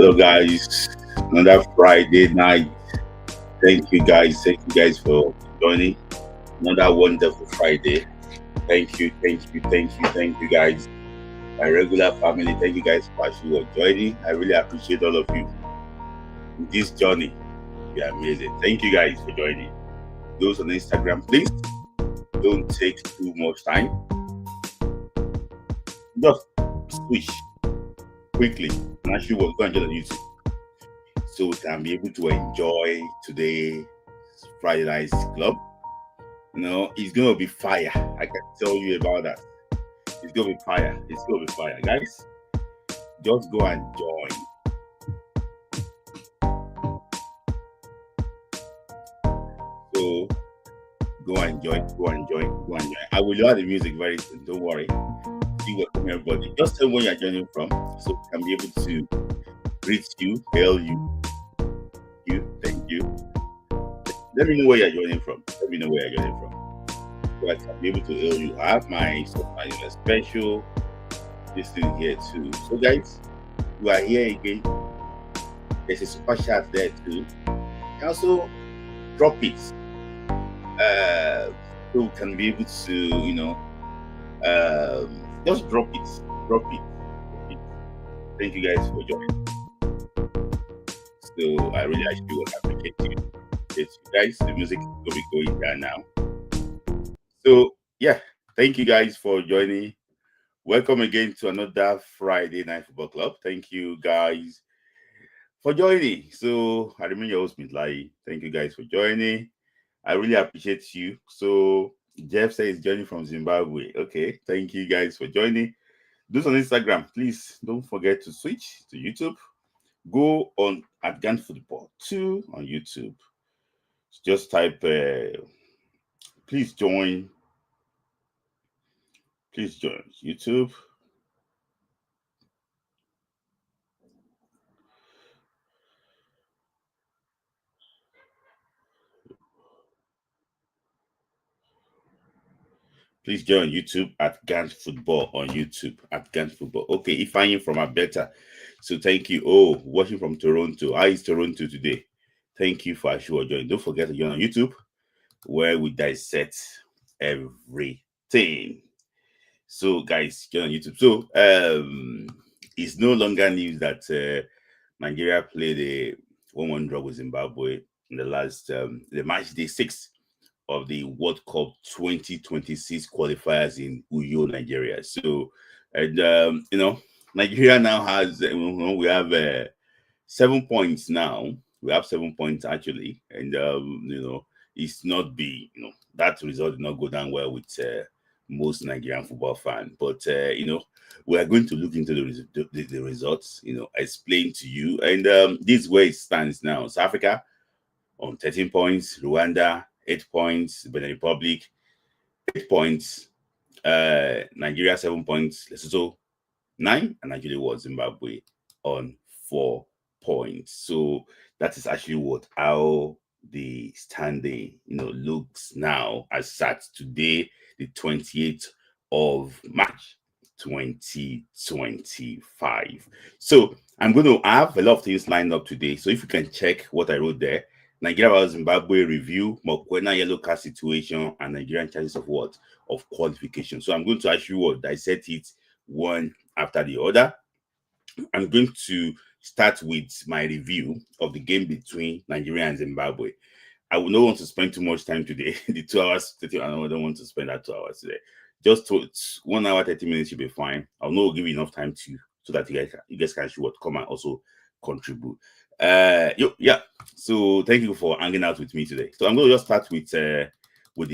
Hello, guys. Another Friday night. Thank you, guys. Thank you, guys, for joining. Another wonderful Friday. Thank you, guys. My regular family. Thank you, guys, for actually joining. I really appreciate all of you in this journey. You're amazing. Thank you, guys, for joining. Those on Instagram, please don't take too much time. Just switch quickly and actually go and join on YouTube, so we can be able to enjoy today's Friday Night Club. It's gonna be fire. I can tell you about that. It's gonna be fire. It's gonna be fire, guys. Just go and join. So go and join. I will lower the music very soon. Don't worry. See welcome everybody. Just tell where you're joining from, so we can be able to greet you, hail you. Thank you. Let me know where you're joining from. So I can be able to hail you. I have my special this thing here too. So guys, we are here again. There's a super chat there too. And also drop it. So we can be able to, just drop it. Thank you guys for joining. So I really actually want to appreciate you. Yes, guys, the music is going to be going there now. So yeah, thank you guys for joining. Welcome again to another Friday Night Football Club. Thank you guys for joining. So I remain your host, Midlai. Thank you guys for joining. I really appreciate you. So Jeff says joining from Zimbabwe. Okay, thank you guys for joining. Those on Instagram, please don't forget to switch to YouTube. Go on at Gun Football 2 on YouTube. Just type, please join YouTube. Please join YouTube at Gant Football on YouTube at Gant Football. Okay, if I'm from Alberta, so thank you. Oh, watching from Toronto. How is Toronto today? Thank you for sure joining. Don't forget to join on YouTube, where we dissect everything. So, guys, join on YouTube. So, it's no longer news that Nigeria played a 1-1 draw with Zimbabwe in the last the match day 6 of the World Cup 2026 qualifiers in Uyo, Nigeria. So, and Nigeria now has we have 7 points now. We have 7 points actually, and it's not that result did not go down well with most Nigerian football fans. But we are going to look into the results. Explain to you, and this is where it stands now. South Africa on 13 points, Rwanda 8 points, Benin Republic 8 points, Nigeria 7 points, Lesotho 9, and Nigeria was Zimbabwe on 4 points. So that is actually how the standing looks now as at today, the 28th of March 2025. So I'm going to have a lot of things lined up today. So if you can check what I wrote there: Nigeria vs Zimbabwe review, Mokwena yellow card situation, and Nigerian chances of qualification. So I'm going to actually dissect it one after the other. I'm going to start with my review of the game between Nigeria and Zimbabwe. I would not want to spend too much time today. The 2 hours, 30, I don't want to spend that 2 hours today. Just 1 hour, 30 minutes should be fine. I'll not give you enough time so that you guys can actually come and also contribute. So thank you for hanging out with me today. So I'm going to just start with the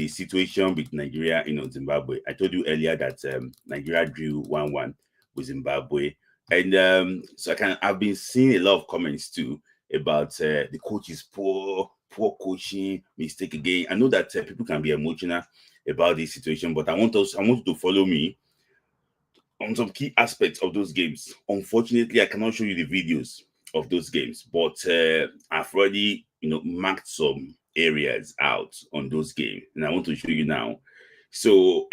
situation with Nigeria, Zimbabwe. I told you earlier that Nigeria drew 1-1 with Zimbabwe, and so I've been seeing a lot of comments too about the coach is poor coaching, mistake again. I know that people can be emotional about this situation, but I want you to follow me on some key aspects of those games. Unfortunately, I cannot show you the videos of those games, but I've already marked some areas out on those games, and I want to show you now. So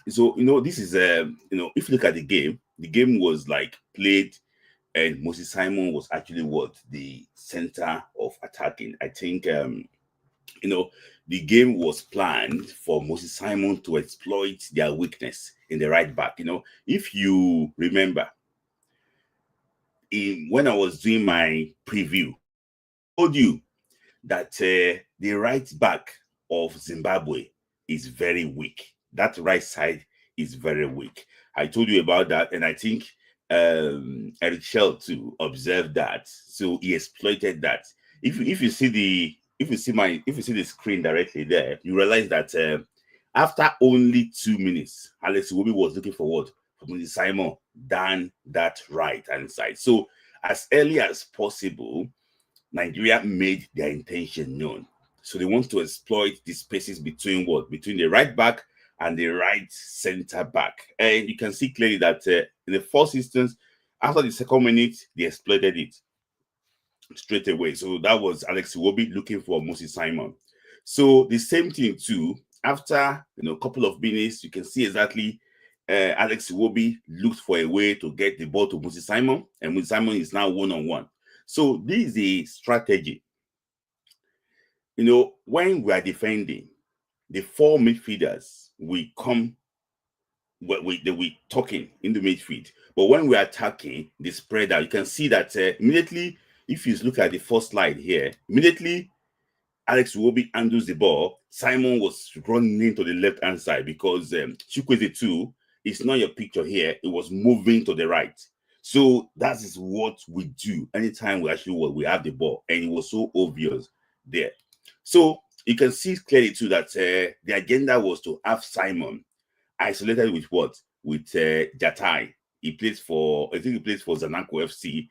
so this is if you look at the game was like played and Moses Simon was actually what the center of attacking. I think you know, the game was planned for Moses Simon to exploit their weakness in the right back. If you remember, when I was doing my preview, I told you that the right back of Zimbabwe is very weak. That right side is very weak. I told you about that, and I think Eric Shell too observed that, so he exploited that. If you see the if you see the screen directly there, you realize that after only 2 minutes, Alex Iwobi was looking for what, for Simon down that right hand side. So as early as possible, Nigeria made their intention known. So they want to exploit the spaces between what? Between the right back and the right center back. And you can see clearly that in the first instance, after the second minute, they exploited it straight away. So that was Alex Iwobi looking for Moses Simon. So the same thing too, after a couple of minutes, you can see exactly Alex Iwobi looked for a way to get the ball to Moses Simon, and Moses Simon is now one-on-one. So this is a strategy. When we are defending, the four midfielders we come we talking in the midfield, but when we are attacking, they spread out. You can see that immediately, if you look at the first slide here, immediately Alex Iwobi handles the ball, Simon was running into the left hand side because Chukwueze too, it's not your picture here, it was moving to the right. So that is what we do anytime we have the ball, and it was so obvious there. So you can see clearly too that the agenda was to have Simon isolated with what? With Jatai. I think he plays for Zanaco FC.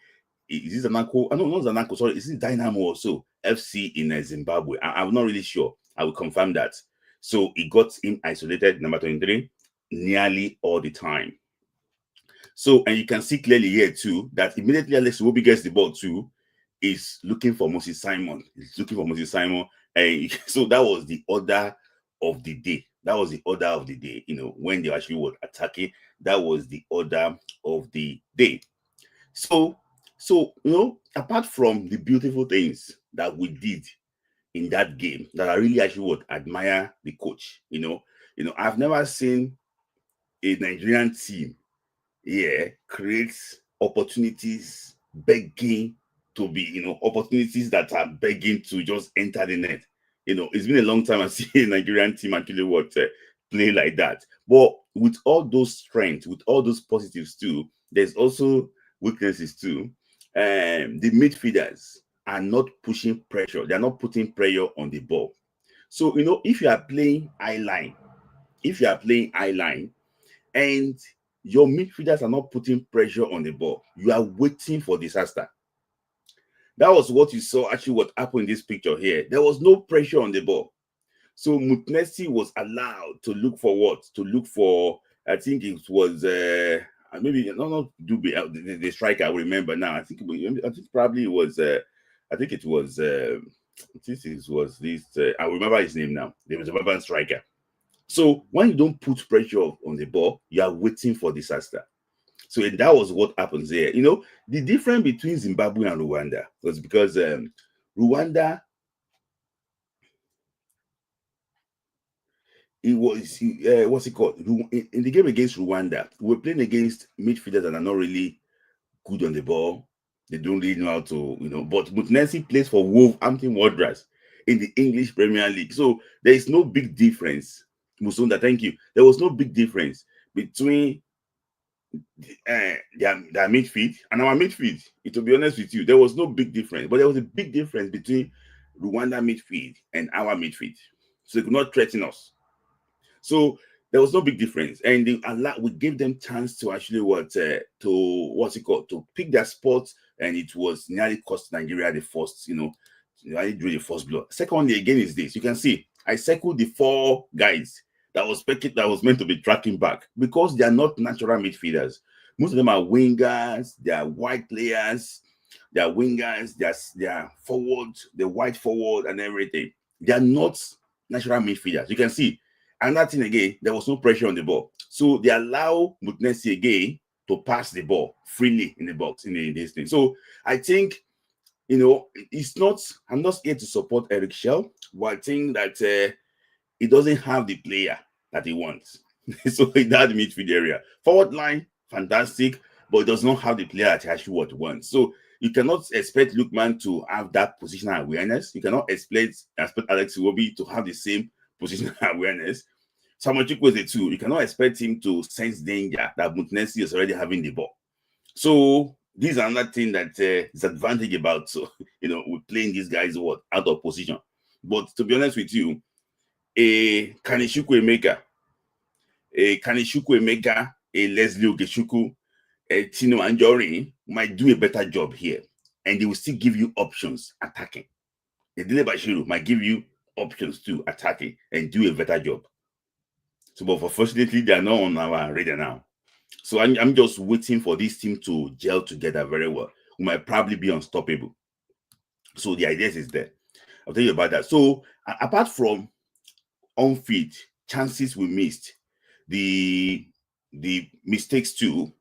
Is this Zanaco? No, not Zanaco, sorry. Is this Dynamo also? FC in Zimbabwe. I'm not really sure. I will confirm that. So he got him isolated, number 23, nearly all the time. So, and you can see clearly here too that immediately Alex Iwobi gets the ball too, is looking for Moses Simon. He's looking for Moses Simon. And so that was the order of the day. That was the order of the day. When they actually were attacking, that was the order of the day. So, apart from the beautiful things that we did in that game, that I really actually would admire the coach. I've never seen a Nigerian team creates opportunities begging to be, opportunities that are begging to just enter the net. It's been a long time I see a Nigerian team actually play like that. But with all those strengths, with all those positives too, there's also weaknesses too. The midfielders are not pushing pressure. They're not putting pressure on the ball. So, if you are playing eye line, and your midfielders are not putting pressure on the ball, you are waiting for disaster. That was what you saw actually what happened in this picture here. There was no pressure on the ball. So Mutnesi was allowed to look for what? To look for, I think it was maybe not Dube, the striker. I remember now. I think probably it was I think it was this I remember his name now. There was a Zimbabwean striker. So when you don't put pressure on the ball, you are waiting for disaster. So that was what happens there. The difference between Zimbabwe and Rwanda was because Rwanda, what's it called? In the game against Rwanda, we were playing against midfielders that are not really good on the ball. They don't really know how to, but Mutnesi plays for Wolverhampton Wanderers in the English Premier League. So there is no big difference. Musonda, thank you. There was no big difference between their midfield and our midfield. To be honest with you, there was no big difference, but there was a big difference between Rwanda midfield and our midfield. So they could not threaten us. So there was no big difference, and we gave them chance to actually to pick their spots, and it was nearly cost Nigeria the first, I drew the first blow. Secondly, again, is this. You can see I circled the four guys that was meant to be tracking back because they are not natural midfielders. Most of them are wingers, they are wide players, they are wingers, they are forward, the wide forward and everything. They are not natural midfielders. You can see. And that thing again, there was no pressure on the ball. So they allow Mutnesi again to pass the ball freely in the box in this thing. So I think, it's not. I'm not here to support Eric Shell, but I think that he doesn't have the player that he wants. So in that midfield area, forward line, fantastic, but he does not have the player that he actually wants. So you cannot expect Lookman to have that positional awareness. You cannot expect Alex Iwobi to have the same positional awareness. Samuel Chukwueze too. You cannot expect him to sense danger that Mutinesi is already having the ball. So this is another thing that is advantage about, so we're playing these guys out of position. But to be honest with you, a Kaneshukwu Emeka, a Leslie Ogechukwu, a Tino Anjorin might do a better job here, and they will still give you options attacking. A Dele Bashiru might give you options to attacking and do a better job. So, but unfortunately, they are not on our radar now. So I'm just waiting for this team to gel together very well. We might probably be unstoppable. So the idea is there. I'll tell you about that. So apart from on-field chances we missed, the mistakes too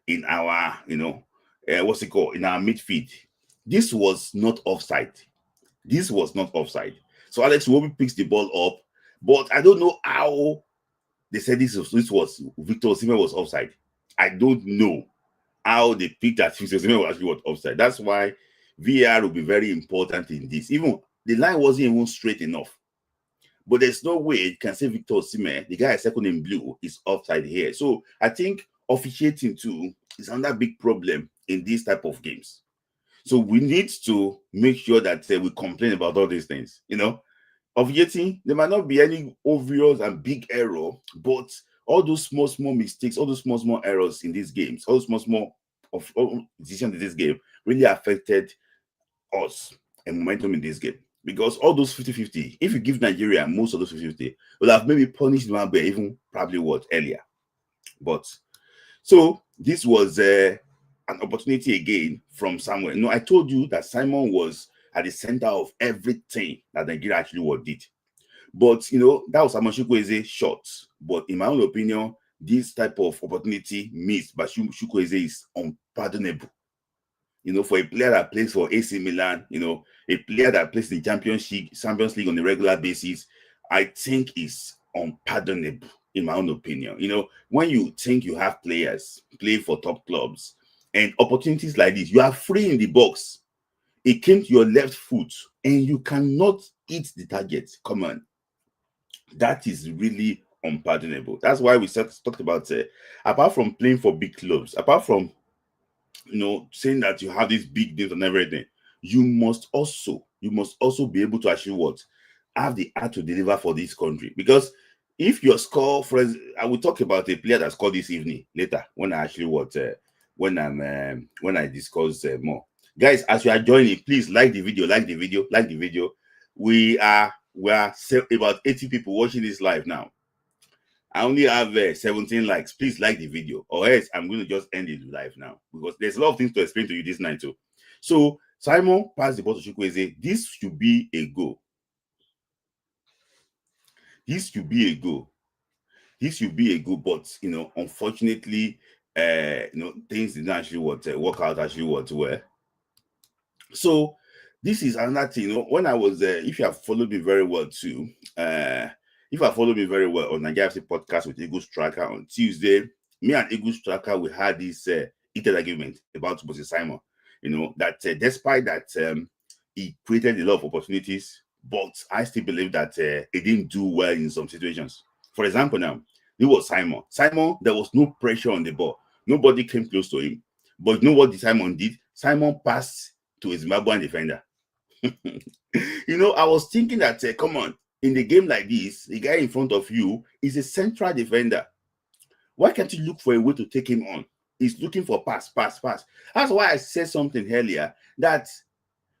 in our in our midfield. This was not offside. So Alex Iwobi picks the ball up, but I don't know how they said this was Victor Osimhen was offside. I don't know how they picked that Victor Osimhen was actually offside. That's why VAR will be very important in this. Even the line wasn't even straight enough. But there's no way you can say Victor Osimhen, the guy second in blue, is offside here. So I think officiating too is another big problem in these type of games. So we need to make sure that we complain about all these things. Officiating, there might not be any obvious and big error, but all those small mistakes, all those small errors in these games, all those small decisions in this game really affected us and momentum in this game. Because all those 50-50, if you give Nigeria most of those 50-50, will have maybe punished Zimbabwe even probably earlier. But so this was an opportunity again from somewhere. I told you that Simon was at the center of everything that Nigeria actually did. But that was Samuel Chukwueze shot. But in my own opinion, this type of opportunity missed by Chukwueze is unpardonable. For a player that plays for AC Milan, a player that plays in Champions League on a regular basis, I think is unpardonable, in my own opinion. When you think you have players play for top clubs and opportunities like this, you are free in the box. It came to your left foot and you cannot hit the target. Come on. That is really unpardonable. That's why we talked about, apart from playing for big clubs, apart from saying that you have these big deals and everything, you must also be able to actually have the art to deliver for this country. Because if your score, I will talk about a player that scored this evening later when I actually when I discuss more. Guys, as you are joining, please like the video. We are about 80 people watching this live now. I only have 17 likes. Please like the video, or else I'm going to just end it live now, because there's a lot of things to explain to you this night too. So Simon passed the ball to Chukwueze. This should be a goal. But unfortunately, things did not actually work out actually well. So this is another thing. When I was if you have followed me very well too, if I followed me very well on Nigeria FC podcast with Eagle Striker on Tuesday, me and Eagle Striker, we had this heated argument about Moses Simon. That despite that he created a lot of opportunities, but I still believe that he didn't do well in some situations. For example, now, it was Simon. There was no pressure on the ball. Nobody came close to him. But you know what Simon did? Simon passed to a Zimbabwean defender. I was thinking that, come on, in the game like this, the guy in front of you is a central defender. Why can't you look for a way to take him on? He's looking for pass. That's why I said something earlier, that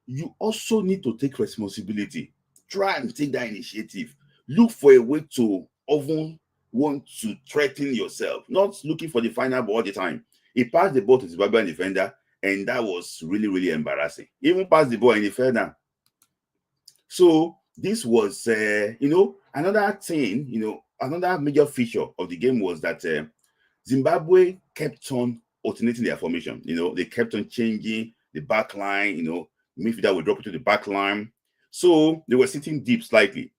you also need to take responsibility. Try and take that initiative. Look for a way to often want to threaten yourself, not looking for the final ball all the time. He passed the ball to the Zimbabwean defender, and that was really, really embarrassing. He even passed the ball and he fell down. So this was, another thing, another major feature of the game was that Zimbabwe kept on alternating their formation. They kept on changing the back line. Midfielder would drop into the back line. So they were sitting deep slightly.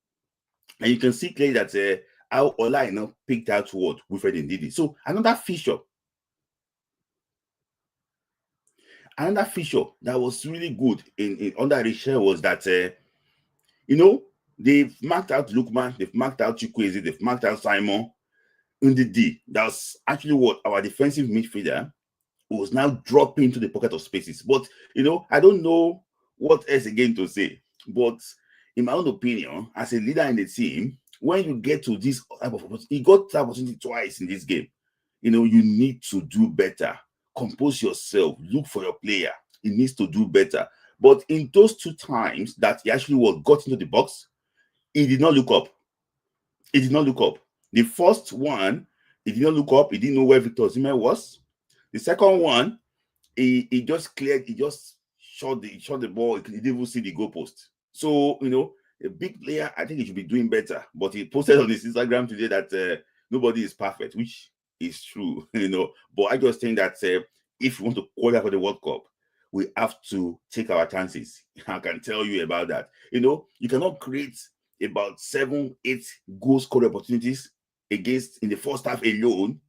And you can see clearly that how Ola picked out what Wilfred Ndidi. So another feature that was really good in under Richel was that they've marked out Lukman, they've marked out Chukwueze, they've marked out Simon Ndidi. That's actually what our defensive midfielder was now dropping into the pocket of spaces. But I don't know what else again to say. But in my own opinion, as a leader in the team, when you get to this type of opportunity, he got the opportunity twice in this game. You need to do better. Compose yourself. Look for your player. He needs to do better. But in those two times that he actually got into the box, he did not look up. The first one, he did not look up. He didn't know where Victor Osimhen was. The second one, he just cleared. He just shot the ball. He didn't even see the goalpost. So a big player, I think he should be doing better. But he posted on his Instagram today that nobody is perfect, which is true. But I just think that if we want to qualify for the World Cup, we have to take our chances. I can tell you about that. You cannot create about 7-8 goal scoring opportunities in the first half alone,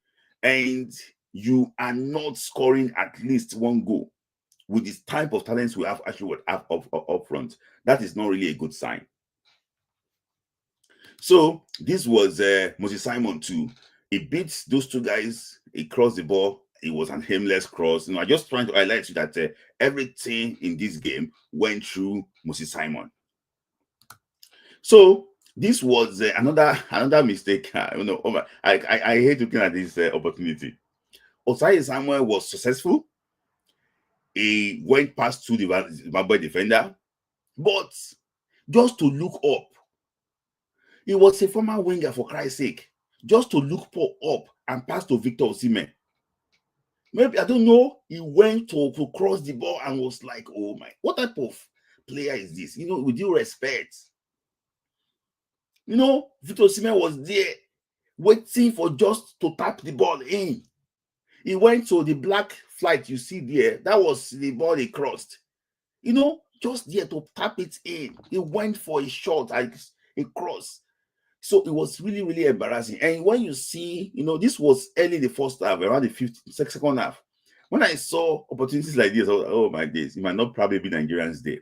and you are not scoring at least one goal with this type of talents we have actually up front. That is not really a good sign. So this was Moses Simon too. He beat those two guys. He crossed the ball. It was an aimless cross. I just trying to highlight to you that everything in this game went through Moses Simon. So this was another mistake. I hate looking at this opportunity. Osayi Samuel was successful. He went past to the Zimbabwe defender, but just to look up, he was a former winger, for Christ's sake. Just to look up and pass to Victor Osimhen. Maybe, I don't know, he went to cross the ball and was like, oh my, what type of player is this? With due respect. Victor Osimhen was there waiting for just to tap the ball in. He went to the black flight you see there. That was the ball he crossed. Just there to tap it in. He went for a shot, like a cross. So it was really, really embarrassing. And when you see, this was early in the first half, around the second half. When I saw opportunities like this, I was like, oh my days, it might not probably be Nigerians Day.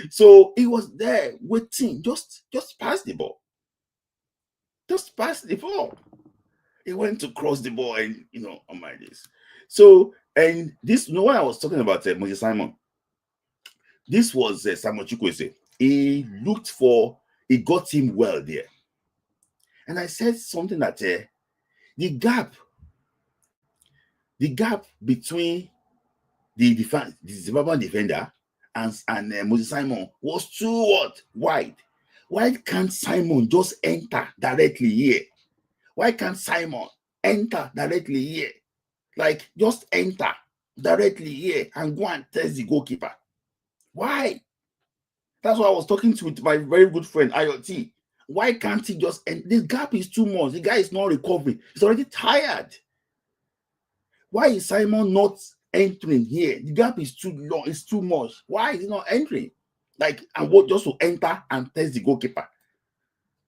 So he was there waiting, just pass the ball. Just pass the ball. He went to cross the ball and, oh my days. So, and this, when I was talking about Moses Simon, this was Samuel Chukwueze. He got him well there. And I said something that the gap between the Zimbabwean defender and Moses Simon was too wide. Why can't Simon just enter directly here? Why can't Simon enter directly here? Like, just enter directly here and go and test the goalkeeper. Why? That's why I was talking to my very good friend IoT. Why can't he just end? This gap is too much. The guy is not recovering. He's already tired. Why is Simon not entering here? The gap is too long. It's too much. Why is he not entering? Like, and what, just to enter and test the goalkeeper?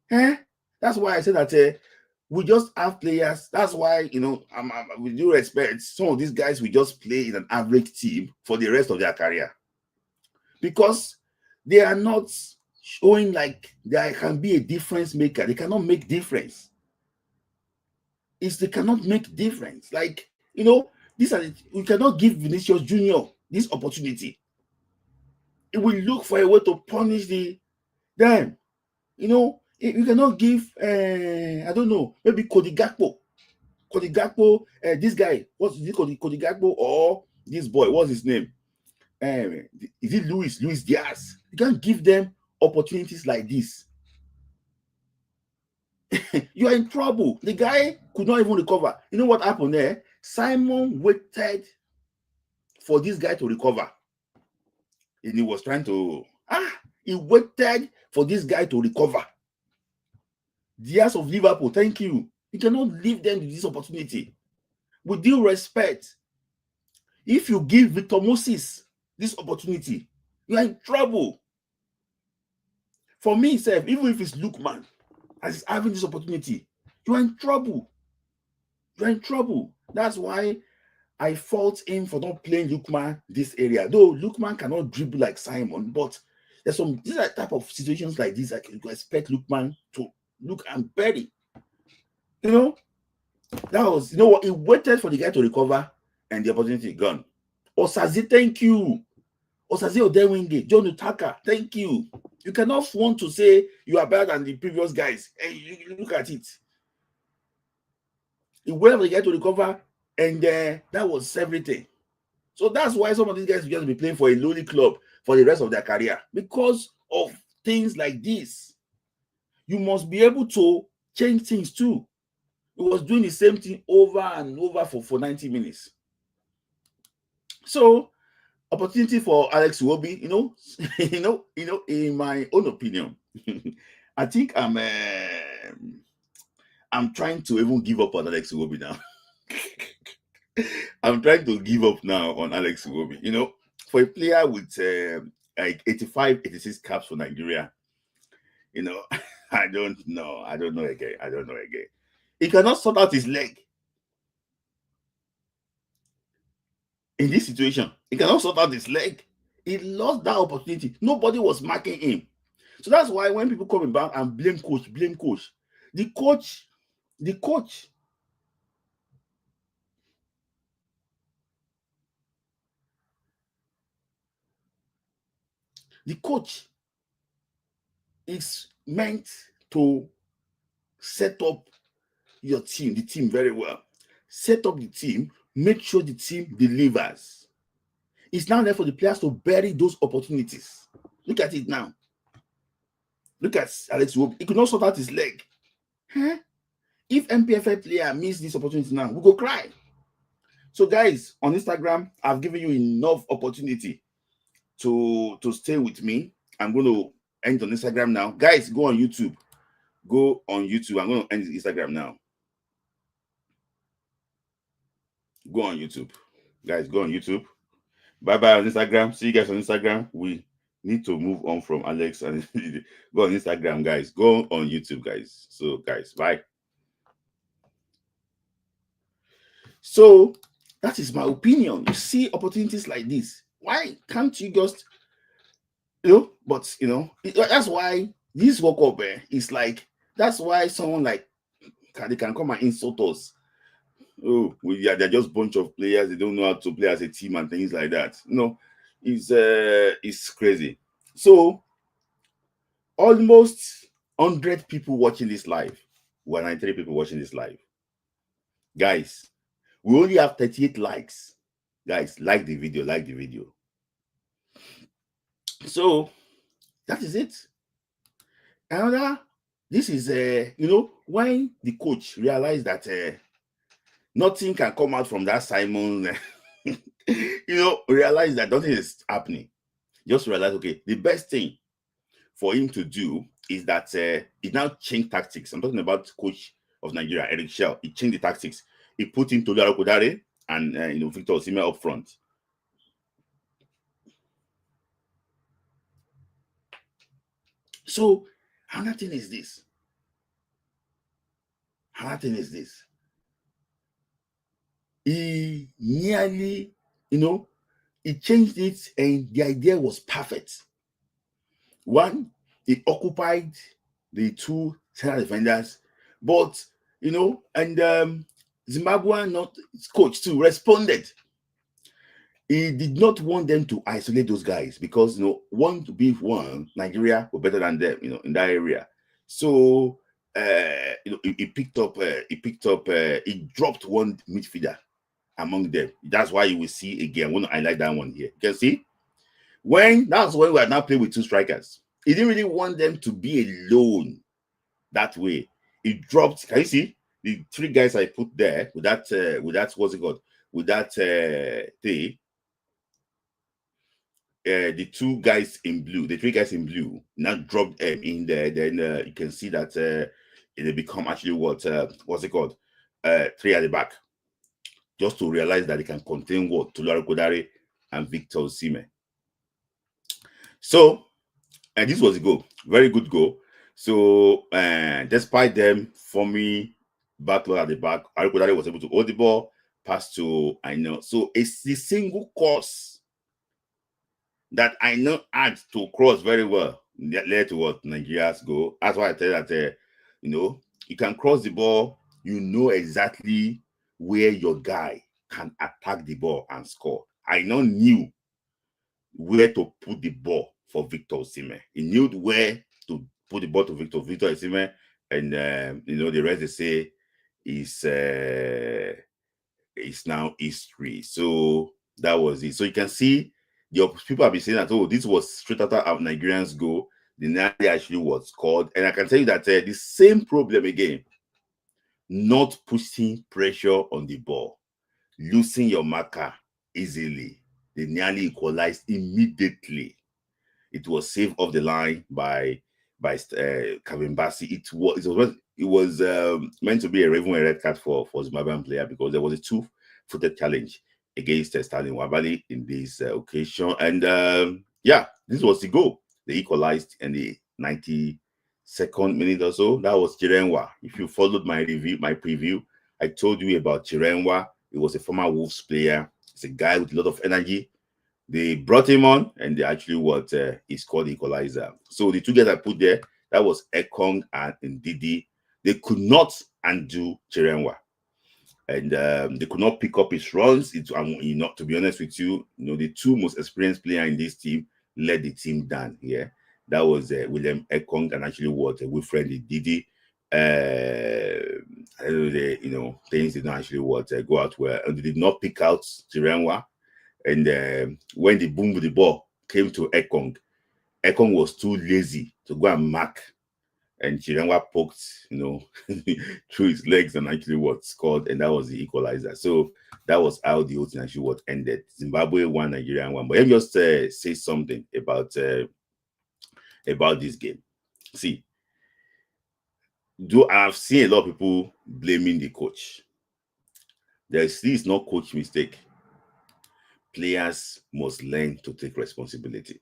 That's why I said that we just have players. That's why, with due respect, some of these guys will just play in an average team for the rest of their career. Because they are not showing like they can be a difference maker. They cannot make difference. They cannot make difference. Like, we cannot give Vinicius Junior this opportunity. It will look for a way to punish them. You cannot give, I don't know, maybe Cody Gakpo, this guy, what's it, Cody Gakpo, or this boy, what's his name? Is it Luis Diaz? You can't give them opportunities like this. You are in trouble. The guy could not even recover. You know what happened there? Simon waited for this guy to recover. And he was trying to, he waited for this guy to recover. Diaz of Liverpool, thank you. You cannot leave them with this opportunity. with due respect, if you give Victor Moses this opportunity, you are in trouble. For me, self, even if it's Lookman as having this opportunity, you are in trouble. You are in trouble. That's why I fault him for not playing Lookman this area. Though Lookman cannot dribble like Simon, but there's some these are type of situations like this that you expect Lookman to look and bury. You know, that was what he waited for the guy to recover and the opportunity gone. Osazi, thank you. Osazi Odewinge, John Utaka, thank you. You cannot want to say you are better than the previous guys. Hey, you look at it. He waited for the guy to recover, and that was everything. So that's why some of these guys will just be playing for a lowly club for the rest of their career because of things like this. You must be able to change things too. He was doing the same thing over and over for 90 minutes. So opportunity for Alex Iwobi, in my own opinion, I think I'm trying to even give up on Alex Iwobi now. I'm trying to give up now on Alex Iwobi. For a player with like 85, 86 caps for Nigeria, I don't know again. He cannot sort out his leg. In this situation, he cannot sort out his leg. He lost that opportunity. Nobody was marking him. So that's why when people come about and blame coach, the coach is meant to set up the team very well. Set up the team, make sure the team delivers. It's now there for the players to bury those opportunities. Look at it now. Look at Alex Iwobi. He could not sort out his leg. If MPFL player miss this opportunity now, we go cry. So guys, on Instagram, I've given you enough opportunity to stay with me. I'm going to end on Instagram now. Guys, go on YouTube. Go on YouTube. I'm going to end Instagram now. Go on YouTube. Guys, go on YouTube. Bye-bye on Instagram. See you guys on Instagram. We need to move on from Alex and go on Instagram, guys. Go on YouTube, guys. So, guys, bye. So, that is my opinion. You see opportunities like this. Why can't you just, that's why this World Cup is like, that's why someone like, they can come and insult us. Oh, they're just a bunch of players. They don't know how to play as a team and things like that. It's crazy. So, almost 100 people watching this live. 193 people watching this live. Guys, we only have 38 likes. Guys, like the video. So, that is it. This is, when the coach realized that nothing can come out from that Simon, realize that nothing is happening. Just realize, okay, the best thing for him to do is that he now changed tactics. I'm talking about coach of Nigeria, Eric Shell. He changed the tactics. He put in Tolu Arokodare and Victor Osimhen up front. So another thing is this. He nearly, he changed it, and the idea was perfect. One, he occupied the two center defenders, but and Zimbabwean coach too responded. He did not want them to isolate those guys because one to be one, Nigeria were better than them, in that area. So he dropped one midfielder among them. That's why you will see again. I want to highlight that one here. You can see that's when we are now playing with two strikers. He didn't really want them to be alone that way. He dropped. Can you see the three guys I put there with that what's it called? With that thing. The three guys in blue now dropped them in there. Then you can see that they become actually what's it called? Three at the back. just to realize that they can contain what? Tolu Kodare and Victor Osimhen. So, and this was a goal, very good goal. So, despite them forming backlog at the back, Kodare was able to hold the ball, pass to Aina. So, it's the single course that Aina had to cross very well, led to what Nigeria's goal. That's why I tell that, you can cross the ball, you know exactly where your guy can attack the ball and score. Aina knew where to put the ball for Victor Osimhen. He knew where to put the ball to Victor Osimhen, and the rest they say is now history. So that was it. So you can see your people have been saying that, oh, this was straight after our Nigerians go. The Nadi actually was called, and I can tell you that the same problem again, not pushing pressure on the ball, losing your marker easily. They nearly equalized immediately. It was saved off the line by Kevin Bassey. It was meant to be a Raven red card for Zimbabwean player, because there was a two-footed challenge against Sterling Wabali in this occasion. And this was the goal. They equalized in the 92nd minute or so. That was Chirenwa. If you followed my preview, I told you about Chirenwa. He was a former Wolves player. He's a guy with a lot of energy. They brought him on, and they actually he scored the equalizer. So the two guys I put there, that was Ekong and Ndidi. They could not undo Chirenwa, and they could not pick up his runs. To be honest with you, the two most experienced players in this team led the team down here. That was William Ekong and actually Wilfred Ndidi. Things did not actually go out well, and they did not pick out Chirenwa. And when the boom with the ball came to Ekong was too lazy to go and mark. And Chirenwa poked, through his legs and actually scored, and that was the equalizer. So that was how the whole thing actually ended. Zimbabwe won, Nigeria won. But let me just say something about this game. See, I've seen a lot of people blaming the coach. This is not coach mistake. Players must learn to take responsibility.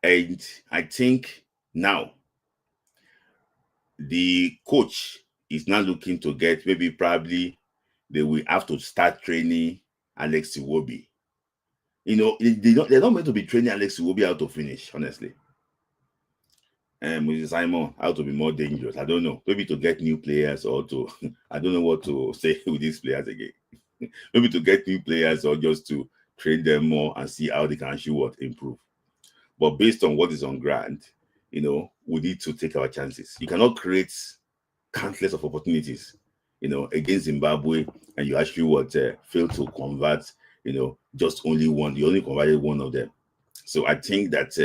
And I think now the coach is now looking to get, probably they will have to start training Alex Iwobi. They're not meant to be training Alex Iwobi how to finish, honestly. And with Simon, how to be more dangerous. I don't know. Maybe to get new players, or to I don't know what to say with these players again. Maybe to get new players, or just to train them more and see how they can actually improve. But based on what is on ground, we need to take our chances. You cannot create countless of opportunities, against Zimbabwe, and you actually fail to convert, just only one. You only converted one of them. So I think that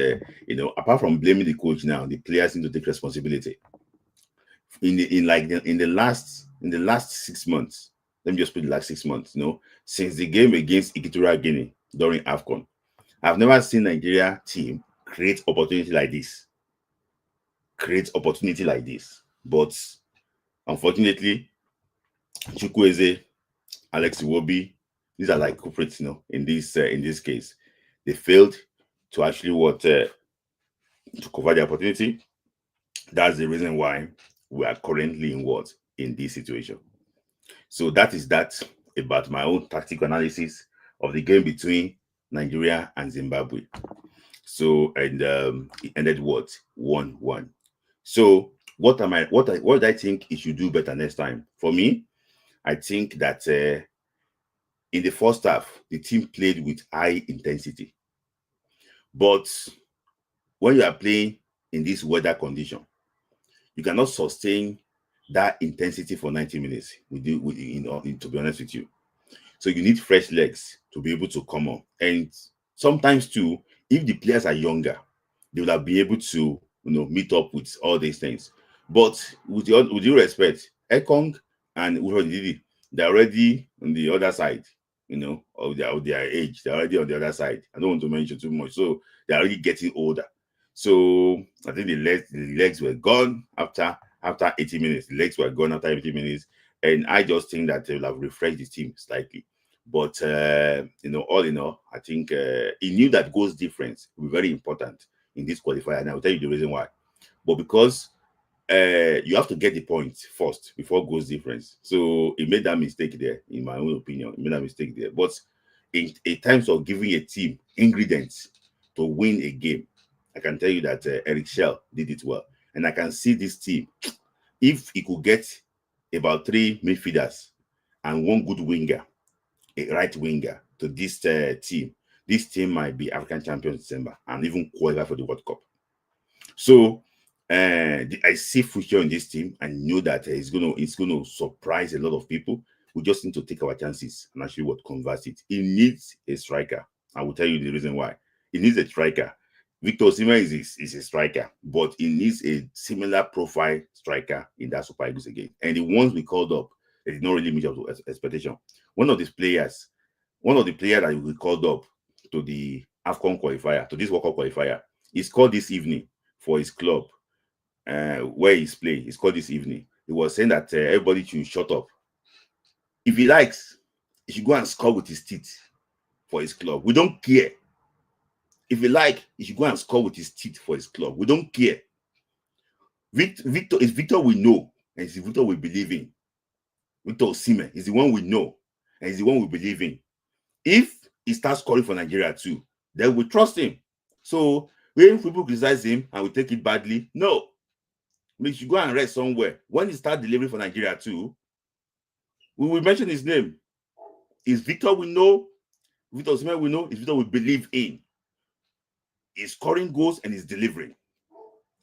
apart from blaming the coach now, the players need to take responsibility. In the last 6 months, let me just put the last 6 months, since the game against Equatorial Guinea during AFCON, I've never seen Nigeria team create opportunity like this. But unfortunately, Chukwueze, Alex Iwobi, these are like culprits, in this case. They failed to actually to cover the opportunity. That's the reason why we are currently in this situation. So that is that about my own tactical analysis of the game between Nigeria and Zimbabwe. So, and it ended 1-1. So what did I think it should do better next time? For me, I think that in the first half, the team played with high intensity. But when you are playing in this weather condition, you cannot sustain that intensity for 90 minutes. To be honest with you. So you need fresh legs to be able to come on. And sometimes too, if the players are younger, they will have been able to meet up with all these things. But with due respect, Ekong and Urhodidi, they're already on the other side, of their age. They're already on the other side. I don't want to mention too much. So they're already getting older. So I think the legs were gone after 80 minutes. The legs were gone after 80 minutes. And I just think that they will have refreshed the team slightly. But all in all, I think he knew that goals difference will be very important in this qualifier, and I will tell you the reason why. But because you have to get the point first before goals difference, so he made that mistake there. In my own opinion, he made that mistake there. But in terms of giving a team ingredients to win a game, I can tell you that Eric Shell did it well, and I can see this team, if he could get about 3 midfielders and 1 good winger, a right winger to this team might be African champions in December and even qualify for the World Cup. So I see future in this team and know that it's gonna surprise a lot of people. We just need to take our chances and actually convert it. It needs a striker. I will tell you the reason why. It needs a striker. Victor Osimhen is a striker, but he needs a similar profile striker in that Super Eagles again. And the ones we called up, they did not really meet up to expectation. One of the players that we called up to the AFCON qualifier, to this World Cup qualifier, is called this evening for his club, where he's playing. He's called this evening. He was saying that everybody should shut up. If he likes, he should go and score with his teeth for his club. We don't care. If he like, he should go and score with his teeth for his club. We don't care. Victor is Victor we know, and it's Victor we believe in. Victor Osimhen is the one we know, and he's the one we believe in. If he starts scoring for Nigeria too, then we trust him. So when people criticize him and we take it badly, no. We should go and rest somewhere. When he starts delivering for Nigeria too, we will mention his name. Is Victor we know, Victor Osimhen we know, is Victor we believe in. He's scoring goals and he's delivering.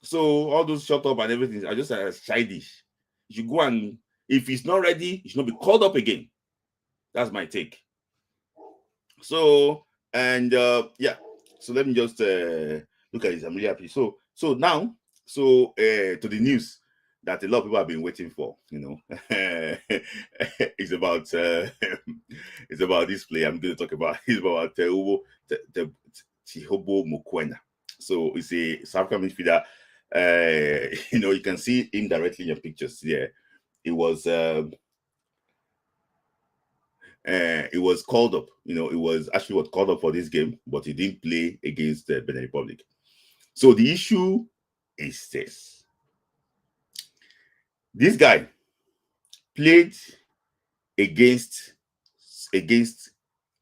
So all those shut up and everything are just childish. You should go and, if he's not ready, he should not be called up again. That's my take. So, and yeah, so let me just look at this. I'm really happy. So now, to the news that a lot of people have been waiting for, it's about this play I'm going to talk about. It's about Tihobo Mokoena. So it's a South African midfielder. You can see him directly in your pictures here. It was called up. It was actually called up for this game, but he didn't play against the Benin Republic. So the issue is this: this guy played against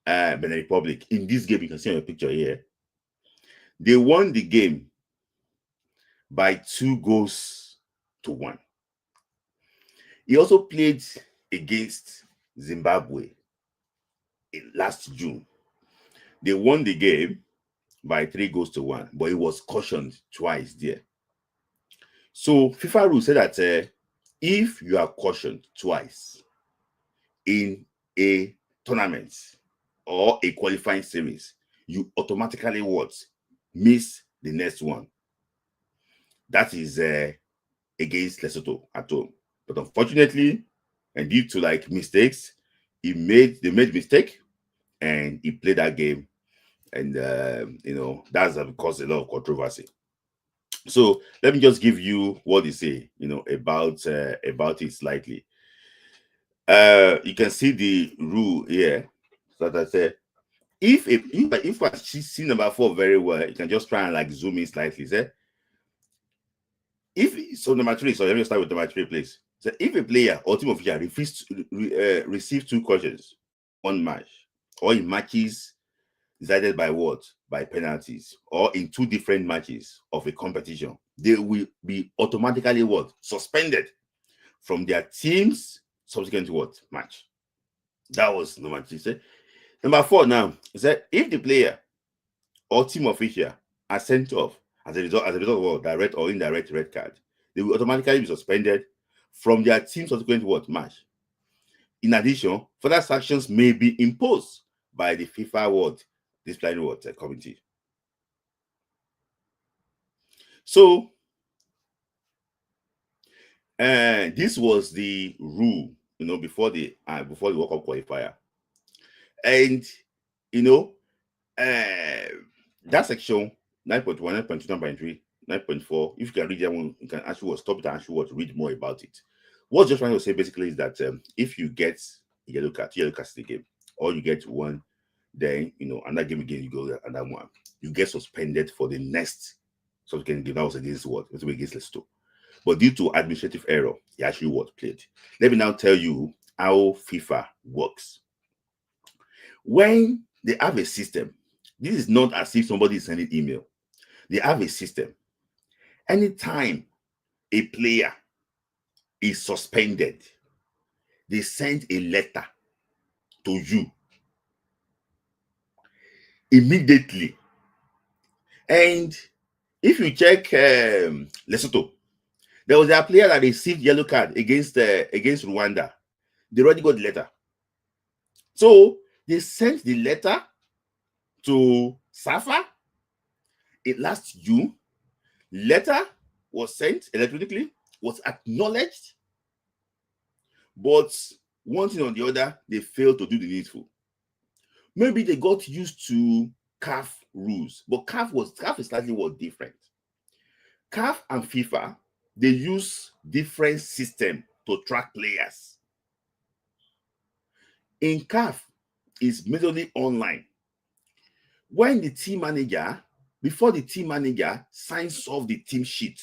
Benin Republic in this game. You can see on your picture here. They won the game by 2-1. He also played against Zimbabwe in last June. They won the game by 3-1, but he was cautioned twice there. So FIFA rule said that if you are cautioned twice in a tournament or a qualifying series, you automatically miss the next one. That is against Lesotho at home. But unfortunately, and due to mistakes, they made mistake and he played that game, and that's caused a lot of controversy. So let me just give you what they say, about it slightly. You can see the rule here. So that I said, if I see number 4 very well, you can just try and zoom in slightly. Say, number 3. So let me start with number 3, please. So if a player or team official receives 2 cautions, 1 match, or in matches decided by by penalties, or in 2 different matches of a competition, they will be automatically suspended from their team's subsequent match. That was number 3. Number 4 now is that if the player or team official are sent off as a result of direct or indirect red card, they will automatically be suspended from their team's subsequent match. In addition, further sanctions may be imposed by the FIFA disciplinary committee. So this was the rule, before the World Cup qualifier, and that section 9.1, 9.2, 9.3, 9.4. If you can read that one, you can actually stop it and actually read more about it. What's just trying to say basically is that if you get a yellow card in the game, or you get one, then another game again, you go another one, you get suspended for the next subsequent game. That was against what? It was against Leicester. But due to administrative error, he actually played. Let me now tell you how FIFA works. When they have a system, this is not as if somebody is sending email. They have a system. Anytime a player is suspended, they send a letter to you immediately. And if you check Lesotho, there was a player that received yellow card against Rwanda. They already got the letter. So they sent the letter to SAFA. It last June. Letter was sent electronically, was acknowledged, but one thing or the other, they failed to do the needful. Maybe they got used to CAF rules, but CAF is slightly different. CAF and FIFA, they use different system to track players. In CAF, it's majorly online. When the team manager, before the team manager signs off the team sheet,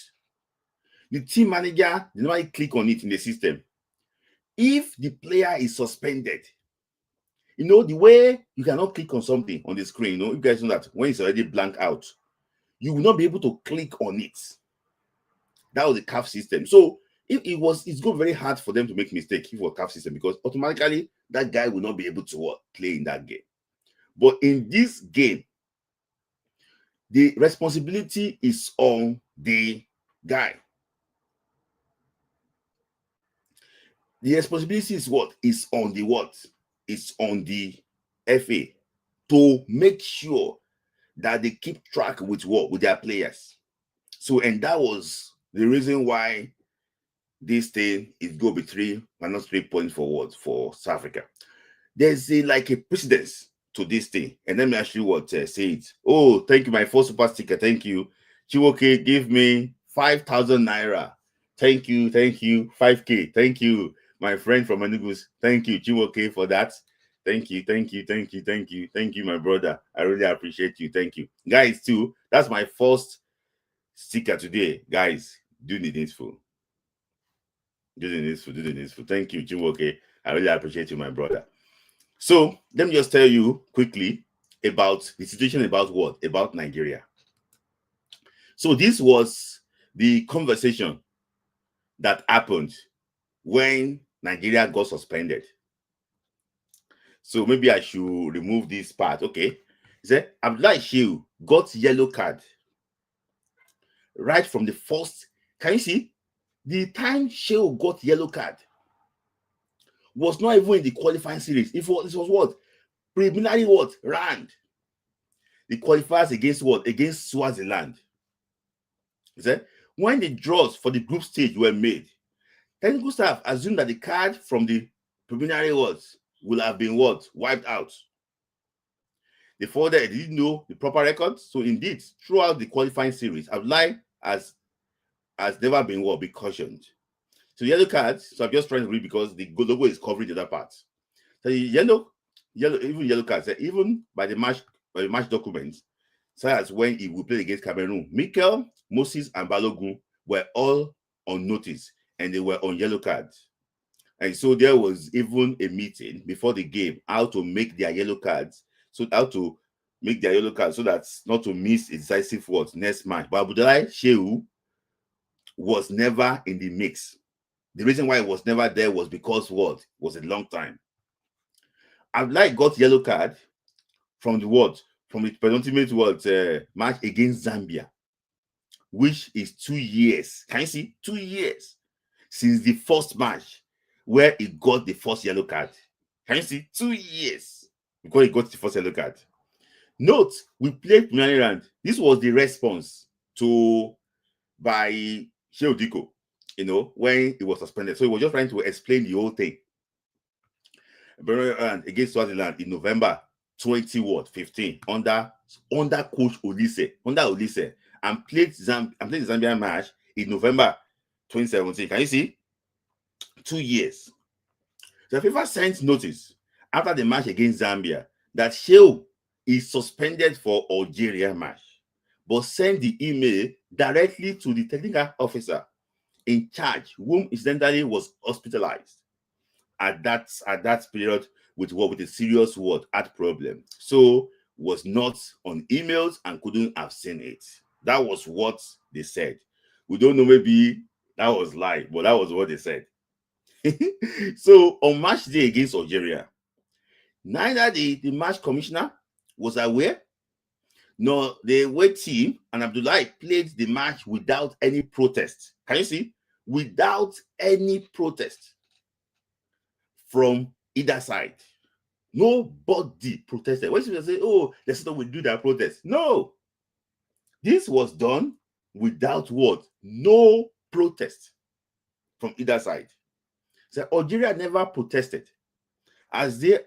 the team manager, they normally click on it in the system. If the player is suspended, the way you cannot click on something on the screen, you guys know that when it's already blank out, you will not be able to click on it. That was the CAF system. So it's going very hard for them to make mistake if it was CAF system, because automatically that guy will not be able to play in that game. But in this game, the responsibility is on the guy. The responsibility is what? Is on the what? It's on the FA to make sure that they keep track with what? With their players. So, and that was the reason why this thing is going to be -3 points for what? For South Africa. There's a precedence to this thing. And let me actually say it. Oh, thank you, my first super sticker. Thank you. Chiwoke, give me 5,000 naira. Thank you, 5K. Thank you, my friend from Enugu. Thank you, Chiwoke, for that. Thank you, my brother. I really appreciate you. Thank you, guys. Too. That's my first sticker today, guys. Do the needful. Do the needful. Thank you, Chiwoke. I really appreciate you, my brother. So let me just tell you quickly about the situation about what? About Nigeria. So this was the conversation that happened when Nigeria got suspended. So maybe I should remove this part. Okay. He said, Abdullahi Shehu got yellow card right from the first. Can you see? The time Shehu got yellow card was not even in the qualifying series. This was what? Preliminary round. The qualifiers against what? Against Swaziland. He said, when the draws for the group stage were made, technical staff assumed that the card from the preliminary will have been wiped out. They didn't know the proper records. So indeed, throughout the qualifying series, Abdullahi has never been be cautioned. So yellow cards. So I'm just trying to read because the logo is covering the other part. So yellow cards, even by the match documents, such as when he will play against Cameroon, Mikel, Moses, and Balogun were all on notice and they were on yellow cards. And so there was even a meeting before the game how to make their yellow cards. So how to make their yellow cards so that's not to miss a decisive next match. But Abdullahi Shehu was never in the mix. The reason why it was never there was because was a long time. Abdullahi got yellow card from the from the penultimate match against Zambia, which is 2 years. Can you see? 2 years since the first match where he got the first yellow card. Can you see? 2 years because he got the first yellow card. Note, we played preliminary round. This was the response by Shehu Diko, when he was suspended. So he was just trying to explain the whole thing. Against Swaziland in November 2015 under coach Olise, and played the Zambian match in November 2017. Can you see? 2 years. The FIFA sent notice after the match against Zambia that Shehu is suspended for Algeria match, but sent the email directly to the technical officer in charge, whom incidentally was hospitalized at that period with a serious heart problem. So was not on emails and couldn't have seen it. That was what they said. We don't know, maybe that was lie, but that was what they said. So on match day against Algeria, neither the match commissioner was aware, nor the away team and Abdullahi played the match without any protest. Can you see? Without any protest from either side. Nobody protested. When people say, oh, the system will do that protest. No. This was done without what? No protest from either side. So Algeria never protested. As they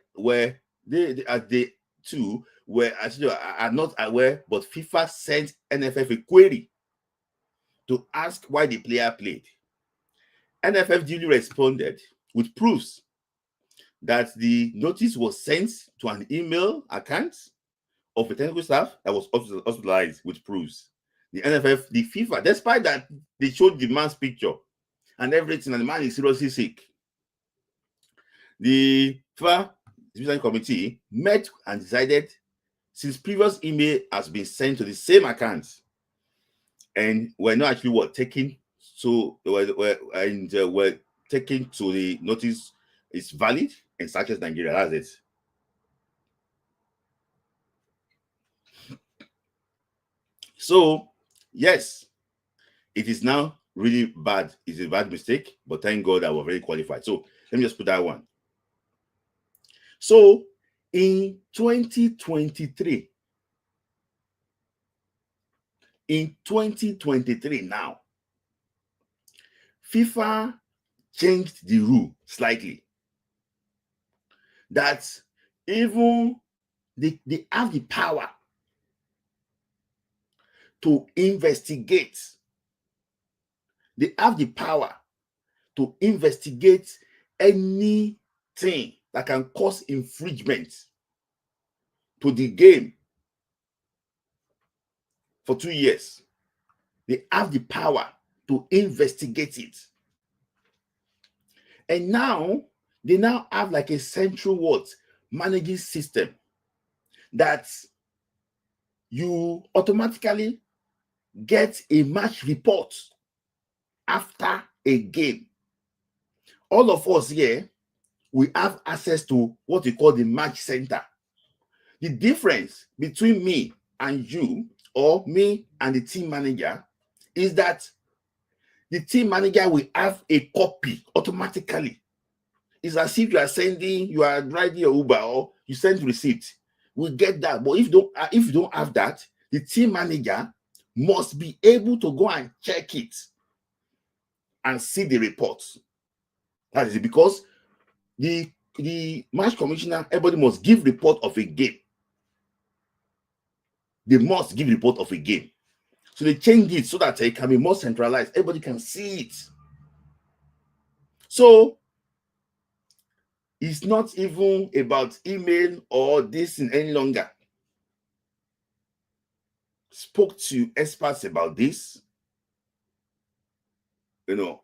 too were actually are not aware, but FIFA sent NFF a query to ask why the player played. NFF duly responded with proofs that the notice was sent to an email account of a technical staff that was hospitalized with proofs. The NFF, the FIFA, despite that they showed the man's picture and everything, and the man is seriously sick, the FIFA Disciplinary Committee met and decided, since previous email has been sent to the same account and were not actually taken, so were taken to the notice is valid and such as Nigeria. That's it. So yes, it is now really bad. It's a bad mistake, but thank God I was very qualified. So let me just put that one. So in 2023, now, FIFA changed the rule slightly. That even they have the power to investigate. They have the power to investigate anything that can cause infringement to the game for 2 years. They have the power to investigate it. And now, they now have like a central managing system that you automatically get a match report after a game. All of us here, we have access to what we call the match center. The difference between me and you, or me and the team manager, is that the team manager will have a copy automatically. It's as if you are riding your Uber or you send receipt. We get that. But if you don't have that, the team manager must be able to go and check it and see the report. That is it, because the match commissioner, everybody must give report of a game. They must give report of a game. So they changed it so that it can be more centralized. Everybody can see it. So it's not even about email or this any longer. Spoke to experts about this.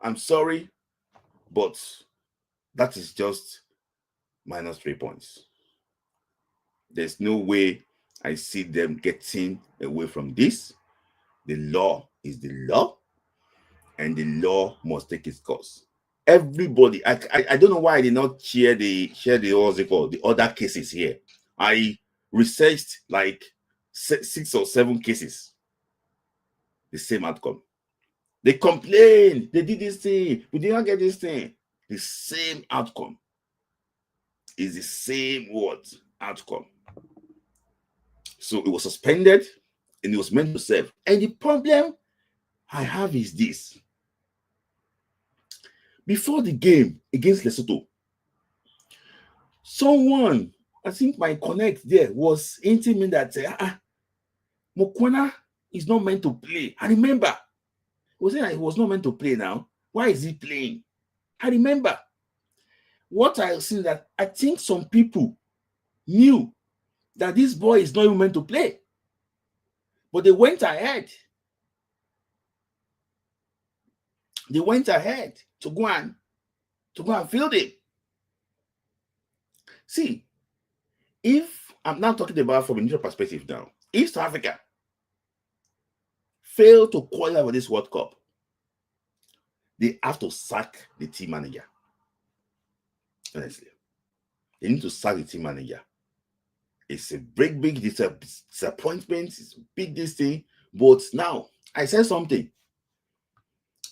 I'm sorry, but that is just -3 points. There's no way I see them getting away from this. The law is the law, and the law must take its course. Everybody, I don't know why I did not share the what's it called, the other cases here. I researched like 6 or 7 cases, the same outcome. They complained, they did this thing, we did not get this thing. The same outcome is the same outcome. So it was suspended and it was meant to serve. And the problem I have is this. Before the game against Lesotho, someone, I think my connect there, was hinting me that Mokwana is not meant to play. I remember he was saying that he was not meant to play now. Why is he playing? I remember what I seen, that I think some people knew that this boy is not even meant to play, but they went ahead. They went ahead to go and field it. See, if I'm not talking about from a neutral perspective now, if South Africa fail to qualify for this World Cup, they have to sack the team manager. Honestly, they need to sack the team manager. It's a big disappointment. It's a big this thing. But now, I said something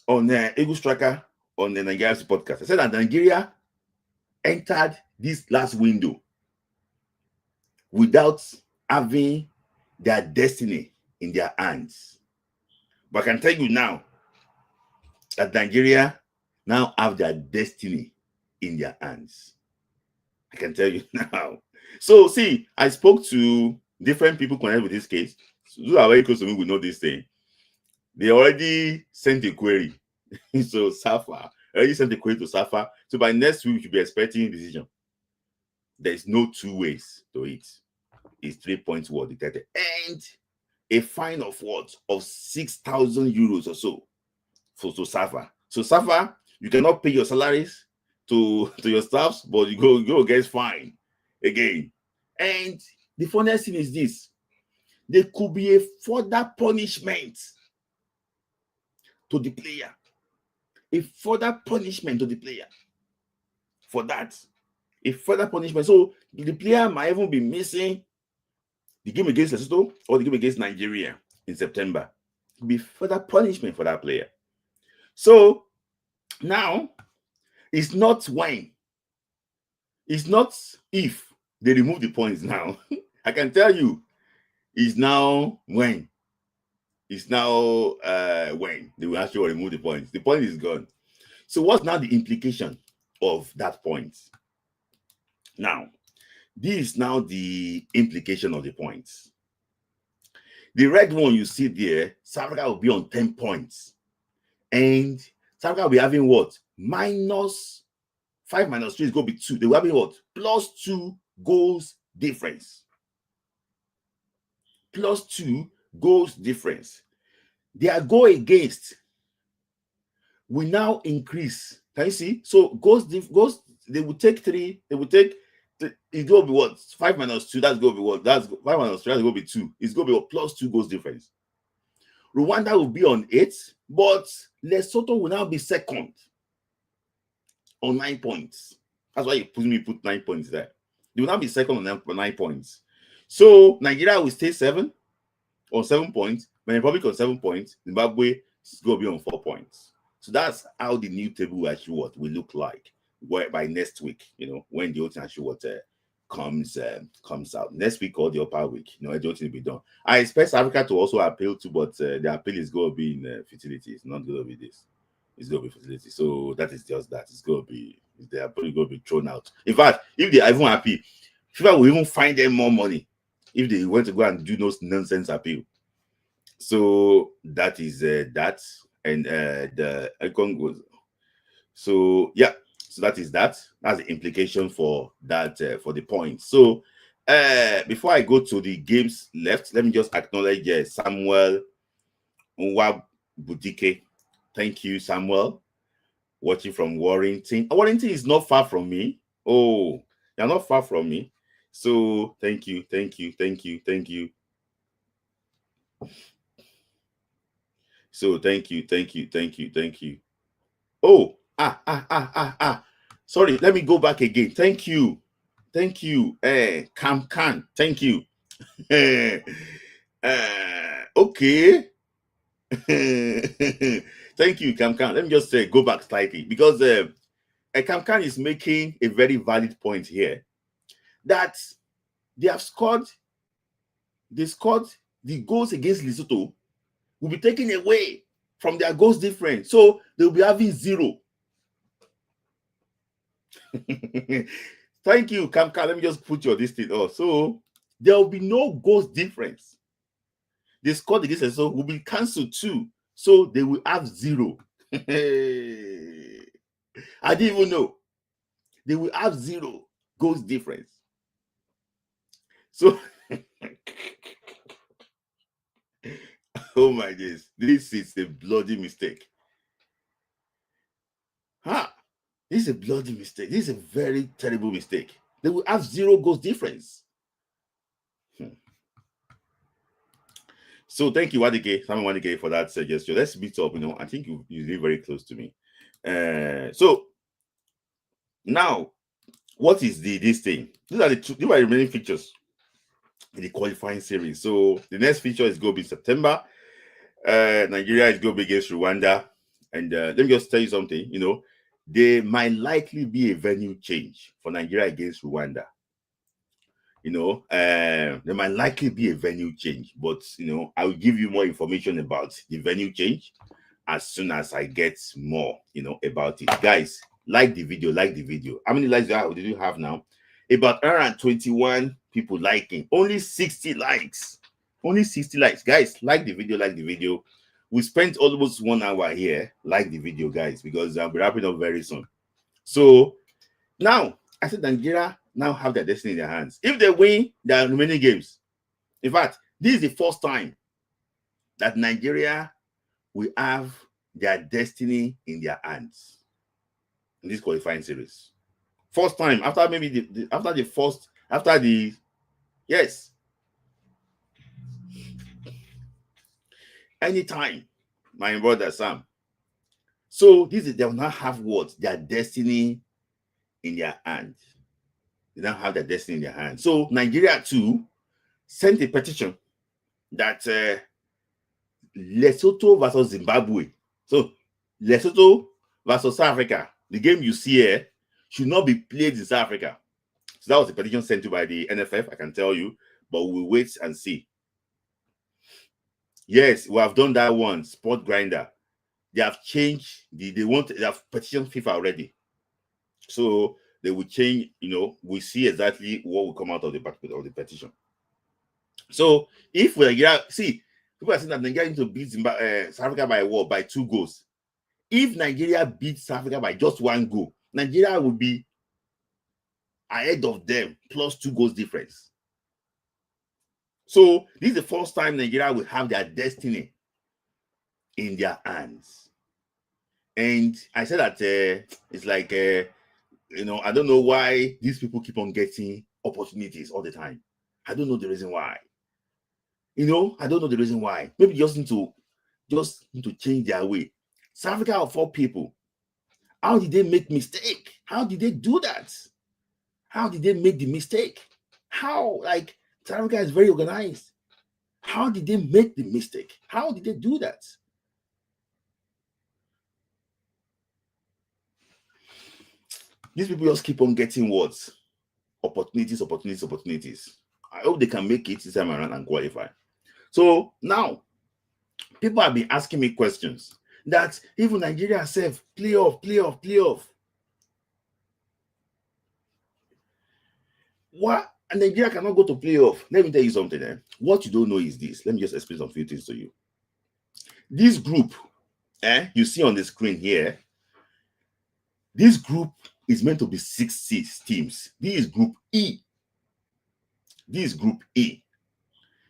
on Eagle Striker on the Nigeria podcast. I said that Nigeria entered this last window without having their destiny in their hands. But I can tell you now that Nigeria now have their destiny in their hands. I can tell you now. So, see, I spoke to different people connected with this case. So those are very close to me, we know this thing. They already sent a query. So, SAFA already sent a query to SAFA. So, by next week, we should be expecting a decision. There's no two ways to it. It's 3 points worth detected. And a fine of what? Of 6,000 euros or so for SAFA. So, SAFA, you cannot pay your salaries to your staffs, but you go get fined again. And the funniest thing is this: there could be a further punishment to the player. A further punishment to the player for that. A further punishment. So the player might even be missing the game against Lesotho or the game against Nigeria in September. It could be further punishment for that player. So now, it's not when, it's not if they remove the points now. I can tell you, it's now when. It's now when they will actually remove the points. The point is gone. So what's now the implication of that point? Now, this is now the implication of the points. The red one you see there, South Africa will be on 10 points. And South Africa will be having what? -5 minus 3 is going to be 2. They will have what? +2 goals difference. +2 goals difference. Their goal against will now increase. Can you see? So goals, they will take 3. They will take, it's going to be what? 5 minus 2. That's going to be what? That's 5 minus 3. That's going to be 2. It's going to be what? +2 goals difference. Rwanda will be on 8, but Lesotho will now be second on 9 points. That's why you put 9 points there. They will now be second on 9 points. So Nigeria will stay 7 points. Benin Republic on 7 points. Zimbabwe is going to be on 4 points. So that's how the new table actually will look like by next week. When the whole thing actually comes out next week or the upper week. Everything will be done. I expect Africa to also appeal to, but the appeal is going to be in futility. It's not going to be this. It's going to be futility. So that is just that. It's going to be, they are probably going to be thrown out. In fact, if they are even happy, FIFA will even find them more money if they want to go and do those nonsense appeal. So that is that, and the icon goes. So yeah, so that is that. That's the implication for that for the points. So before I go to the games left, let me just acknowledge Samuel Nwabudike. Thank you, Samuel, watching from Warrington. Warrington is not far from me. Oh, you're not far from me. So thank you. So thank you. Oh, sorry, let me go back again. Thank you. Cam Khan, thank you. Okay. Thank you, Cam Khan. Let me just go back slightly, because Cam Khan is making a very valid point here, that they scored the goals against Lesotho will be taken away from their goals difference. So they'll be having 0. Thank you, Kamka. Let me just put your this thing off. So there will be no goals difference. They scored against us, so will be cancelled too. So they will have 0. I didn't even know. They will have 0 goals difference. So, oh my days, this is a bloody mistake. This is a bloody mistake. This is a very terrible mistake. They will have 0 goals difference. So thank you, Wadike, Simon Wadike, for that suggestion. Let's meet up. I think you live very close to me. So now, what is this thing? These are the remaining features in the qualifying series. So the next feature is going to be September. Nigeria is going to be against Rwanda. And let me just tell you something. There might likely be a venue change for Nigeria against Rwanda. There might likely be a venue change, but I will give you more information about the venue change as soon as I get more, about it. Guys, like the video. How many likes did you have now? About 121 people liking. Only 60 likes. Guys, like the video. We spent almost 1 hour here. Like the video, guys, because I'll be wrapping up very soon. So now, I said Nigeria now have their destiny in their hands. If they win their remaining games, in fact, this is the first time that Nigeria will have their destiny in their hands in this qualifying series. First time after maybe yes. Anytime, my brother Sam. So they will not have their destiny in their hands. They don't have their destiny in their hands. So Nigeria too sent a petition that Lesotho versus Zimbabwe. So Lesotho versus South Africa. The game you see here should not be played in South Africa. So that was a petition sent to by the NFF, I can tell you, but we'll wait and see. Yes, we have done that one, Sport Grinder. They have changed they have petitioned FIFA already. So they will change, we see exactly what will come out of the petition. So if Nigeria, people are saying that Nigeria need to beat South Africa by 2 goals. If Nigeria beats South Africa by just 1 goal, Nigeria will be ahead of them plus 2 goals difference. So this is the first time Nigeria will have their destiny in their hands. And I said that it's like, I don't know why these people keep on getting opportunities all the time. I don't know the reason why. I don't know the reason why. Maybe just need to change their way. South Africa are 4 people. How did they make mistake? How did they do that? How did they make the mistake? How? Like, South Africa is very organized. How did they make the mistake? How did they do that? These people just keep on getting words. Opportunities. I hope they can make it this time around and qualify. So now, people have been asking me questions that even Nigeria self, playoff. What? And Nigeria cannot go to playoff. Let me tell you something. What you don't know is this. Let me just explain some few things to you. This group, you see on the screen here, this group is meant to be 6 teams. This is Group E.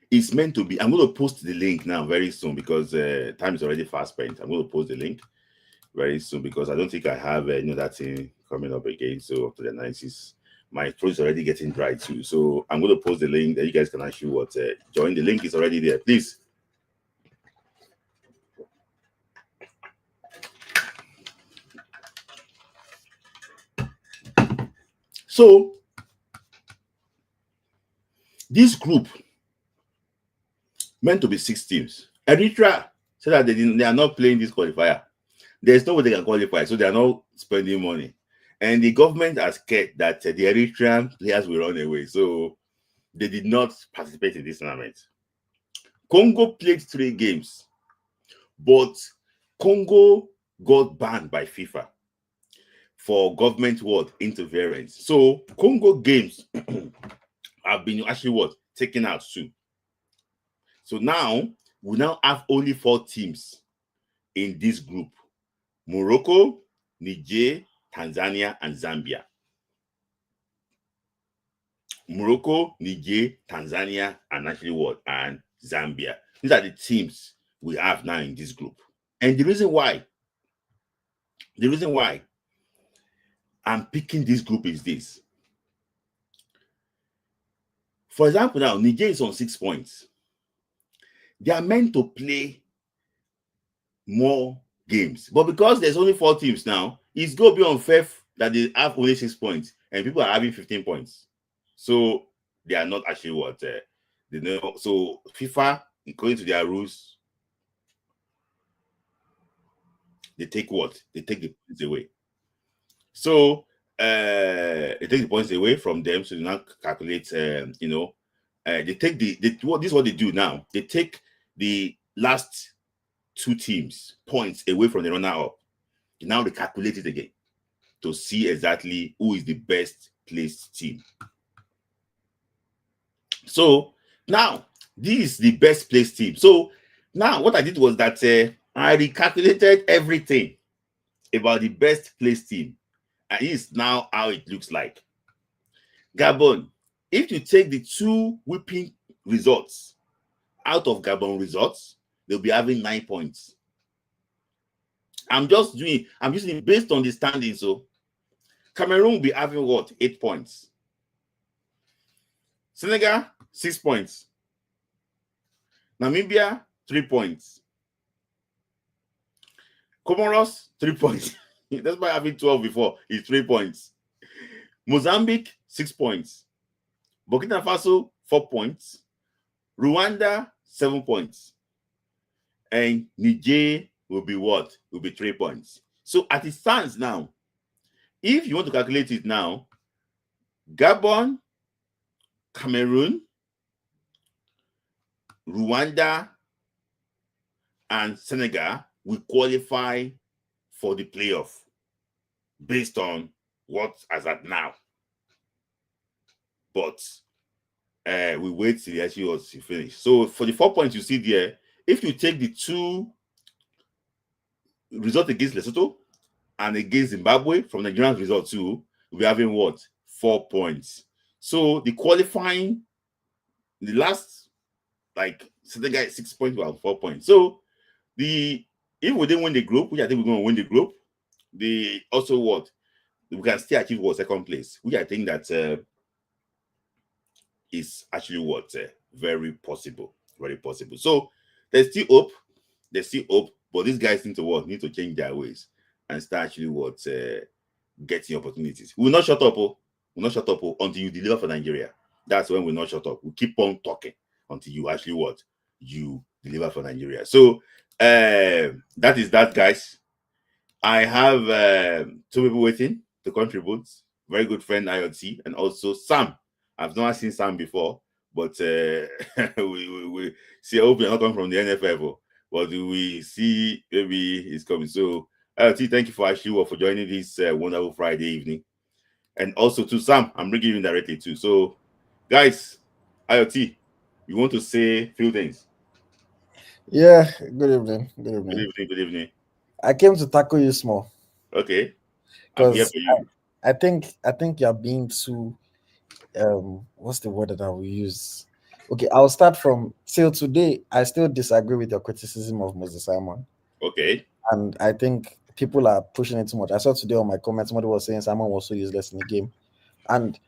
It's meant to be. I'm going to post the link now very soon because time is already fast spent. I'm going to post the link very soon because I don't think I have that thing coming up again. So up to the analysis, my throat is already getting dry too. So I'm going to post the link that you guys can actually join. The link is already there. Please. So this group meant to be 6 teams. Eritrea said that they are not playing this qualifier. There's no way they can qualify, so they are not spending money. And the government has scared that the Eritrean players will run away, so they did not participate in this tournament. Congo played 3 games, but Congo got banned by FIFA for government interference. So Congo games have been actually taken out too. So now we have only 4 teams in this group: Morocco, Niger, Tanzania, and Zambia. Morocco, Niger, Tanzania, and actually what? And Zambia. These are the teams we have now in this group. And the reason why I'm picking this group is this. For example, now Niger is on 6 points. They are meant to play more games, but because there's only 4 teams now, it's going to be unfair that they have only 6 points and people are having 15 points. So they are not actually what they know. So FIFA, according to their rules, they take what? They take the points away. So they take the points away from them. So they now calculate, they take this is what they do now. They take the last 2 teams' points away from the runner-up. Now they calculate it again to see exactly who is the best placed team. So now this is the best placed team. So now what I did was that I recalculated everything about the best placed team, and this is now how it looks like. Gabon, if you take the 2 whipping results out of Gabon results, they'll be having 9 points. I'm using it based on the standing. So Cameroon will be having what? 8 points. Senegal, 6 points. Namibia, 3 points. Comoros, 3 points. That's why having 12 before is 3 points. Mozambique, 6 points. Burkina Faso, 4 points. Rwanda, 7 points. And Niger will be what? Will be 3 points. So as it stands now, if you want to calculate it now, Gabon, Cameroon, Rwanda, and Senegal will qualify for the playoff based on what as at now. But we wait till actually was finished. So for the 4 points you see there, if you take the 2 results against Lesotho and against Zimbabwe from Nigeria's result too, we'll be having what? 4 points. So the qualifying, the last, like Senegal 6 points, we have 4 points. So if we didn't win the group, which I think we're going to win the group, the also what? We can still achieve what? Second place, which I think that is actually what? Very possible. Very possible. So there's still hope. But these guys need to change their ways and start actually getting opportunities. We'll not shut up. We'll not shut up until you deliver for Nigeria. That's when we'll not shut up. We'll keep on talking until you actually you deliver for Nigeria. So that is that, guys. I have 2 people waiting to contribute. Very good friend IoT and also Sam. I've never seen Sam before, but we see. I hope you're not coming from the NFF, but we see maybe he's coming. So IoT, thank you for actually for joining this wonderful Friday evening, and also to Sam, I'm bringing you directly too. So, guys, IoT, you want to say a few things? Yeah. Good evening. Good evening. I came to tackle you small. Okay, I'm here for you. I think you're being too what's the word that I will use? Okay, I'll start from till today. I still disagree with your criticism of Moses Simon. Okay. And I think people are pushing it too much. I saw today on my comments somebody was saying Simon was so useless in the game. And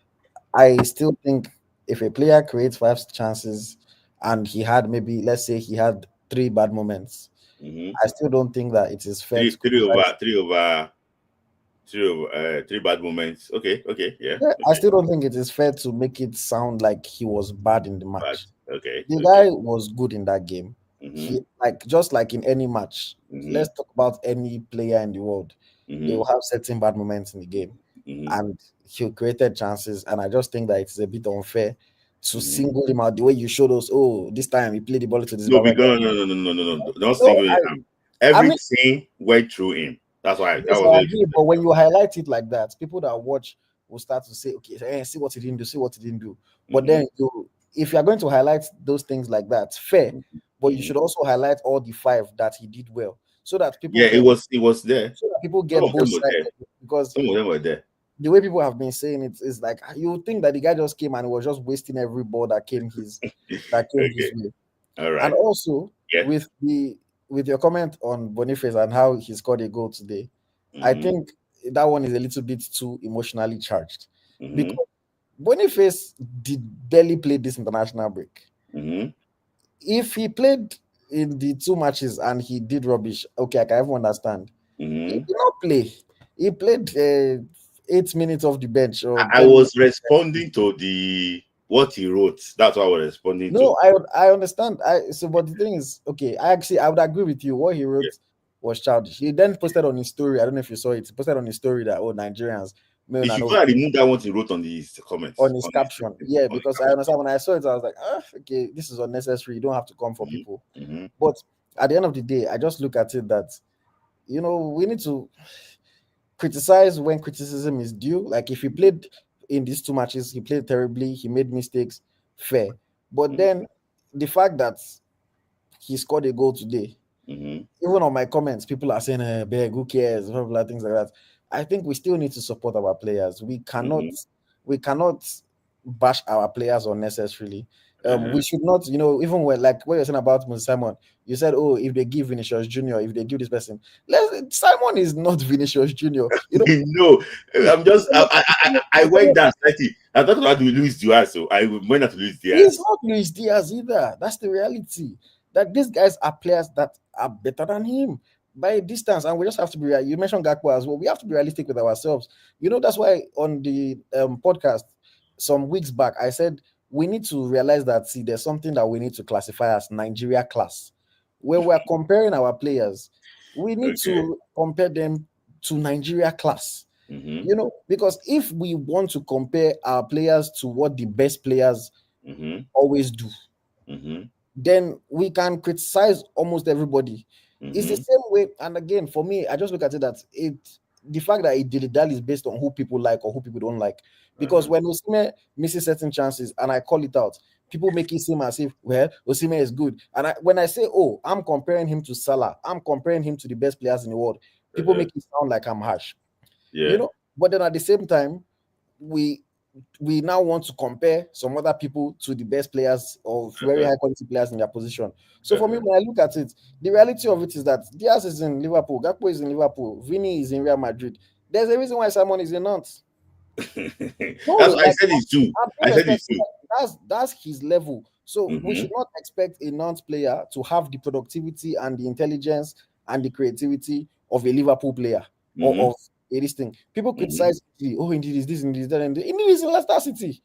I still think if a player creates 5 chances and he had maybe, let's say he had 3 bad moments, I still don't think that it is fair to three bad moments. Okay, yeah. I still don't think it is fair to make it sound like he was bad in the match. Okay. The guy was good in that game. He just like in any match. Let's talk about any player in the world. They will have certain bad moments in the game, and he created chances. And I just think that it's a bit unfair to single him out the way you showed us. Oh, this time he played the ball to this. No, don't single him. Everything went through him. That's why that was it. But when you highlight it like that, people that watch will start to say, okay, see what he didn't do, But then if you are going to highlight those things like that, fair. But you should also highlight all the 5 that he did well, so that people it was there. So that people get both sides. because Some of them were there. the way people have been saying it is like you would think that the guy just came and was just wasting every ball that came his Okay. way. All And right. also Yeah. with your comment on Boniface and how he scored a goal today, I Mm-hmm. think that one is a little bit too emotionally charged Mm-hmm. because Boniface did barely play this international break. Mm-hmm. If he played in the two matches and he did rubbish, okay, I can even understand. He Mm-hmm. did not play. He played 8 minutes off the bench or I 10 minutes. was responding to the what he wrote. That's what I was responding to. No, I understand. But the thing is, okay, I would agree with you. What he Yeah. wrote was childish. He then posted on his story. I don't know if you saw it. He posted on his story that Nigerians may He not should know go and remove that what he wrote on his comments. on his caption. Yeah, On his because I caption. understand when I saw it, I was like, okay, this is unnecessary. You don't have to come for Mhm, people. mhm, But at the end of the day, I just look at it that we need to criticize when criticism is due. Like if he played in these two matches, he played terribly, he made mistakes, fair. But mhm, then the fact that he scored a goal today, mhm, even on my comments, people are saying, beg, who cares? Blah, blah, blah, things like that. I think we still need to support our players. mhm, We cannot bash our players unnecessarily. uh-huh. We should not, even when like what you're saying about Moses Simon, you said, oh, if they give Vinicius Junior, if they give this person, Simon is not Vinicius Junior. No, I'm just I went Simon down slightly. I thought about Luis Diaz, so I went down to Luis He's Diaz. not Luis Diaz either. That's the reality. That these guys are players that are better than him by a distance, and we just have to be. You mentioned Gakpo as well. We have to be realistic with ourselves. That's why on the podcast some weeks back I said we need to realize that there's something that we need to classify as Nigeria class. When we're comparing our players, we need Okay. to compare them to Nigeria class. Mm-hmm. Because if we want to compare our players to what the best players Mm-hmm. always do, Mm-hmm. then we can criticize almost everybody. It's the Mm-hmm. same way. And again, for me, I just look at it that the fact that it dilly is based on who people like or who people don't like. Because Uh-huh. when Osimhen misses certain chances and I call it out, people make it seem as if, well, Osimhen is good. And when I say, oh, I'm comparing him to Salah, I'm comparing him to the best players in the world, people Uh-huh. make it sound like I'm harsh. Yeah. But then at the same time, we we now want to compare some other people to the best players or very Uh-huh. high quality players in their position. So for me, Uh-huh. when I look at it, the reality of it is that Diaz is in Liverpool, Gakpo is in Liverpool, Vini is in Real Madrid. There's a reason why Simon is in Nantes. No, That's what I like said it too. I'm being I said it respectful. too. That's his level. So we Mm-hmm. should not expect a Nantes player to have the productivity and the intelligence and the creativity of a Liverpool player or Mm-hmm. of a this thing. People Mm-hmm. criticize, oh, indeed is this, indeed is that, indeed is in Leicester City.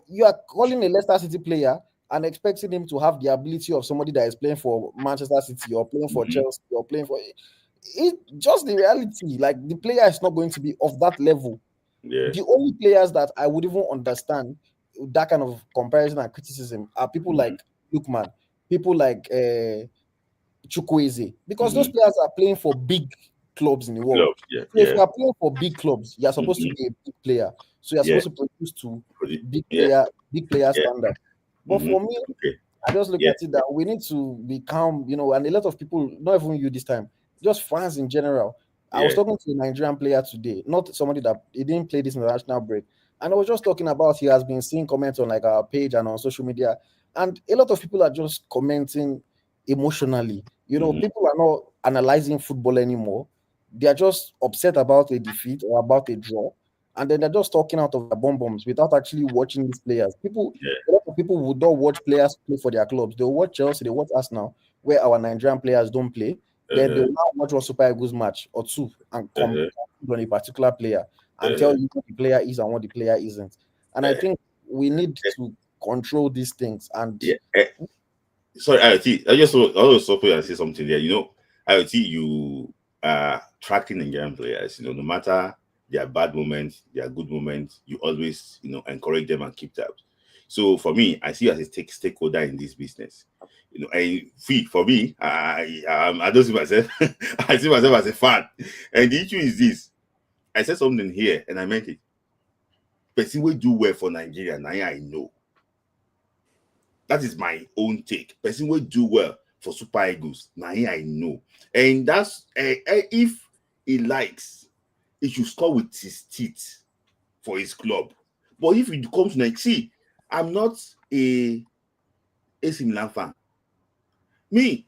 You are calling a Leicester City player and expecting him to have the ability of somebody that is playing for Manchester City or playing for Mm-hmm. Chelsea or playing for it? Just the reality. Like the player is not going to be of that level. Yeah. The only players that I would even understand that kind of comparison and criticism are people Mm-hmm. like Lukman, people like Chukwueze, because those Mm-hmm. players are playing for big clubs in the world. Clubs. Yeah. So if Yeah. you are playing for big clubs, you are supposed to Mm-hmm. be a big player. So you are Yeah. supposed to produce to big Yeah. player, big player Yeah. standard. But Mm-hmm. for me, Okay. I just look Yeah. at it that we need to be calm, and a lot of people, not even you this time, just fans in general. I was Yeah. talking to a Nigerian player today, not somebody that he didn't play this international break. And I was just talking about he has been seeing comments on like our page and on social media. And a lot of people are just commenting emotionally. Mm-hmm. People are not analyzing football anymore. They are just upset about a defeat or about a draw. And then they're just talking out of their bomb bombs without actually watching these players. A lot of people would not watch players play for their clubs. They'll watch Chelsea, they watch Arsenal, where our Nigerian players don't play. Yeah. Then Uh-huh. they'll now watch one Super Eagles match or two and Uh-huh. on a particular player and tell Uh-huh. you what the player is and what the player isn't. And I think we need to control these things. And Yeah. Sorry, IoT. I just stop you and say something there. IoT, you are tracking Nigerian players. No matter their bad moments, their good moments, you always, encourage them and keep tabs. So for me, I see you as a stakeholder in this business. And for me, I don't see myself. I see myself as a fan. And the issue is this: I said something here, and I meant it. Person will do well for Nigeria. Now I know. That is my own take. Person will do well for Super Eagles. Now I know. And that's if he likes, he should score with his teeth for his club. But if it comes to like, see, I'm not a AC Milan fan. Me,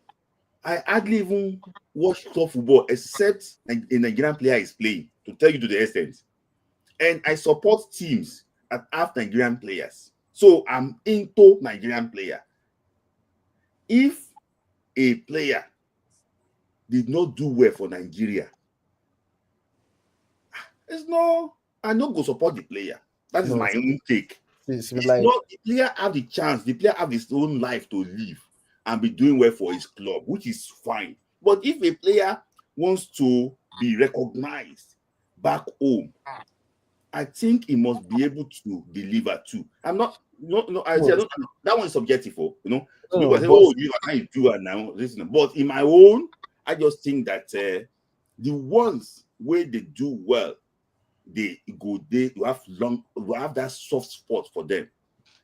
I hardly even watch top football except a Nigerian player is playing, to tell you to the extent. And I support teams that have Nigerian players. So I'm into Nigerian player. If a player did not do well for Nigeria, it's no, I don't go support the player. That is No, my own take. it's It's like not the player have the chance, the player have his own life to live and be doing well for his club, which is fine. But if a player wants to be recognized back home, I think he must be able to deliver too. I'm not no, I say I no, don't know. That one is subjective, So people no, say, but "Oh, you can't do it now." Listen, but in my own, I just think that the ones where they do well, they have that soft spot for them,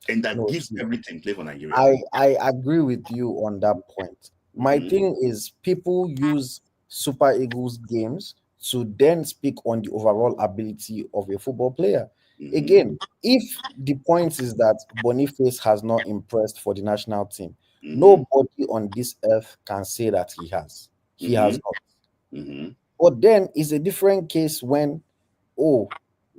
and that no. gives See, everything play for Nigeria. I agree with you on that point. My Mm-hmm, thing is people use Super Eagles games to then speak on the overall ability of a football player. mm-hmm, Again, if the point is that Boniface has not impressed for the national team, mm-hmm, nobody on this earth can say that he has. He mm-hmm, has not. mm-hmm. But then it's a different case when, oh,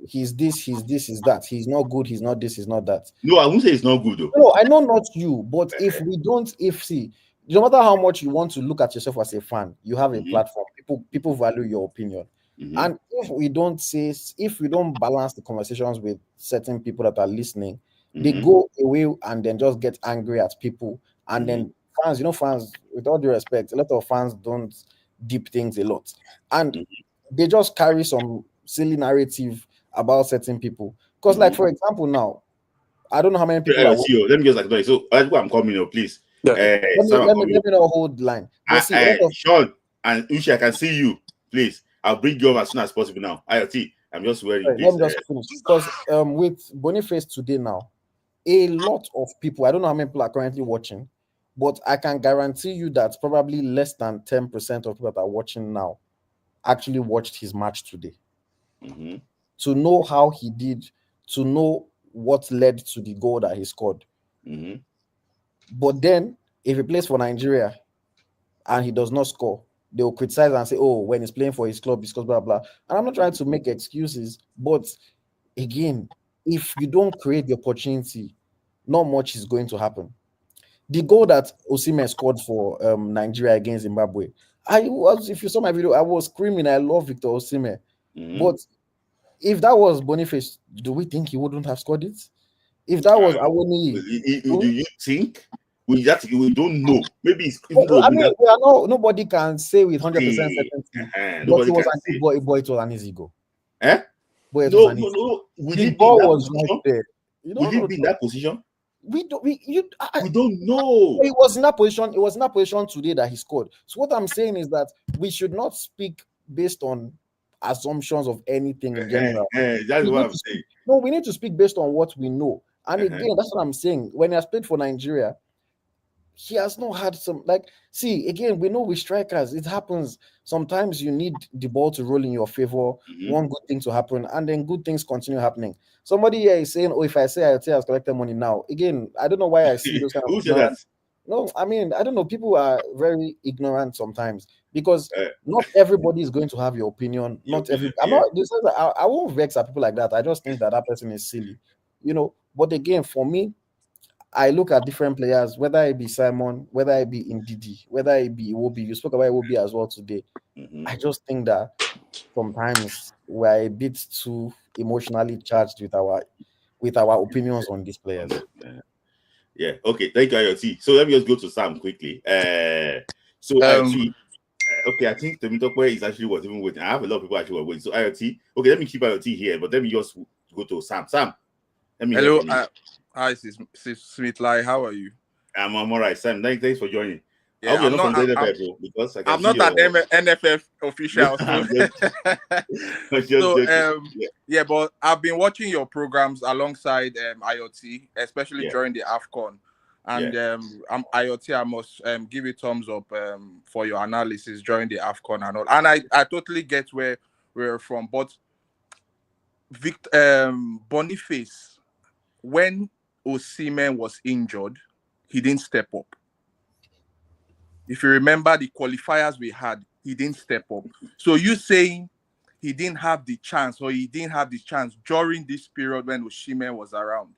he's this, he's that. He's not good, he's not this, he's not that. No, I won't say it's not good though. No, I know not you, but if we don't, if see, no matter how much you want to look at yourself as a fan, you have a Mm-hmm, platform. People value your opinion. mm-hmm, And if we don't balance the conversations with certain people that are listening, they mm-hmm, go away and then just get angry at people. And mm-hmm, then fans, fans, with all due respect, a lot of fans don't deep things a lot. And they just carry some silly narrative about certain people. Because, like, mm-hmm. for example, now, I don't know how many people are. See you. Let me just acknowledge. So that's why I'm coming up, please. Yeah. Sam, I'm coming Let me not hold the line. But see, a lot of Sean and Uchi, I can see you. Please, I'll bring you up as soon as possible now. IoT, I'm just wearing sorry, let this. me just finish because with Boniface today now, a lot of people, I don't know how many people are currently watching, but I can guarantee you that probably less than 10% of people that are watching now actually watched his match today Mm-hmm, to know how he did, to know what led to the goal that he scored. mm-hmm. But then, if he plays for Nigeria and he does not score, they will criticize and say, "Oh, when he's playing for his club, because blah blah." And I'm not trying to make excuses, but again, if you don't create the opportunity, not much is going to happen. The goal that Osimhen scored for Nigeria against Zimbabwe, if you saw my video, I was screaming. I love Victor Osimhen, Mm-hmm. but if that was Boniface, do we think he wouldn't have scored it? If that was Awoniyi, Do you think we don't know? Maybe it's even though I mean, we are nobody can say with 100% say, certainty, but nobody can say. it was an easy goal. Eh? But it was No, an no, easy. no. Will The he be in ball that was right position? there. Will he be in that position? We don't. We don't know. It was in that position. It was in that position today that he scored. So what I'm saying is that we should not speak based on assumptions of anything in general. That's what I'm saying. We need to speak based on what we know. And again, that's what I'm saying. When he has played for Nigeria, he has not had some see again. We know with strikers, it happens. Sometimes you need the ball to roll in your favor, one good thing to happen, and then good things continue happening. Somebody here is saying, "Oh, if I say I has collected money now," again, I don't know why I see those kind of. Who said that? No, I mean, I don't know. People are very ignorant sometimes because not everybody is going to have your opinion. Not every. I'm not. I won't vex at people like that. I just think that person is silly, But again, for me, I look at different players, whether it be Simon, whether it be Ndidi, whether it be Iwobi. You spoke about Iwobi as well today. I just think that sometimes we're a bit too emotionally charged with our opinions on these players. Yeah. Okay. Thank you, IoT. So let me just go to Sam quickly. IoT. Okay, I think the Temitope is actually was even waiting. I have a lot of people actually were waiting. So IoT. Okay, let me keep IoT here, but let me just go to Sam. Sam, let me hello. Hear from you. Hi, Sweet Lie. How are you? I'm all right, Sam. Thanks for joining. Yeah, I hope you're not from the NFL, bro, because I can I'm see not an NFF official. But I've been watching your programs alongside IoT, especially during the AFCON. And IoT, I must give you thumbs up for your analysis during the AFCON and all. And I totally get where were from. But Boniface, when Osimhen was injured, he didn't step up. If you remember the qualifiers we had, he didn't step up. So you saying he didn't have the chance, or he didn't have the chance during this period when Osimhen was around,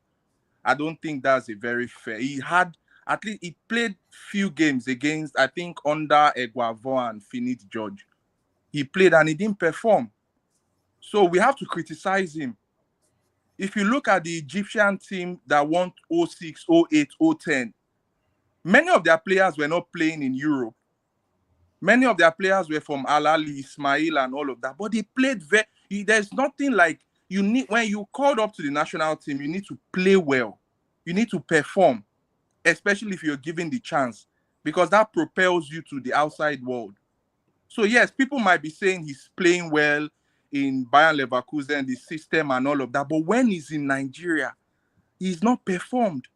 I don't think that's a very fair. He had, at least he played few games against, I think, under Eguavoen and Finit George. He played and he didn't perform. So we have to criticize him. If you look at the Egyptian team that won 06, 08, 010, many of their players were not playing in Europe. Many of their players were from Al Ahly, Ismail, and all of that. But they played very. There's nothing like you need when you called up to the national team. You need to play well. You need to perform, especially if you're given the chance, because that propels you to the outside world. So yes, people might be saying he's playing well in Bayern Leverkusen, the system and all of that. But when he's in Nigeria, he's not performed.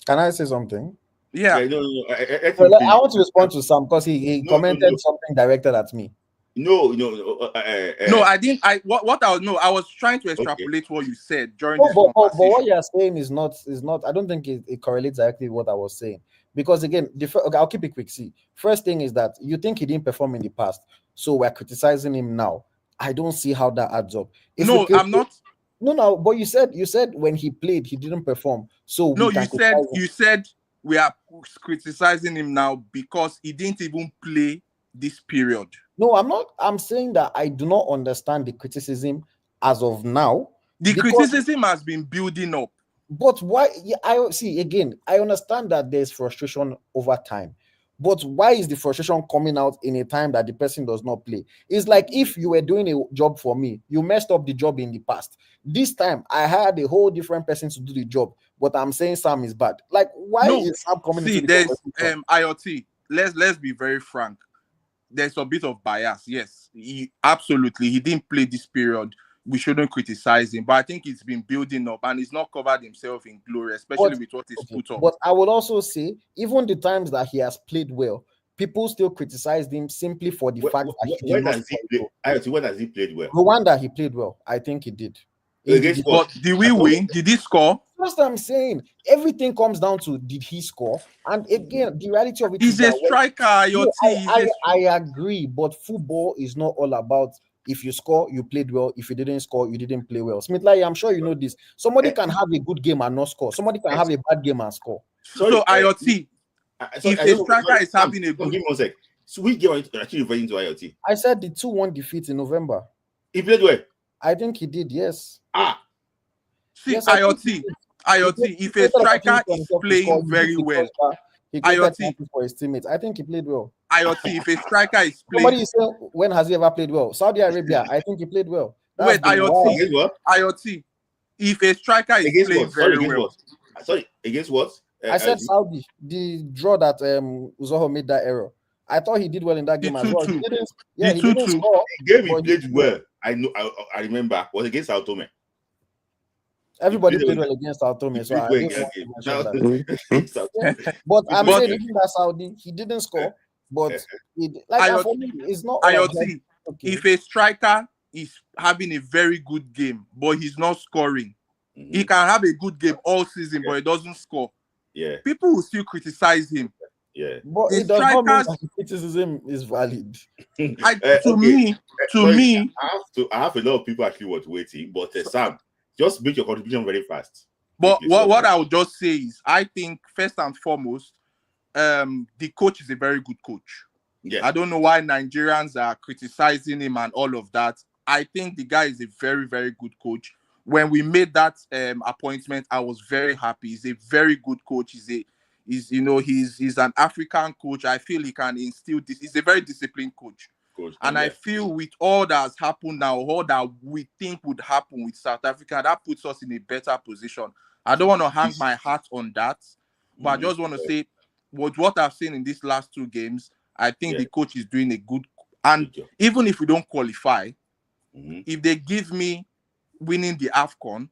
Can I say something? Yeah. No. I want to respond to Sam because he commented something directed at me. No, I didn't. I was trying to extrapolate what you said during this conversation. But what you're saying is not. I don't think it correlates directly with what I was saying. Because again, I'll keep it quick. See, first thing is that you think he didn't perform in the past, so we're criticizing him now. I don't see how that adds up. I'm not. No. But you said when he played, he didn't perform. So you said we are criticizing him now because he didn't even play this period. No, I'm not. I'm saying that I do not understand the criticism as of now. The criticism has been building up. But why? I see again. I understand that there's frustration over time, but why is the frustration coming out in a time that the person does not play? It's like if you were doing a job for me, you messed up the job in the past. This time, I hired a whole different person to do the job, but I'm saying Sam is bad. Like, why is Sam coming? See, there's IoT. Let's be very frank. There's a bit of bias. Yes, he didn't play this period. We shouldn't criticize him, but I think it's been building up and he's not covered himself in glory, especially with what he's put up. But I would also say, even the times that he has played well, people still criticized him simply for the fact that he when has he played well? Rwanda, he played well. I think he did. But did we win? Did he score? That's what I'm saying. Everything comes down to did he score? And again, the reality of it is a striker. I agree, but football is not all about if you score, you played well. If you didn't score, you didn't play well. Smith, I'm sure you know this. Somebody can have a good game and not score. Somebody can have a bad game and score. So IoT, if a striker is having a good... Give me 1 sec. So we get actually referring to IoT. I said the 2-1 defeat in November. He played well. I think he did, yes. See, yes, IoT, if a striker is playing very well, he IoT for his teammates. I think he played well. IoT, if a striker is playing... Somebody is saying, when has he ever played well? Saudi Arabia, I think he played well. Wait, IoT, if a striker is playing very well... Sorry, against what? I said Saudi, the draw that Uzoho made that error. I thought he did well in that game as well. He didn't score. The game he played well, I know. I remember, was against Sao Tome. Everybody played well against Sao Tome, so I but I'm saying even that Saudi, he didn't score. But for me, it's not IoT. If a striker is having a very good game, but he's not scoring, he can have a good game all season, but he doesn't score. Yeah, people will still criticize him. Yeah, but it does not mean that criticism is valid. To me, I have a lot of people actually waiting, but Sam, just make your contribution very fast. But what I would just say is, I think first and foremost, the coach is a very good coach. Yeah. I don't know why Nigerians are criticizing him and all of that. I think the guy is a very, very good coach. When we made that appointment, I was very happy. He's a very good coach. He's an African coach. I feel he can instill this. He's a very disciplined coach. I feel with all that has happened now, all that we think would happen with South Africa, that puts us in a better position. I don't want to hang my hat on that, but I just want to say what I've seen in these last 2 games, I think the coach is doing a good. And even if we don't qualify, if they give me winning the AFCON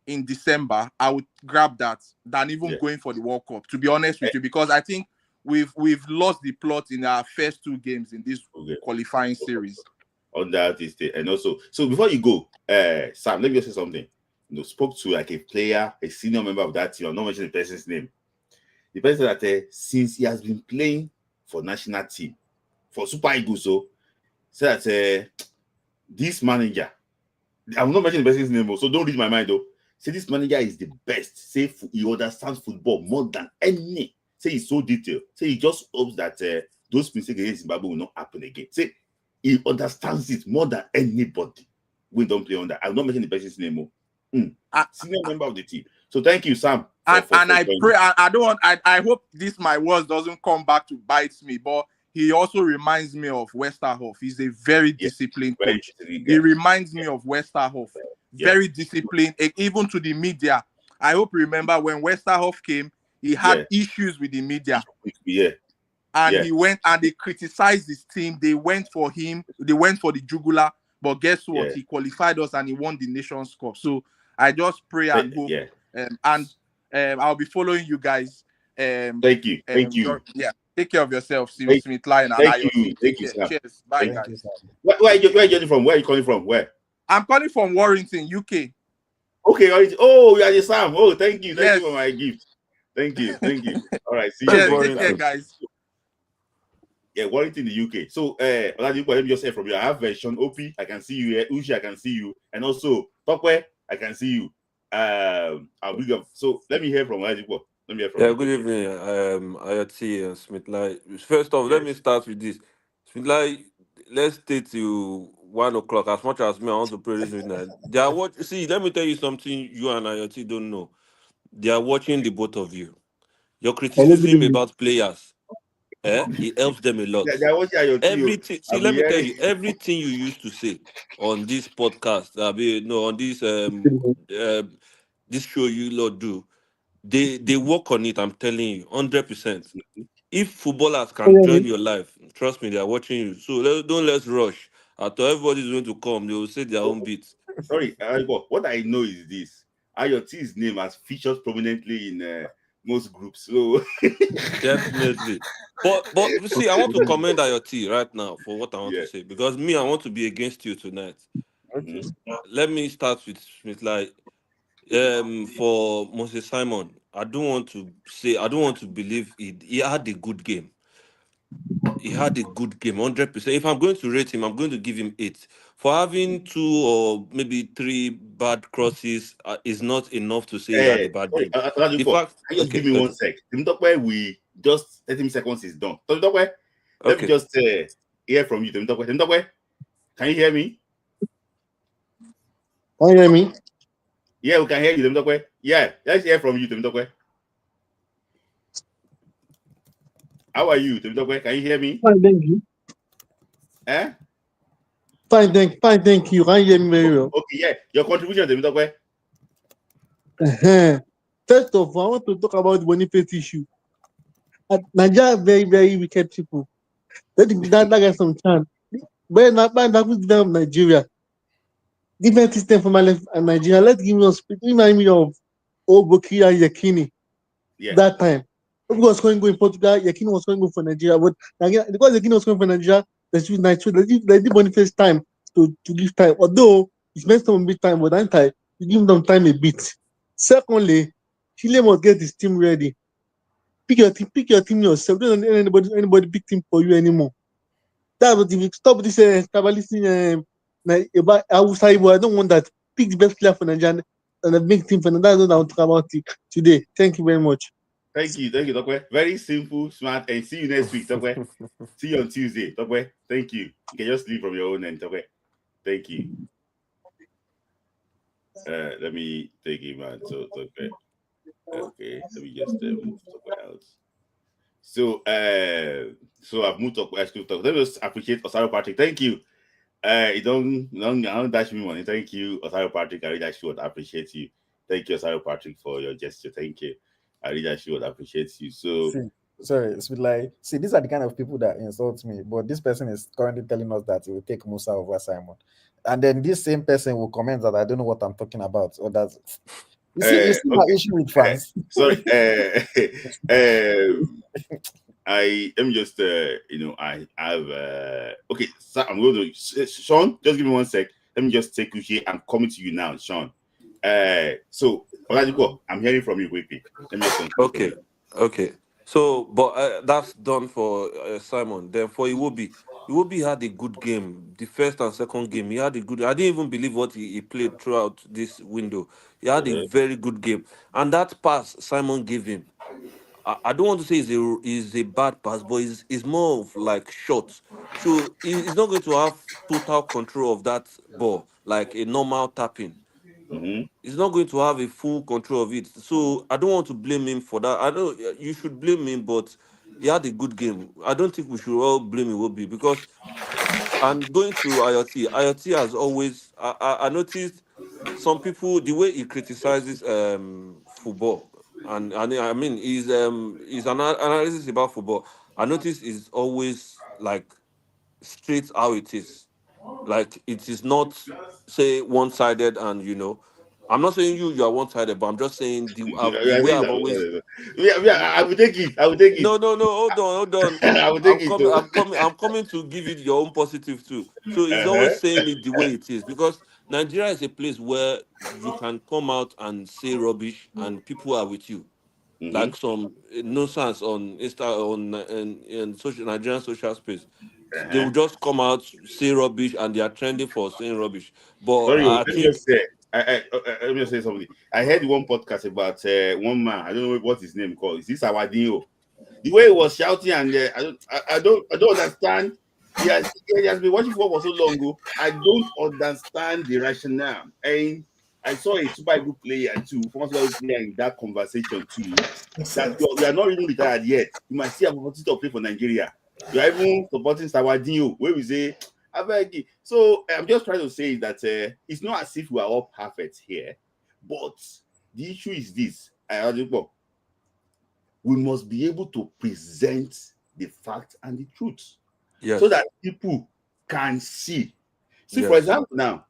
in December, I would grab that than even going for the World Cup, to be honest with you, because I think we've lost the plot in our first 2 games in this qualifying series. on that is the, and also, so before you go, Sam, let me just say something. Spoke to like a player, a senior member of that team. I'm not mentioning the person's name. The person that since he has been playing for national team for Super Eagles, so said that this manager, I'm not mentioning the person's name, so don't read my mind though. Say this manager is the best. Say he understands football more than any. Say he's so detailed. Say he just hopes that those mistakes against Zimbabwe will not happen again. Say he understands it more than anybody. We don't play on that. I'm not mentioning the person's name. Senior member of the team. So thank you, Sam. And I pray. I don't want. I hope this my words doesn't come back to bite me. But he also reminds me of Westerhoff. He's a very disciplined coach. He reminds me of Westerhoff. Very disciplined, even to the media. I hope you remember when Westerhoff came, he had issues with the media. And he went and they criticized his team. They went for him. They went for the jugular. But guess what? He qualified us and he won the Nations Cup. So I just pray and hope. I'll be following you guys. Thank you. Take care of yourself, Smith Line. Thank you. Thank you, sir. Cheers. Bye, guys. Where are you getting from? Where are you calling from? Where? I'm calling from Warrington, UK. Okay. Oh, you are the Sam. Oh, thank you. Thank you for my gift. Thank you. All right. See you. Take care, guys. Yeah, Warrington, the UK. So, let me just say from you. I have Sean Opie. I can see you here. Ushi, I can see you. And also, Tokwe, I can see you. I'll bring up. So, let me hear from Olajuwon. Let me hear from you. Good evening, Ayoti and Smith Lai. First off, let me start with this. Smith Lai, let's stay till 1 o'clock. As much as me, I want to pray this midnight. They are see, let me tell you something you and Ayoti don't know. They are watching the both of you. Your criticism about players, it helps them a lot. They are watching Ayoti. Everything. See, let me tell you, everything you used to say on this podcast, on this this show you lot do. They work on it, I'm telling you, 100%. If footballers can join your life, trust me, they are watching you. So let's rush. After everybody's going to come, they will say their own bits. Sorry, what I know is this. Ayoti's name has featured prominently in most groups. So definitely. But see, I want to commend Ayoti right now for what I want to say. Because me, I want to be against you tonight. Okay. Let me start with Smith. For Moses Simon, I don't want to believe he had a good game. He had a good game, 100%. If I'm going to rate him, I'm going to give him 8. For having 2 or maybe 3 bad crosses is not enough to say he had a bad game. Give me 1 sec. We just 30 seconds is done. Let me just hear from you. Can you hear me? Can you hear me? Yeah, we can hear you. Yeah, let's hear from you. How are you? Can you hear me? Fine, thank you. Fine, thank you. Can you hear me very well? Okay, yeah. Your contribution, First of all, I want to talk about the Boniface issue. Nigeria are very, very wicked people. That gets some chance. But not Nigeria. Different system for my life and Nigeria. Let's give us remind me of Oboki and Yakini. That time. If was going to go in Portugal, Yakini was going to go for Nigeria. But because Yakini was going for Nigeria, they did Boniface time to give time. Although it's meant to be time, but that time you give them time a bit. Secondly, Chile must get his team ready. Pick your team yourself. Don't let anybody pick team for you anymore. That's what if you stop this tribalism about Awusaibo, I don't want that. Pick the best player for Nigeria and the big team for Nigeria. That's what I want to talk about it today. Thank you very much. Thank you, Tokwe. Very simple, smart, and see you next week, Tokwe. See you on Tuesday, Tokwe. Thank you. You can just leave from your own end, Tokwe. Thank you. Let me take him out. So, Tokwe. Okay, let me just move Tokwe out. So I've moved Tokwe. Let me just appreciate Osario Patrick. Thank you. You don't dash me money. Thank you, Osario Patrick. I really should appreciate you. Thank you, Osario Patrick, for your gesture. Thank you. I really should appreciate you. So sorry, it's like, see, these are the kind of people that insult me, but this person is currently telling us that he will take Musa over Simon. And then this same person will comment that I don't know what I'm talking about. Or that you see my issue with France. Sorry. let me just I have okay. So I'm going to Sean. Just give me 1 sec. Let me just take you here. I'm coming to you now, Sean. So Oladipo, I'm hearing from you quickly. Let me just conclude from Okay, you. okay. So, but that's done for Simon. Then for Iwobi had a good game. The first and second game, he had a good. I didn't even believe what he played throughout this window. He had a very good game, and that pass Simon gave him. I don't want to say is a bad pass, but is more of like shots. So he's not going to have total control of that ball like a normal tapping. Mm-hmm. He's not going to have a full control of it. So I don't want to blame him for that. I know you should blame him, but he had a good game. I don't think we should all blame Iwobi because and going to IoT has always I noticed some people the way he criticizes football and I mean his analysis about football. I noticed is always like straight how it is. Like it is not say one sided and I'm not saying you are one sided, but I'm just saying the I way think I've always that, yeah, I will take it. I will take it. no, hold on. I will take it too. I'm coming to give you your own positive too. So he's always Uh-huh. saying it the way it is because Nigeria is a place where you can come out and say rubbish and people are with you. Mm-hmm. Like some nonsense on in social Nigerian social space. They Uh-huh. will just come out, say rubbish, and they are trending for saying rubbish. But Sorry, I let me think just say. Let me just say something. I heard one podcast about one man. I don't know what his name called. Is this Awadinho? The way he was shouting and I don't understand. He has been watching football for so long ago. I don't understand the rationale. And I saw a Super Eagles player too, former Super Eagles player in that conversation too. That you are not even retired yet. You might still have opportunity to play for Nigeria. You are even supporting Sawadinho, where we say, I beg you. So I'm just trying to say that it's not as if we are all perfect here, but the issue is this. We must be able to present the fact and the truth so yes, that people can see. See, for yes, example, now,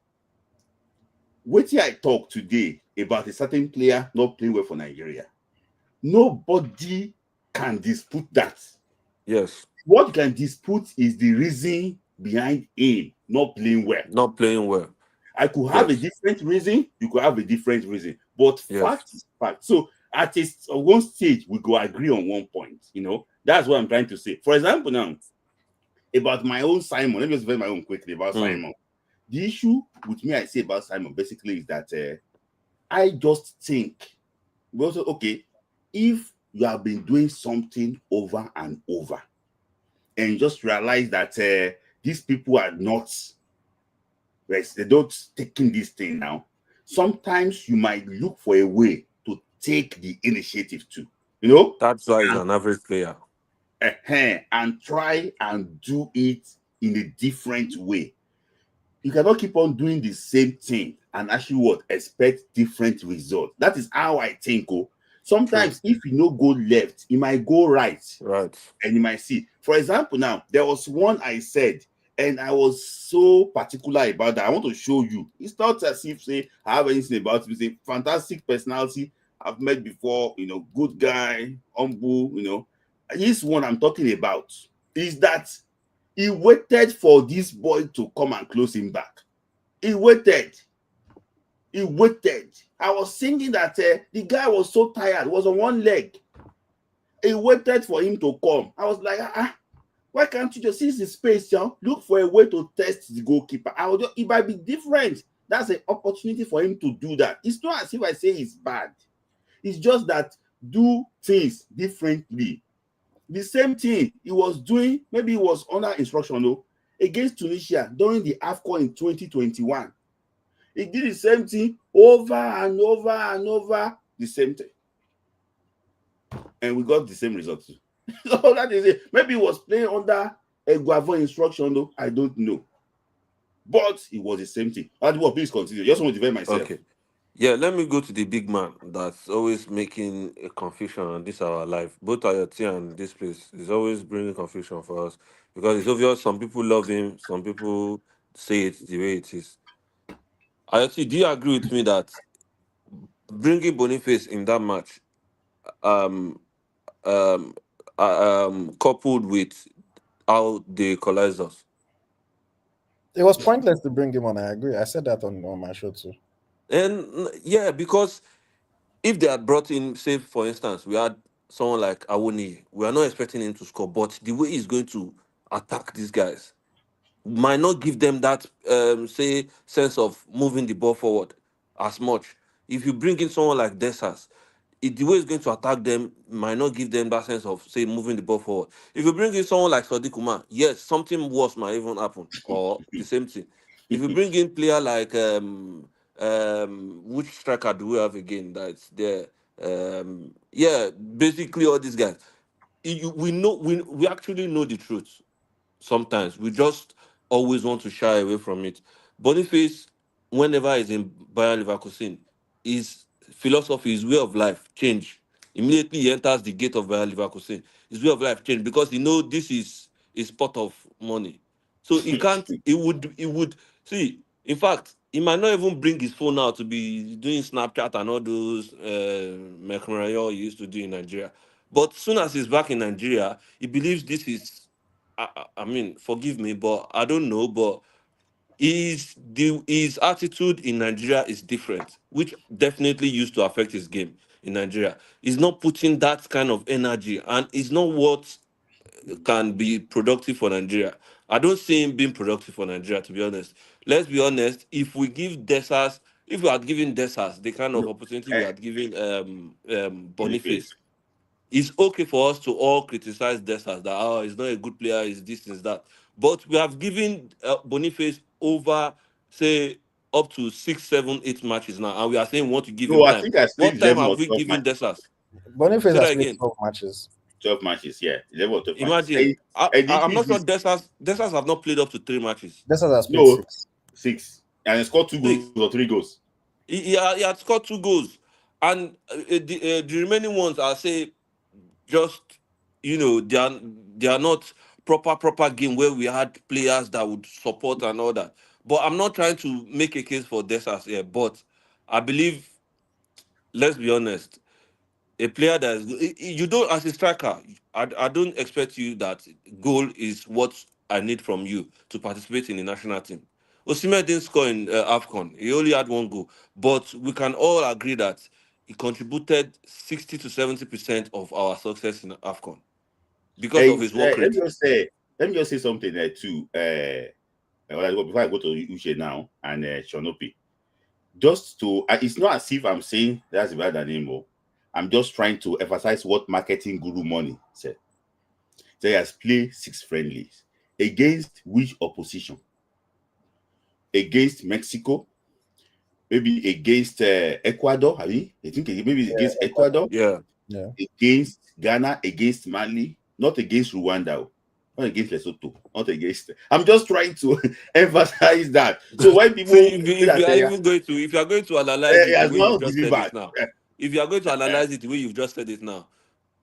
what I talk today about a certain player not playing well for Nigeria, nobody can dispute that. yes, What can dispute is the reason behind him not playing well. not playing well. I could have a Yes, different reason, you could have a different reason, but yes, fact is fact. So at one stage, we go agree on one point. That's what I'm trying to say. For example, now about my own Simon, let me just say my own quickly about mm, Simon. The issue with me, I say about Simon basically is that I just think, also, okay, if you have been doing something over and over, and you just realize that these people are not, they don't taking this thing now. Sometimes you might look for a way to take the initiative too, you know, that's why he's an average player. and try and do it in a different way. You cannot keep on doing the same thing and actually expect different results. That is how I think. Oh, True. sometimes if you no go left, you might go right. Right. And you might see. For example, now there was one I said, and I was so particular about that. I want to show you. It's not as if say I have anything about it. It's a fantastic personality I've met before. Good guy, humble. This one I'm talking about is that he waited for this boy to come and close him back. He waited. He waited. I was thinking that the guy was so tired. He was on one leg. He waited for him to come. I was like, why can't you just seize the space, look for a way to test the goalkeeper? It might be different. That's an opportunity for him to do that. It's not as if I say it's bad. It's just that do things differently. The same thing he was doing, maybe he was under instruction against Tunisia during the AFCON in 2021. He did the same thing over and over and over, the same thing. And we got the same result too. So that is it. Maybe he was playing under a Guavon instruction, though. I don't know. But it was the same thing. Please continue. I just want to defend myself. Okay. Yeah, let me go to the big man that's always making a confusion on this our life. Both IoT and this place is always bringing confusion for us because it's obvious some people love him, some people say it the way it is. IoT, do you agree with me that bringing Boniface in that match, um, um, coupled with how they equalized us. It was pointless to bring him on. I agree. I said that on my show too. And yeah, because if they had brought in, say, for instance, we had someone like Awoni, we are not expecting him to score, but the way he's going to attack these guys might not give them that, say, sense of moving the ball forward as much. If you bring in someone like Desas, the way he's going to attack them might not give them that sense of, say, moving the ball forward. If you bring in someone like Sadiq Umar, yes, something worse might even happen, or the same thing. If you bring in player like which striker do we have again that's there? Yeah, basically all these guys. We know we actually know the truth. Sometimes we just always want to shy away from it. Boniface, whenever he's in Bayer Leverkusen, his philosophy, his way of life change. Immediately he enters the gate of Bayer Leverkusen, his way of life change because he know this is his pot of money. So he can't. He would see. In fact, he might not even bring his phone out to be doing Snapchat and all those Mekmarayo he used to do in Nigeria. But soon as he's back in Nigeria, he believes this is I mean, forgive me, but I don't know. But his attitude in Nigeria is different, which definitely used to affect his game in Nigeria. He's not putting that kind of energy, and it's not what can be productive for Nigeria. I don't see him being productive for Nigeria, to be honest. Let's be honest. If we had given Desas the kind of No, opportunity we had given Boniface. Boniface, it's okay for us to all criticize Desas that he's not a good player, he's this, is that. But we have given Boniface over, say, up to 6, 7, 8 matches now, and we are saying we want to give him No, I time. think I played What time 11 have or we 12 given matches. Desas? Boniface Say that has played again. 12 matches. 12 matches, yeah. 11 or 12 matches. Imagine. And I'm this not sure is Desas have not played up to 3 matches. Desas has played no 6. 6. And he scored 2 6. goals or 3 goals. He had scored 2 goals. And the remaining ones, I say, just they are not proper game where we had players that would support and all that. But I'm not trying to make a case for Desas here, but I believe, let's be honest, a player that you don't, as a striker, I don't expect you that goal is what I need from you to participate in the national team. Osimhen didn't score in AFCON. He only had 1 goal. But we can all agree that he contributed 60 to 70% of our success in AFCON because of Hey, his work rate. let me just say something there too. Before I go to Uche now and Shonopi. Just to it's not as if I'm saying that's bad anymore. I'm just trying to emphasize what marketing guru money said. So he has played 6 friendlies against which opposition? Against Mexico, maybe against Ecuador. I think maybe against Ecuador, Yeah. Yeah. against Ghana, against Mali, not against Rwanda, not against Lesotho, not against. I'm just trying to emphasize that. So when So people say if that you are even going to, if you are going to analyze he it the has way you've not just said it delivered, now, if you are going to analyze it the way you've just said it now,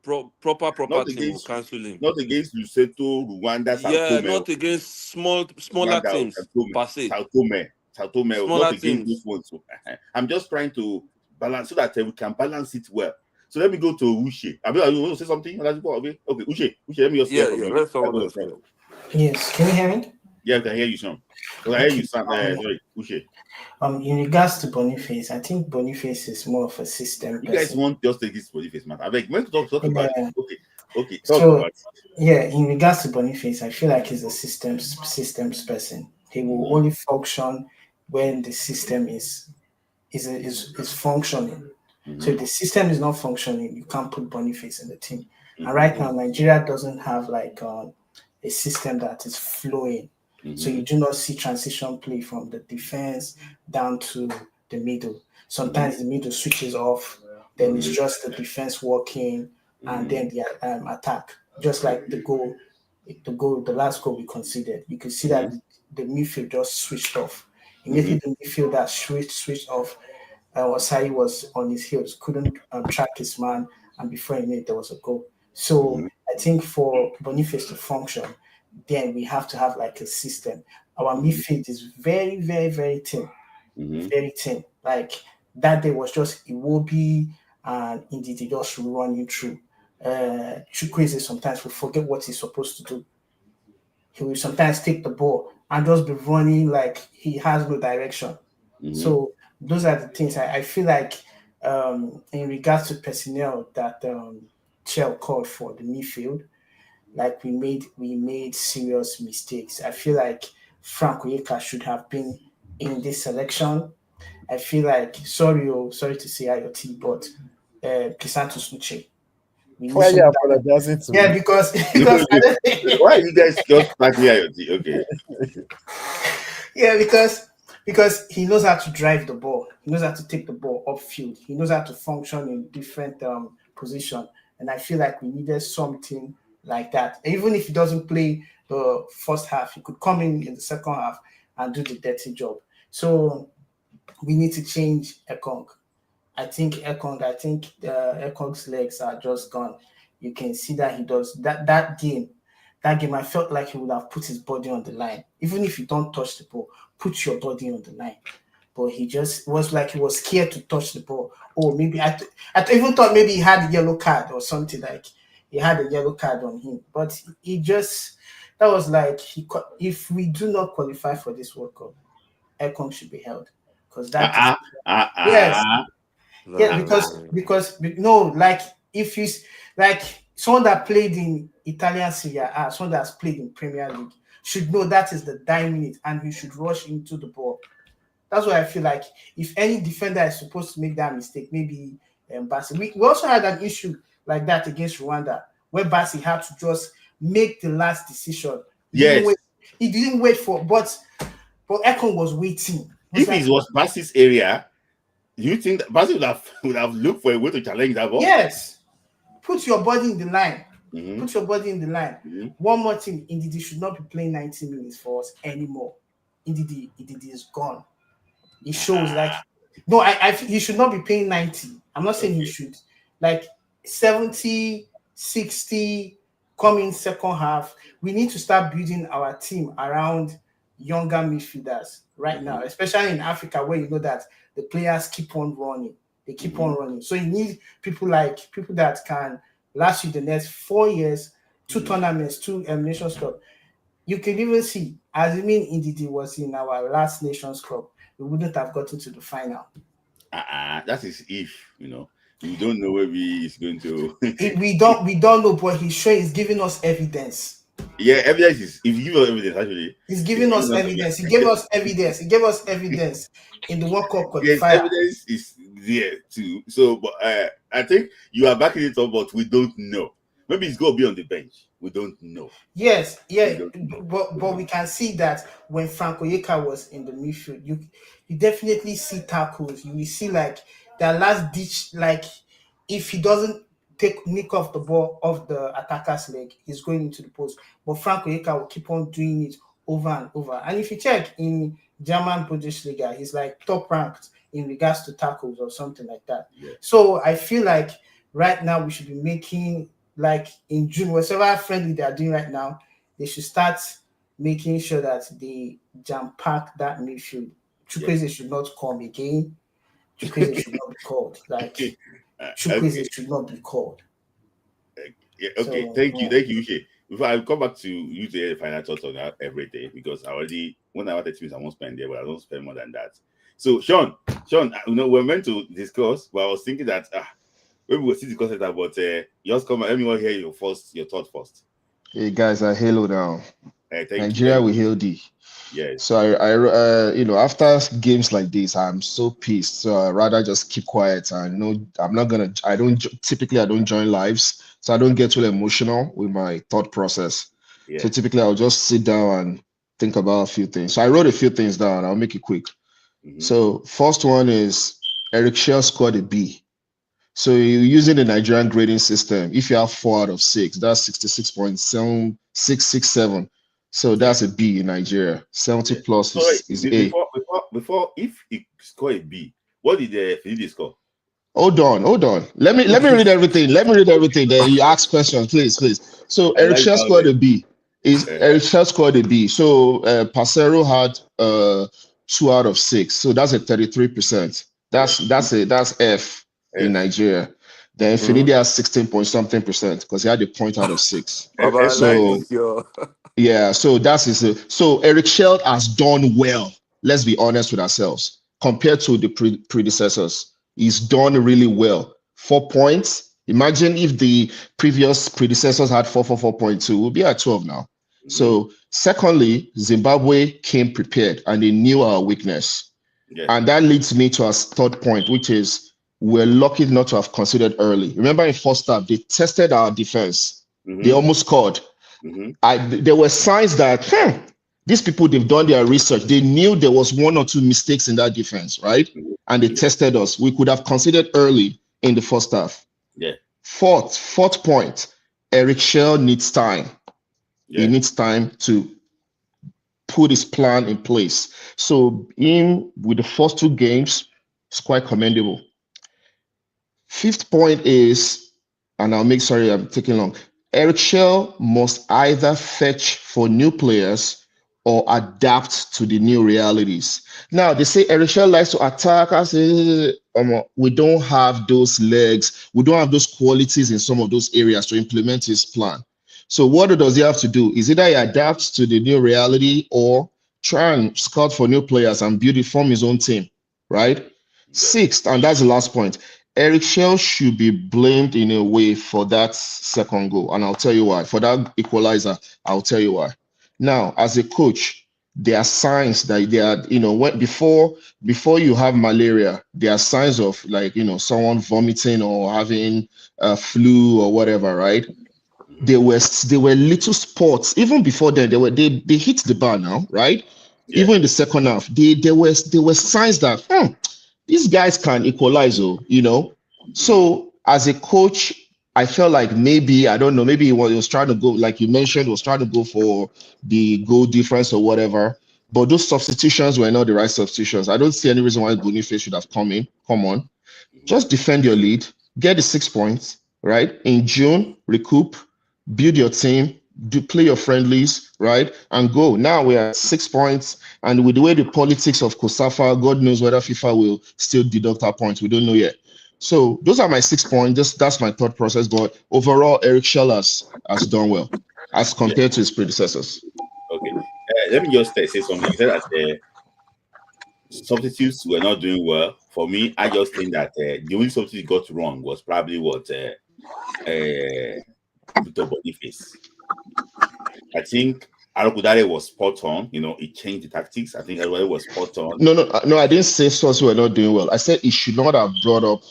proper not team will against cancel him. Lesotho, Rwanda, Sao Yeah, Tome, not against smaller Rwanda, or teams per se. Sao Tome, not Smaller against those teams. ones. So, I'm just trying to balance so that we can balance it well. So let me go to Uche. Abi, you want to say something? Okay, Uche, let me just hear Yeah, from yeah. you. Let I someone go else from. go. Yes, can you hear me? Yeah, I can hear you, Sean. I hear you, Okay. Sam. Sorry, Uche. In regards to Boniface, I think Boniface is more of a system You guys person. want just take this Boniface matter. I beg, when to talk about it. Yeah. Okay, talk So about it. yeah, in regards to Boniface, I feel like he's a systems person. He will only function when the system is functioning. So if the system is not functioning, you can't put Boniface in the team. And right now, Nigeria doesn't have like a system that is flowing. So you do not see transition play from the defense down to the middle. Sometimes the middle switches off, then it's just the defense working, and then the attack. Just like the last goal we conceded, you could see that the midfield just switched off. Immediately the midfield that switched off, Wasai was on his heels, couldn't track his man, and before he knew it, there was a goal. So I think for Boniface to function, then we have to have like a system. Our midfield is very, very, very thin, very thin. Like that day was just Iwobi and Ndidi just running through. Chukwueze sometimes will forget what he's supposed to do. He will sometimes take the ball and just be running like he has no direction. So those are the things I feel like in regards to personnel that Chell called for the midfield, like we made serious mistakes. I feel like Frank Oyeka should have been in this selection. I feel like sorry to say IoT, but Crisantos Uche. We need Why are you some apologizing to yeah, me? because Why you guys just like me? Okay. yeah, because he knows how to drive the ball. He knows how to take the ball upfield. He knows how to function in different position. And I feel like we needed something like that. Even if he doesn't play the first half, he could come in the second half and do the dirty job. So we need to change Ekong. I think Ekong's legs are just gone. You can see that he does that game. That game, I felt like he would have put his body on the line. Even if you don't touch the ball, put your body on the line. But he just was like he was scared to touch the ball. Or maybe I even thought maybe he had a yellow card or something, like he had a yellow card on him. But he just that was like if we do not qualify for this World Cup, Ekong should be held because that yes. Yeah, because no, like if you like someone that played in Italian Serie A, someone that's played in Premier League should know that is the dying minute and you should rush into the ball. That's why I feel like if any defender is supposed to make that mistake, maybe Bassi. We also had an issue like that against Rwanda where Bassi had to just make the last decision. He didn't wait for, but Ekong was waiting. If it was Bassi's area, do you think that Bassi would have looked for a way to challenge that ball? Yes. Put your body in the line. Put your body in the line. One more thing, Ndidi should not be playing 90 minutes for us anymore. Ndidi is gone. It shows like no, he should not be playing 90. I'm not saying he should. Like 70, 60, come in second half. We need to start building our team around younger midfielders right now, especially in Africa where you know that the players keep on running. They keep on running. So you need people that can last you the next 4 years, 2 tournaments, 2 Nations Cup. You can even see, as I mean, Ndidi was in our last Nations Cup, we wouldn't have gotten to the final. That is if, we don't know where he's going to. we don't know, but he's giving us evidence. Yeah, evidence is if you give us evidence, actually. He's giving us evidence. He gave us evidence. He gave us evidence in the World Cup qualifier. Yes, evidence is there too. So, but I think you are backing it up, but we don't know. Maybe he's going to be on the bench. We don't know. Yes, yeah, but we can see that when Frank Oyeka was in the midfield, you definitely see tackles. You will see like that last ditch, like if he doesn't nick off the ball off the attacker's leg, he's going into the post. But Frank Oyeka will keep on doing it over and over. And if you check in German Bundesliga, he's like top ranked in regards to tackles or something like that. Yeah. So I feel like right now we should be making, like in June, whatever friendly they are doing right now, they should start making sure that they jam pack that midfield. Chukwueze should not come again. Chukwueze should not be called. Like Chukwueze should not be called. Yeah, okay, so, thank you, Uche. Before I come back to you to the final thoughts on that every day, because I already 1 hour 30 minutes I won't spend there, but I don't spend more than that. So Sean, we're meant to discuss, but I was thinking that maybe we'll still discuss it, but just come and let me hear your thought first. Hey guys, I hail now. Nigeria will hail thee. Yes. So I after games like this, I'm so pissed. So I rather just keep quiet. And I don't join lives, so I don't get too emotional with my thought process. Yeah. So typically I'll just sit down and think about a few things. So I wrote a few things down. I'll make it quick. So first one is Eric Shell scored a B. So you're using the Nigerian grading system. If you have 4 out of 6, that's 66.7667. So that's a B in Nigeria. 70 plus is A. Before, if you score a B, what did Finidi score? Hold on. Let me read everything. Then you ask questions, please. So Eric Shell scored a B. Eric Shell scored a B. So Passero had 2 out of 6. So that's a 33%. That's F in Nigeria. Then Finidi has 16 point something percent because he had a point out of 6. Baba, I like So this, yo. yeah, so that's his. So Eric Schell has done well. Let's be honest with ourselves. Compared to the predecessors, he's done really well. 4 points. Imagine if the previous predecessors had 444.2, we'll be at 12 now. So secondly, Zimbabwe came prepared and they knew our weakness. Yeah. And that leads me to our third point, which is we're lucky not to have considered early. Remember in first half, they tested our defense. They almost scored. There were signs that these people, they've done their research. They knew there was 1 or 2 mistakes in that defense, right? And they tested us. We could have considered early in the first half. Yeah. Fourth point, Eric Schell needs time. He needs time to put his plan in place. So with the first 2 games, it's quite commendable. Fifth point is, and I'm taking long. Eric Schell must either fetch for new players or adapt to the new realities. Now, they say Eric Schell likes to attack. I say, we don't have those legs. We don't have those qualities in some of those areas to implement his plan. So what does he have to do? Is either he adapts to the new reality or try and scout for new players and form his own team, right? Sixth, and that's the last point, Eric Schell should be blamed in a way for that second goal. And I'll tell you why. For that equalizer, I'll tell you why. Now, as a coach, there are signs that they are, before you have malaria, there are signs of someone vomiting or having a flu or whatever, right? There were little spots even before then. They hit the bar now, right? Yeah. Even in the second half, there were signs that these guys can equalize, So as a coach, I felt like maybe he was trying to go, like you mentioned, was trying to go for the goal difference or whatever. But those substitutions were not the right substitutions. I don't see any reason why Boniface should have come in. Come on, just defend your lead, get the 6 points, right? In June, recoup, build your team, play your friendlies, right? And go. Now we're at 6 points. And with the way the politics of COSAFA, God knows whether FIFA will still deduct our points. We don't know yet. So those are my 6 points. That's my thought process. But overall, Eric Schell has done well as compared to his predecessors. Okay. Let me just say something. You said that substitutes were not doing well. For me, I just think that the only substitute got wrong was probably what Victor Boniface. I think Arokudare was spot on. He changed the tactics. I think everybody was spot on. No, I didn't say Source were not doing well. I said he should not have brought up,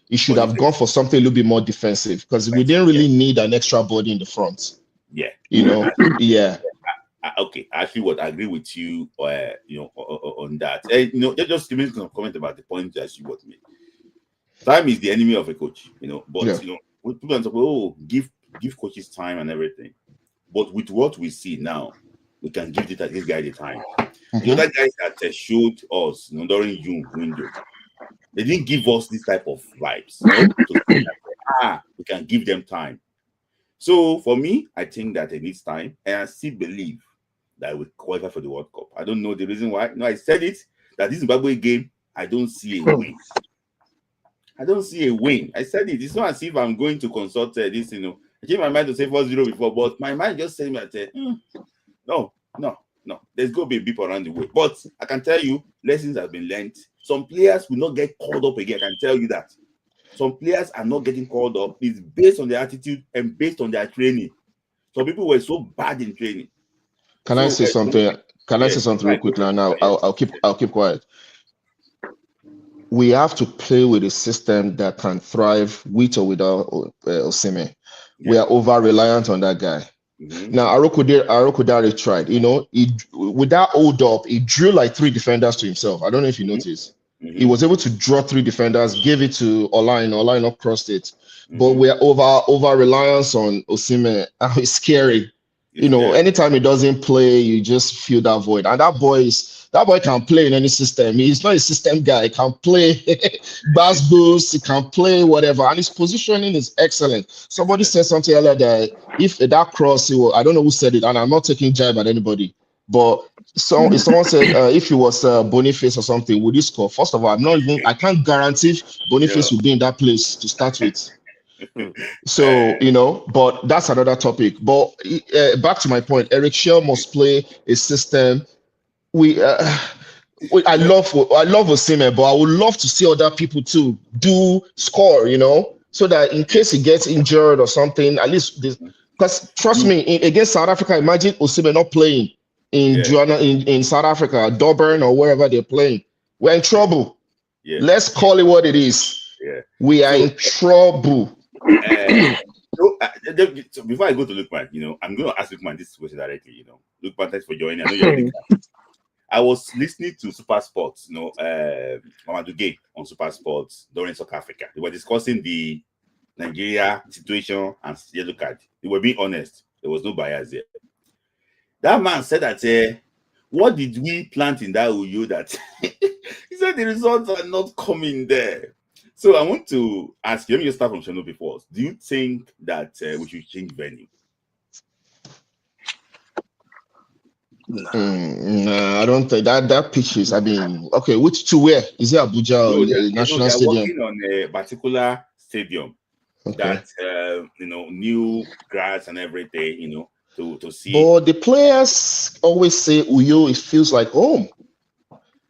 he should have gone for something a little bit more defensive because we didn't really need an extra body in the front. Yeah. Yeah. Okay, actually, I agree with you, on that. Just give me some comment about the point that you got made. Time is the enemy of a coach, but people say, give coaches time and everything. But with what we see now, we can give this guy the time. That guys that showed us during June window, they didn't give us this type of vibes. We can give them time. So for me, I think that it needs time, and I still believe that we qualify for the World Cup. I don't know the reason why. I said it that this Zimbabwe game, I don't see a win. I don't see a win. I said it. It's not as if I'm going to consult this. I changed my mind to say 4-0 before, but my mind just said me that no. There's going to be a beep around the way. But I can tell you, lessons have been learned. Some players will not get called up again. I can tell you that. Some players are not getting called up. It's based on their attitude and based on their training. Some people were so bad in training. Can I say something? Can I say something real quick now? I'll keep quiet. We have to play with a system that can thrive with or without Osimhen. We are over reliant on that guy. Now Arokudare tried. With that hold up, he drew like 3 defenders to himself. I don't know if you noticed. He was able to draw 3 defenders, gave it to Olain. Olain up crossed it. But we are over reliance on Osimhen. It's scary. Anytime he doesn't play, you just feel that void. And that boy can play in any system. He's not a system guy. He can play bass boost. He can play whatever. And his positioning is excellent. Somebody said something earlier that if that cross, I don't know who said it, and I'm not taking jibe at anybody, but So if someone said if it was Boniface or something, would he score? First of all, I can't guarantee Boniface No. will be in that place to start with. Hmm. So, but that's another topic. But back to my point, Eric Shell must play a system. We, I love Osimhen, but I would love to see other people too do score, so that in case he gets injured or something, at least this. Because trust me, against South Africa, imagine Osimhen not playing in Yeah. in South Africa, Durban or wherever they're playing. We're in trouble. Yeah. Let's call it what it is. Yeah. We are in trouble. So before I go to Lukman, I'm going to ask Lukman this question directly. Lukman, thanks for joining. I know you're really. I was listening to Super Sports, Mamadou Gay on Super Sports during South Africa. They were discussing the Nigeria situation and yellow card. They were being honest. There was no bias there. That man said that, what did we plant in that Uyo that he said the results are not coming there. So I want to ask you, let me just start from Shanobi first. Do you think that we should change venue? I don't think that pitch is. I mean, okay, which to where is it? Abuja or the National they're Stadium? working on a particular stadium that new grass and everything, to see. But the players always say Uyo, it feels like home.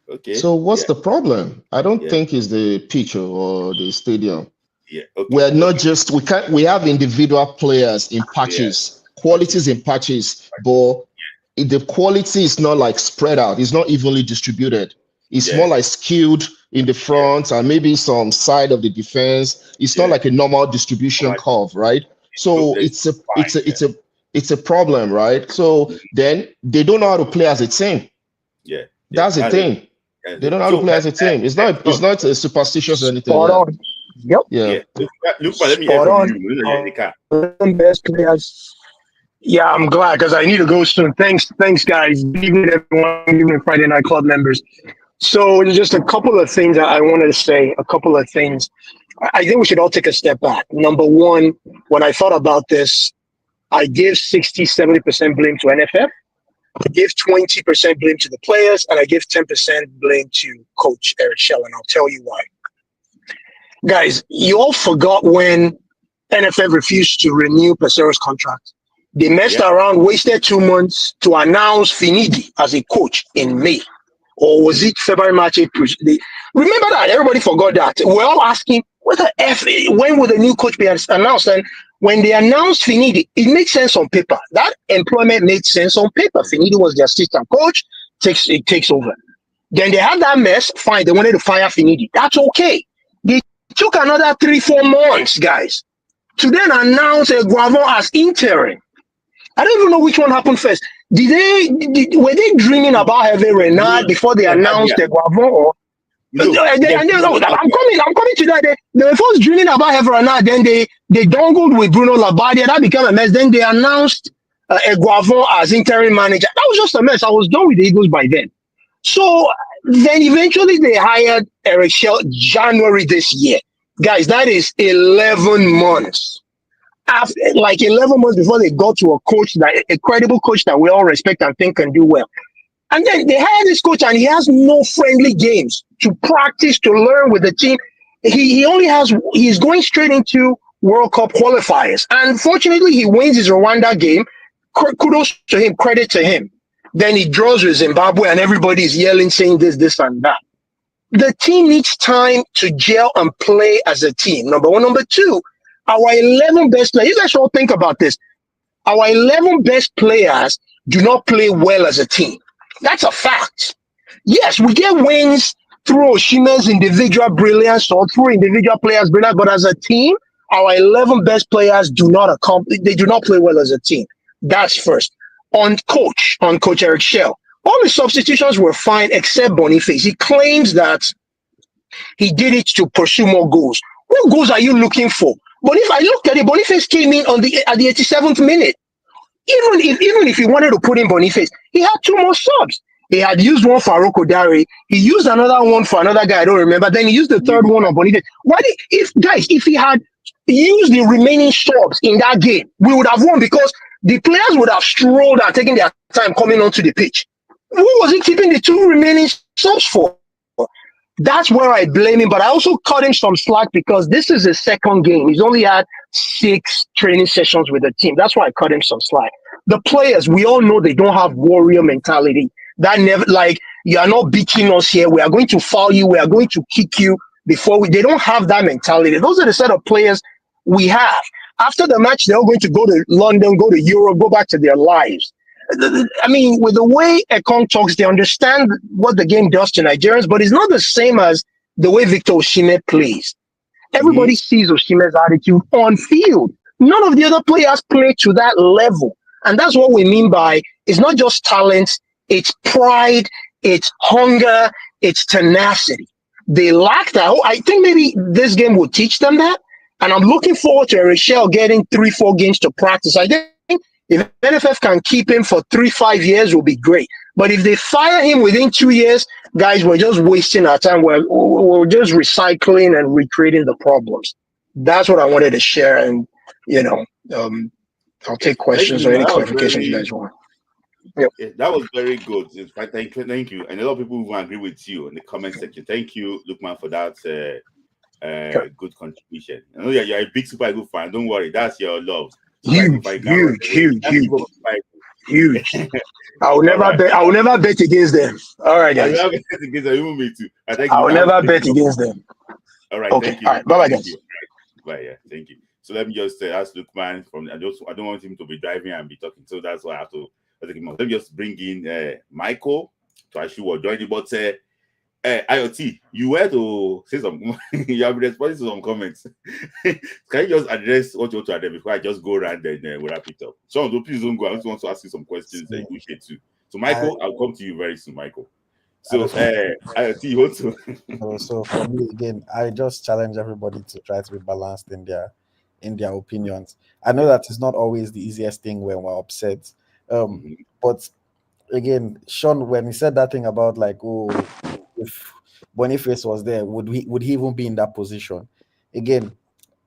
Okay. So what's the problem? I don't think it's the pitch or the stadium. Yeah. Okay. We're not just we have individual players in patches, qualities in patches, but the quality is not like spread out. It's not evenly distributed. It's more like skewed in the front and maybe some side of the defense. It's not like a normal distribution curve, right? So it's a problem, right? So then they don't know how to play as a team. Yeah. That's the thing. They don't know how to play as a team. It's not a superstitious or anything. Yep. Yeah. Look, let me hear from you. Best players. Yeah, I'm glad because I need to go soon. Thanks, guys. Good evening, everyone. Good evening, Friday Night Club members. So just a couple of things that I wanted to say. A couple of things. I think we should all take a step back. Number one, when I thought about this, I give 60-70% blame to NFF. I give 20% blame to the players, and I give 10% blame to Coach Eric Shell, and I'll tell you why. Guys, you all forgot when NFF refused to renew Pesero's contract. They messed around, wasted 2 months to announce Finidi as a coach in May. Or was it February, March, April? Remember that? Everybody forgot that. We're all asking, when will the new coach be announced? And when they announced Finidi, it makes sense on paper. That employment made sense on paper. Finidi was the assistant coach, takes over. Then they had that mess. Fine, they wanted to fire Finidi. That's okay. They took another 3-4 months, guys, to then announce Guavon as interim. I don't even know which one happened first. Were they dreaming about having Renard before they announced the Guavon? Or I'm coming to that. They were first dreaming about having Renard, then they dongled with Bruno Labbadia. That became a mess. Then they announced Guavon as interim manager. That was just a mess. I was done with the Eagles by then. So then eventually they hired Eric Shell January this year. Guys, that is 11 months. After, 11 months before they got to a credible coach that we all respect and think can do well. And then they hired this coach and he has no friendly games to practice, to learn with the team. He's going straight into World Cup qualifiers. And unfortunately, he wins his Rwanda game. Kudos to him, credit to him. Then he draws with Zimbabwe and everybody's yelling, saying this and that. The team needs time to gel and play as a team. Number one. Number two, our 11 best players, you guys should all think about this. Our 11 best players do not play well as a team. That's a fact. Yes, we get wins through Oshimen's individual brilliance or through individual players' brilliance, but as a team, our 11 best players do not play well as a team. That's first. On Coach Eric Shell, all the substitutions were fine except Boniface. He claims that he did it to pursue more goals. What goals are you looking for? But if I looked at it, Boniface came in at the 87th minute. Even if he wanted to put in Boniface, he had 2 more subs. He had used one for Aroko. He used another one for another guy I don't remember. Then he used the third one on Boniface. If he had used the remaining subs in that game, we would have won because the players would have strolled and taken their time coming onto the pitch. Who was he keeping the two remaining subs for? That's where I blame him. But I also cut him some slack because this is his second game. He's only had 6 training sessions with the team. That's why I cut him some slack. The players, we all know they don't have warrior mentality. That never like you are not beating us here. We are going to foul you. We are going to kick you before we. They don't have that mentality. Those are the set of players we have. After the match, they're all going to go to London, go to Europe, go back to their lives. I mean, with the way Ekong talks, they understand what the game does to Nigerians, but it's not the same as the way Victor Osimhen plays. Everybody sees Osimhen's attitude on field. None of the other players play to that level. And that's what we mean by it's not just talent, it's pride, it's hunger, it's tenacity. They lack that. I think maybe this game will teach them that. And I'm looking forward to Rochelle getting 3-4 games to practice. I think if NFF can keep him for 3-5 years, will be great. But if they fire him within 2 years, guys, we're just wasting our time. We're just recycling and recreating the problems. That's what I wanted to share. And, I'll take questions or any clarifications you guys want. Yep. Yeah, that was very good. Thank you. And a lot of people will agree with you in the comment section. Thank you, Lukman, for that good contribution. I know you're a big Super Eagles fan. Don't worry, that's your love. Huge. I will never bet. I will never bet against them. All right, guys. I will never bet against them. You me too. I will never bet against them. All right. Okay. Thank you. All right. Bye, guys. Bye. Yeah. Thank you. So let me just ask Lukman I don't want him to be driving and be talking. So that's why I have to take him off. Let me just bring in Michael to actually join you. But IoT, you were to say some. You have responded to some comments. Can you just address what you want to address before I just go around and we wrap it up? So please don't go. I just want to ask you some questions that you should too. So Michael, I'll come to you very soon, Michael. So IoT, you want to? So for me again, I just challenge everybody to try to be balanced in their opinions. I know that it's not always the easiest thing when we're upset, but again, Sean, when he said that thing about like, oh, if Boniface was there, would he even be in that position? Again,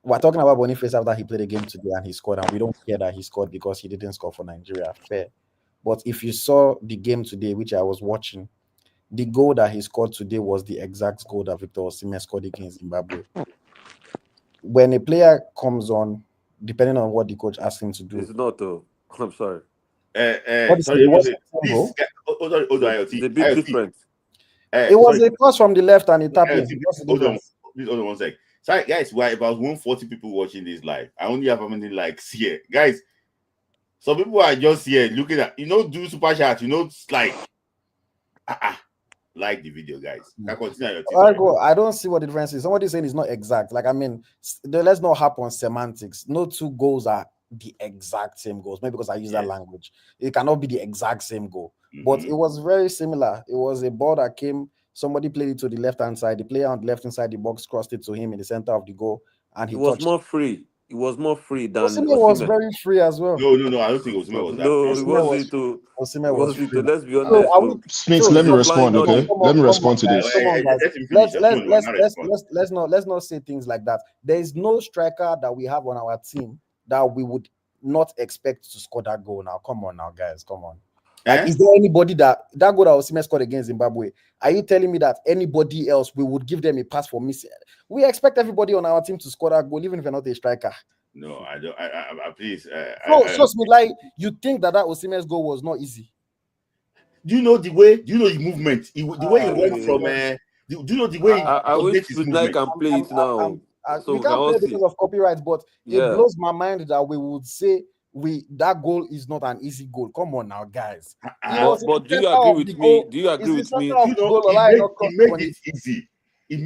we're talking about Boniface after he played a game today and he scored, and we don't care that he scored because he didn't score for Nigeria. Fair. But if you saw the game today, which I was watching, the goal that he scored today was the exact goal that Victor Osimhen scored against Zimbabwe. When a player comes on, depending on what the coach asks him to do, it's not though. I'm sorry. It's a bit different. It was a cross from the left and it tapped in. Hold on one sec. Sorry, guys, we're about 140 people watching this live. I only have how many likes here. Guys, some people are just here looking at, do super chat, like, like the video, guys. Can continue your I don't see what the difference is. Somebody saying it's not exact. Like, I mean, let's not harp on semantics. No two goals are the exact same goals. Maybe because I use that language. It cannot be the exact same goal. But it was very similar. It was a ball that came, somebody played it to the left-hand side. The player on the left-hand side, the box crossed it to him in the center of the goal. And he was more free. It was more free than Osimhen was very free as well. No. I don't think Osimhen was that. No, it wasn't to. Osimhen was free. Let's be honest. Smith, let me respond, okay? Let me respond to this. Let's not say things like that. There is no striker that we have on our team that we would not expect to score that goal. Now, come on, now, guys, come on. Like, is there anybody that goal that Osimhen scored against Zimbabwe? Are you telling me that anybody else we would give them a pass for missing? We expect everybody on our team to score that goal, even if you're not a striker. No, I don't. I please. So Smith, like, you think that Osimhen's goal was not easy? Do you know the way? Do you know the movement? The way he went from. Do you know the way? I wish Smith can play it now. So we can't play because of copyright, but it blows my mind that we would say that goal is not an easy goal. Come on now, guys. But do you agree with me? Do you agree with me? He made it easy. He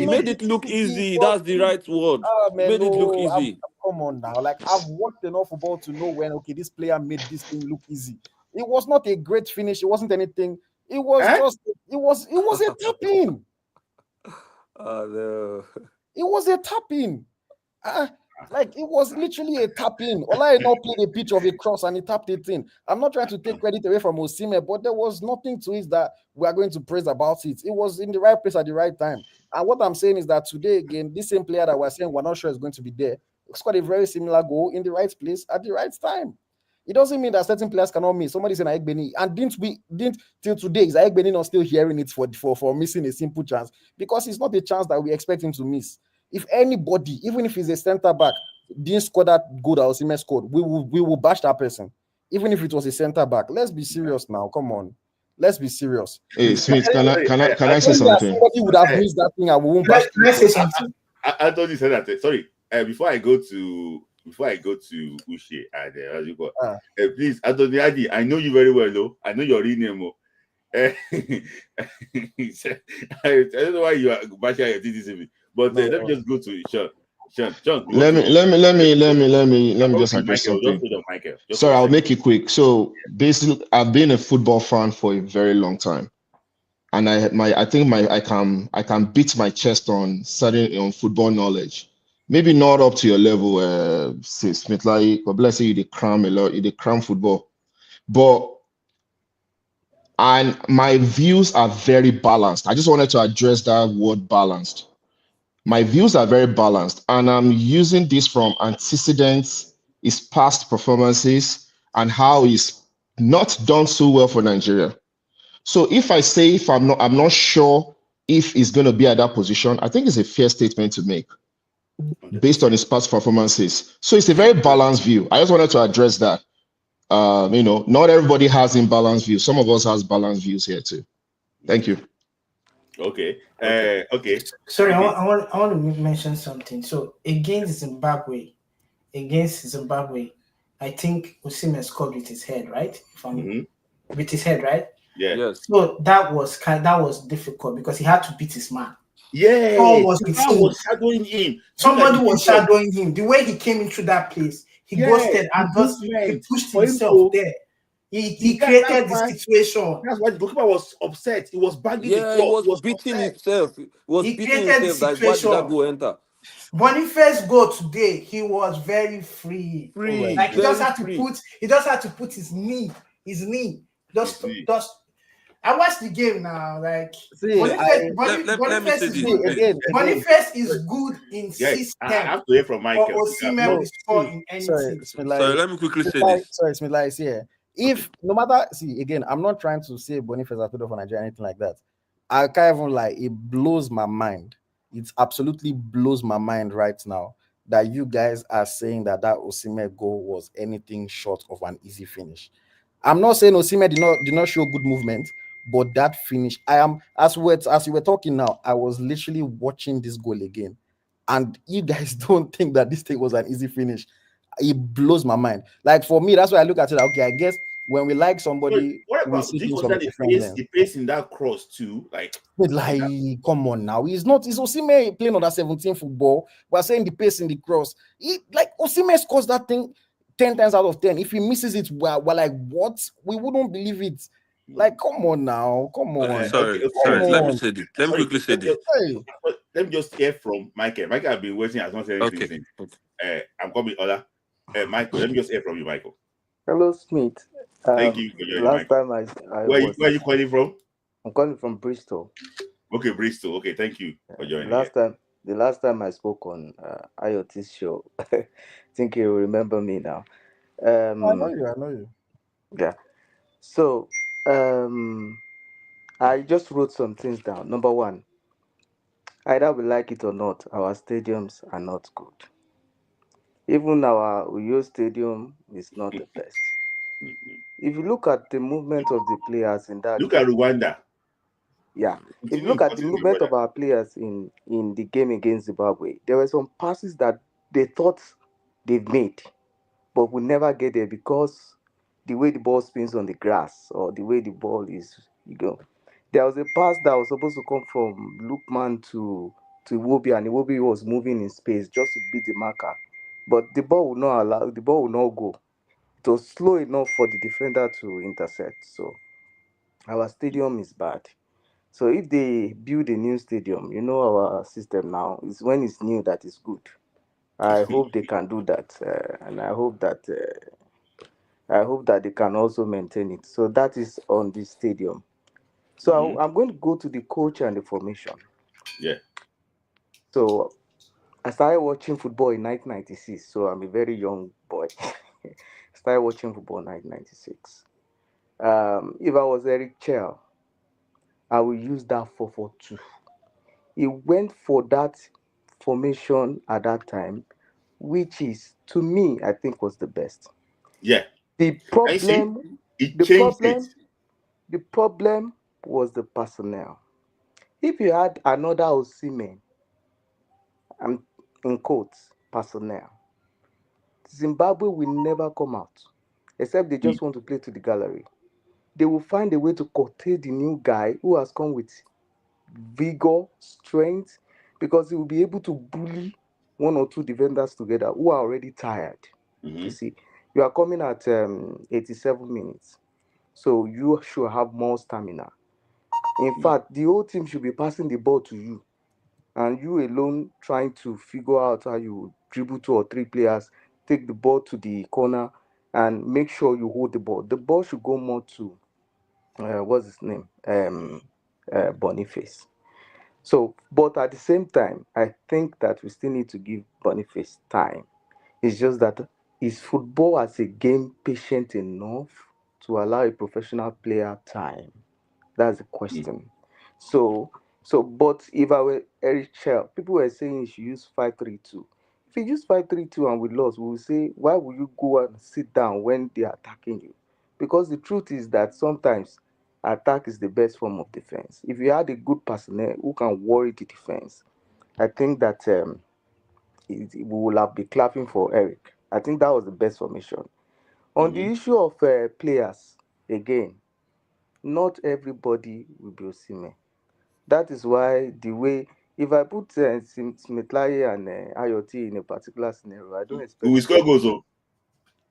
made it look easy. That's the right word. Made it look easy. Come on now. Like, I've watched enough football to know when this player made this thing look easy. It was not a great finish. It wasn't anything. It was just it was a tap-in. Oh no. It was a tap-in. Like, it was literally a tap-in. Olai now played a pitch of a cross and he tapped it in. I'm not trying to take credit away from Osimhen, but there was nothing to it that we are going to praise about it. It was in the right place at the right time. And what I'm saying is that today, again, this same player that we're saying we're not sure is going to be there scored a very similar goal in the right place at the right time. It doesn't mean that certain players cannot miss. Somebody said Ayegbeni, and didn't till today is Ayegbeni not still hearing it for missing a simple chance, because it's not a chance that we expect him to miss. If anybody, even if he's a center back, didn't score that goal that Osimhen scored, we will bash that person, even if it was a center back. Let's be serious now. Come on, let's be serious. Hey, Smith, can I say If something? somebody would have missed that thing, I won't bash. Let's say something. I thought you said that. Sorry. Before I go to Uche and as you go, please, Anthony Adi, I know you very well, though. I know your real name. I don't know why you are bashing your TTCB, but let me just go to Sean. Let me just address something. Sorry, I'll make it quick. So basically, I've been a football fan for a very long time, and I think I can beat my chest on football knowledge. Maybe not up to your level, say Smith, like, but bless you, they cram a lot, they cram football, and my views are very balanced. I just wanted to address that word balanced. My views are very balanced, and I'm using this from antecedents, his past performances, and how he's not done so well for Nigeria. So if I say if I'm not sure if he's going to be at that position, I think it's a fair statement to make based on his past performances. So it's a very balanced view. I just wanted to address that. Not everybody has imbalanced views. Some of us has balanced views here too. Thank you. Okay. Sorry, I want to mention something. So against Zimbabwe, I think Osimhen scored with his head, right? With his head, right? Yeah. Yes. So that was difficult because he had to beat his man. Yeah. Someone was shadowing him. Somebody was shadowing him. The way he came into that place, he ghosted and he pushed himself there. He created the situation. That's why the goalkeeper was upset. He was banging the Yeah, floor. he was beating himself. He created the Like, why did situation. that go enter? Boniface goal today, he was very free. Like he just had to put his knee. Just I watched the game now. Like Boniface is good. Again. Boniface is good in system. I have to hear from Michael. Osimhen will score in anything. Sorry, let me quickly say this. Sorry, Smith, here. If no matter, again, I'm not trying to say Boniface has put off for Nigeria or anything like that. I can't even lie. It blows my mind. It absolutely blows my mind right now that you guys are saying that Osimhen goal was anything short of an easy finish. I'm not saying Osimhen did not show good movement, but that finish, I am as you were talking now, I was literally watching this goal again, and you guys don't think that this thing was an easy finish. It blows my mind. Like for me, that's why I look at it. Okay, I guess when we like somebody, we see things from a different lens. The pace in that cross too, like come on now. It's Osimhen playing on that 17 football. We're saying the pace in the cross. Osimhen scores that thing 10 times out of 10. If he misses it, we're like, what? We wouldn't believe it. Like, come on now. Come on. Sorry. Let me say this. Let me quickly say this. Let me just hear from Michael. Michael, I've been waiting as much as anything. Okay. I'm coming, Ola. Michael, let me just hear from you, Michael. Hello, Smith. Thank you for joining. Last time where are you calling from? I'm calling from Bristol. Okay, Bristol. Okay, thank you for joining. The last time I spoke on IoT's show, I think you remember me now. I know you. Yeah. So, I just wrote some things down. Number one, either we like it or not, our stadiums are not good. Even our Uyo stadium is not the best. If you look at the movement of the players in that, look at Rwanda. Yeah, if you look at the movement of our players in the game against Zimbabwe, there were some passes that they thought they've made, but will never get there because the way the ball spins on the grass or the way the ball is, There was a pass that was supposed to come from Lookman to Iwobi, and Iwobi was moving in space just to beat the marker, but the ball would not go. It was slow enough for the defender to intercept. So our stadium is bad. So if they build a new stadium, our system now is when it's new that is good. I hope they can do that, and I hope that they can also maintain it. So that is on the stadium. So I'm going to go to the coach and the formation. Yeah. So I started watching football in 1996, so I'm a very young boy. started watching football in 1996. If I was Eric Chell, I will use that 4-4-2. He went for that formation at that time, which is to me I think was the best. Yeah. The I see. problem, It the changed it. problem, the problem was the personnel. If you had another Osimhen, I'm in quotes, personnel, Zimbabwe will never come out, except they Mm, just want to play to the gallery. They will find a way to curtail the new guy who has come with vigor, strength, because he will be able to bully one or two defenders together who are already tired. You mhm, see, you are coming at 87 minutes, so you should have more stamina. In mm, fact, the whole team should be passing the ball to you, and you alone trying to figure out how you dribble two or three players, take the ball to the corner, and make sure you hold the ball. The ball should go more to what's his name, Boniface. So, but at the same time, I think that we still need to give Boniface time. It's just that is football as a game patient enough to allow a professional player time? That's the mm, question. So, but if I were Eric Chell, people were saying you should use 5-3-2. If you use 5-3-2 and we lost, we will say, why will you go and sit down when they are attacking you? Because the truth is that sometimes attack is the best form of defense. If you had a good personnel who can worry the defense, I think that we will have been clapping for Eric. I think that was the best formation. On the mhm. issue of players, again, not everybody will be Osimhen. That is why the way, if I put Smitlaye and Ayoti in a particular scenario, I don't We expect will you to score score. goals. Oh.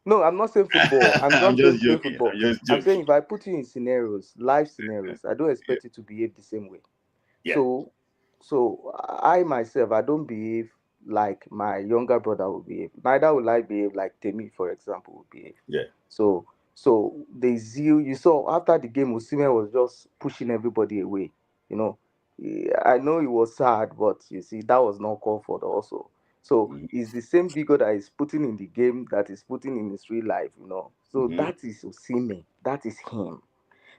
No, I'm not saying football. I'm I'm not saying just play joking. football. I'm just I'm saying joking. if I put you in scenarios, live scenarios, I don't Yeah. expect you to behave the same way. Yeah. So, so I myself, I don't behave like my younger brother will behave. Neither will I behave like Temi, for example, will behave. Yeah. So, the zeal you saw after the game, Osimhen was just pushing everybody away. You know, I know it was sad, but you see, that was not called for also. So Mhm, it's the same vigor that is putting in the game that is putting in his real life. You know, so mhm. that is Osimhen. That is him.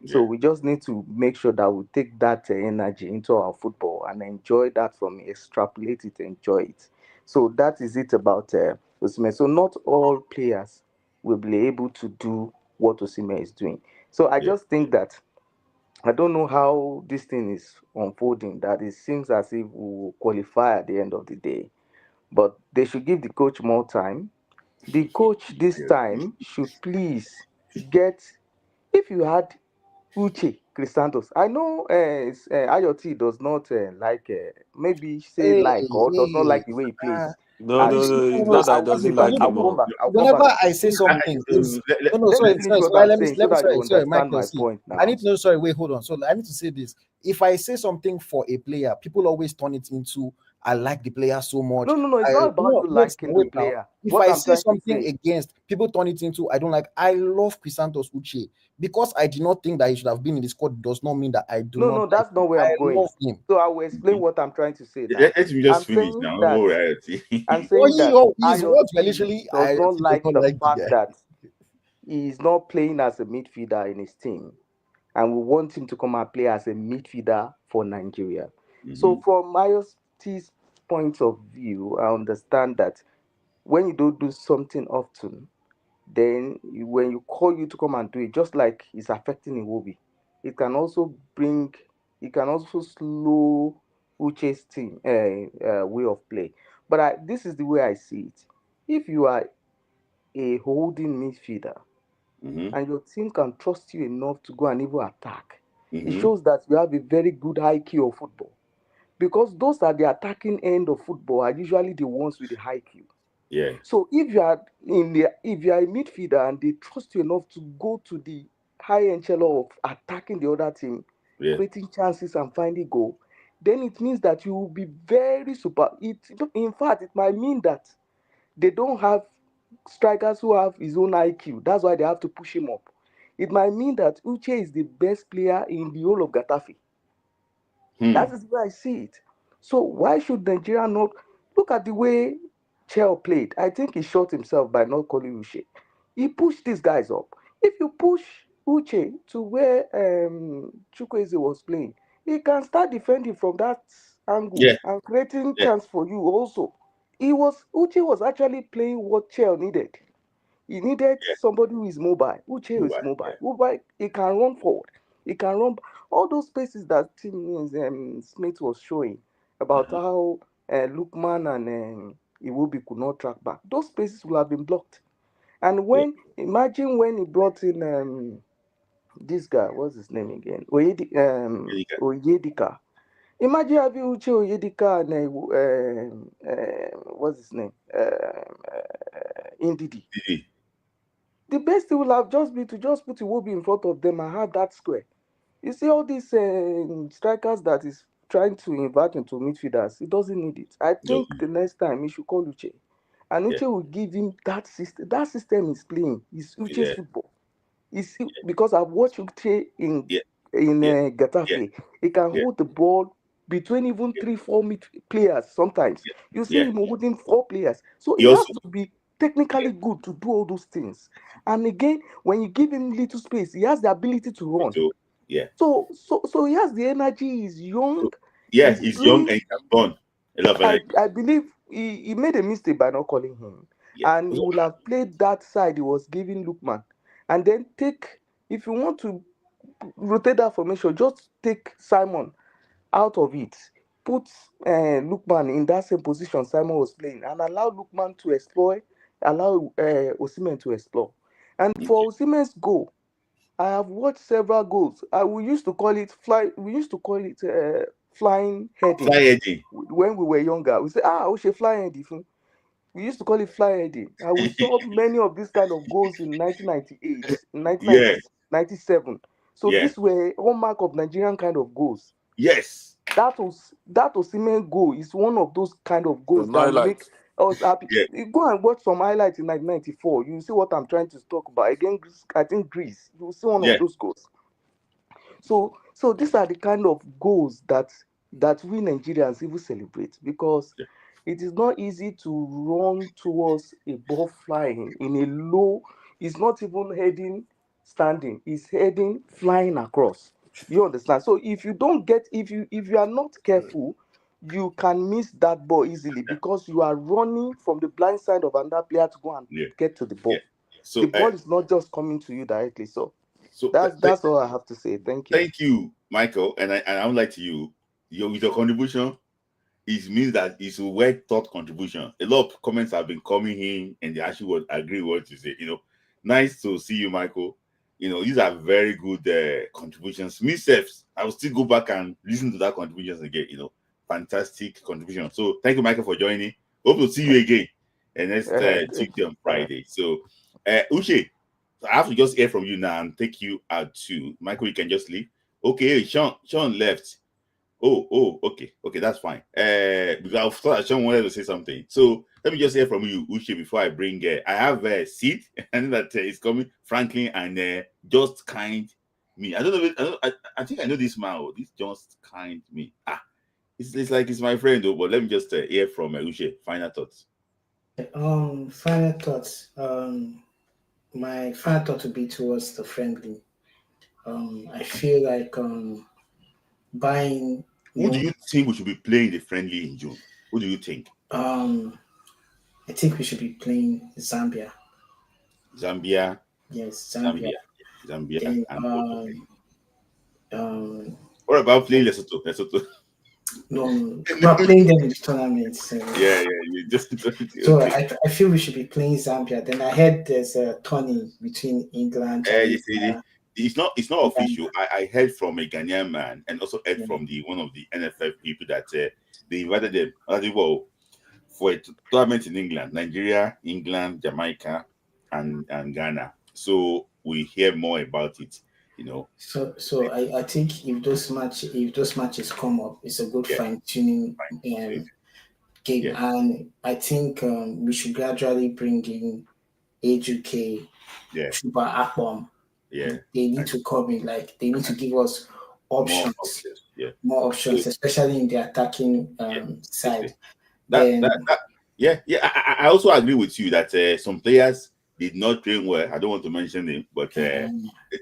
So Yeah. we just need to make sure that we take that energy into our football and enjoy that from it, extrapolate it, enjoy it. So that is it about Osimhen. So not all players will be able to do what Osimhen is doing. So I Yeah. just think that I don't know how this thing is unfolding. That it seems as if we will qualify at the end of the day, but they should give the coach more time. The coach this Yeah. time should please get. If you had Uche Crisantos. I know Ayoti does not like, maybe say Hey, like, or does not hey. like the way he Uh, plays. No, And no, you see, no. no, It's no, not I that see, I will let me, doesn't see. let like me, I him. will come Oh. back. I'll come whenever back. I say something, is no, no, Let me sorry, finish sorry, what sorry, I'm let me, saying so let me, that you sorry, understand Michael, my see, point I now. need to know, sorry, wait, hold on. So I need to say this. If I say something for a player, people always turn it into, I like the player so much. No, no, no. It's I, not about no, you wait liking now, the wait now. player. If What I I'm say trying to something say. against, people turn it into, I don't like, I love Chrysantos Uche. Because I did not think that he should have been in the squad does not mean that I do No, not no, like that's him. not where I I'm going. love him. So I will explain what I'm trying to say now. Let me just I'm finish saying now. that All right. I'm Well, saying that his words were IoT literally, does I not does like not the like the fact guy. that he is not playing as a midfielder in his team, and we want him to come and play as a midfielder for Nigeria. So, Mhm. from IoT's point of view, I understand that when you don't do something often, then when you call you to come and do it, just like it's affecting Iwobi, it can also bring, it can also slow Uche's team way of play. But this is the way I see it. If you are a holding midfielder Mhm. and your team can trust you enough to go and even attack, it Mhm. shows that you have a very good IQ of football. Because those at the attacking end of football are usually the ones with the high Q. Yeah. So if you are a midfielder and they trust you enough to go to the high echelon of attacking the other team, Yeah. creating chances and finding goal, then it means that you will be very super. In fact, it might mean that they don't have strikers who have his own IQ. That's why they have to push him up. It might mean that Uche is the best player in the whole of Gatafe. That Hmm. is where I see it. So why should Nigeria not look at the way Chell played? I think he shot himself by not calling Uche. He pushed these guys up. If you push Uche to where Chukwueze was playing, he can start defending from that angle Yeah. and creating Yeah. chance for you also. Uche was actually playing what Chel needed. He needed Yeah. somebody who is mobile. Uche is mobile. Mobile, he can run forward. He can run all those spaces that Tim Smith was showing about how Lukman and Iwobi could not track back. Those spaces will have been blocked. And imagine when he brought in this guy, what's his name again? Oyedika. Imagine having Uche Oyedika and what's his name? Ndidi. The best thing will have just been to just put Iwobi in front of them and have that square. You see all these strikers that is trying to invert into midfielders, he doesn't need it. I think the next time he should call Uche. And Uche will give him that system. That system is playing. It's Uche's football. Because I've watched Uche in Getafe. He can hold the ball between even 3-4 players sometimes. You see him holding 4 players. So he has to be technically good to do all those things. And again, when you give him little space, he has the ability to run. So he has the energy. He's young. He's young and he can run. I believe he made a mistake by not calling him. And he would have played that side he was giving Lukman. And then if you want to rotate that formation, just take Simon out of it. Put Lukman in that same position Simon was playing and allow Lukman to explore, allow Osimhen to explore. And for Osimhen's goal, I have watched several goals. We used to call it flying heading. Fly heading. When we were younger, we say, we should fly heading. We used to call it fly heading. And we saw many of these kind of goals in 1998, 1997. So these were hallmark of Nigerian kind of goals. Yes. That Osimhen goal is one of those kind of goals that make us happy. You go and watch some highlights in 1994. You see what I'm trying to talk about. Again, I think Greece. You will see one of those goals. So these are the kind of goals that we Nigerians even celebrate because it is not easy to run towards a ball flying in a low. It's not even heading standing. It's heading flying across. You understand? So if you are not careful, you can miss that ball easily because you are running from the blind side of another player to go and get to the ball. So the ball is not just coming to you directly. So that's all I have to say. Thank you. Thank you, Michael. And I would like to you, with your contribution, it means that it's a well thought contribution. A lot of comments have been coming in, and they actually would agree with what you say. Nice to see you, Michael. These are very good contributions. Myself, I will still go back and listen to that contributions again. Fantastic contribution. So thank you, Michael, for joining. Hope to see you again. And next Tuesday on Friday. So, Uche, I have to just hear from you now and take you out too. Michael, you can just leave. Okay, Sean left. Oh, okay, that's fine. Because I thought Sean wanted to say something. So let me just hear from you, Uche, before I bring. I have a seat, and that is coming. Franklin and just kind me. I don't know. I think I know this man. This just kind me. It's like it's my friend, though. But let me just hear from Uche. Final thoughts. Final thoughts. My final thought would be towards the friendly. I feel like buying. Who do you think we should be playing the friendly in June? Who do you think? I think we should be playing Zambia. Zambia. Yes, Zambia. Then, and, what about playing Lesotho? No, we're playing them in the tournament. So. Yeah, just. So I feel we should be playing Zambia. Then I heard there's a tourney between England. It's not official. I heard from a Ghanaian man and also heard from one of the NFF people that they invited them for a tournament in England, Nigeria, England, Jamaica, and Ghana. So we hear more about it. So I think if those matches come up, it's a good fine-tuning game. And I think we should gradually bring in AJK, Chuba Akbom. They need to come in, they need to give us options. More options, especially in the attacking side. I also agree with you that some players did not train well. I don't want to mention him, but they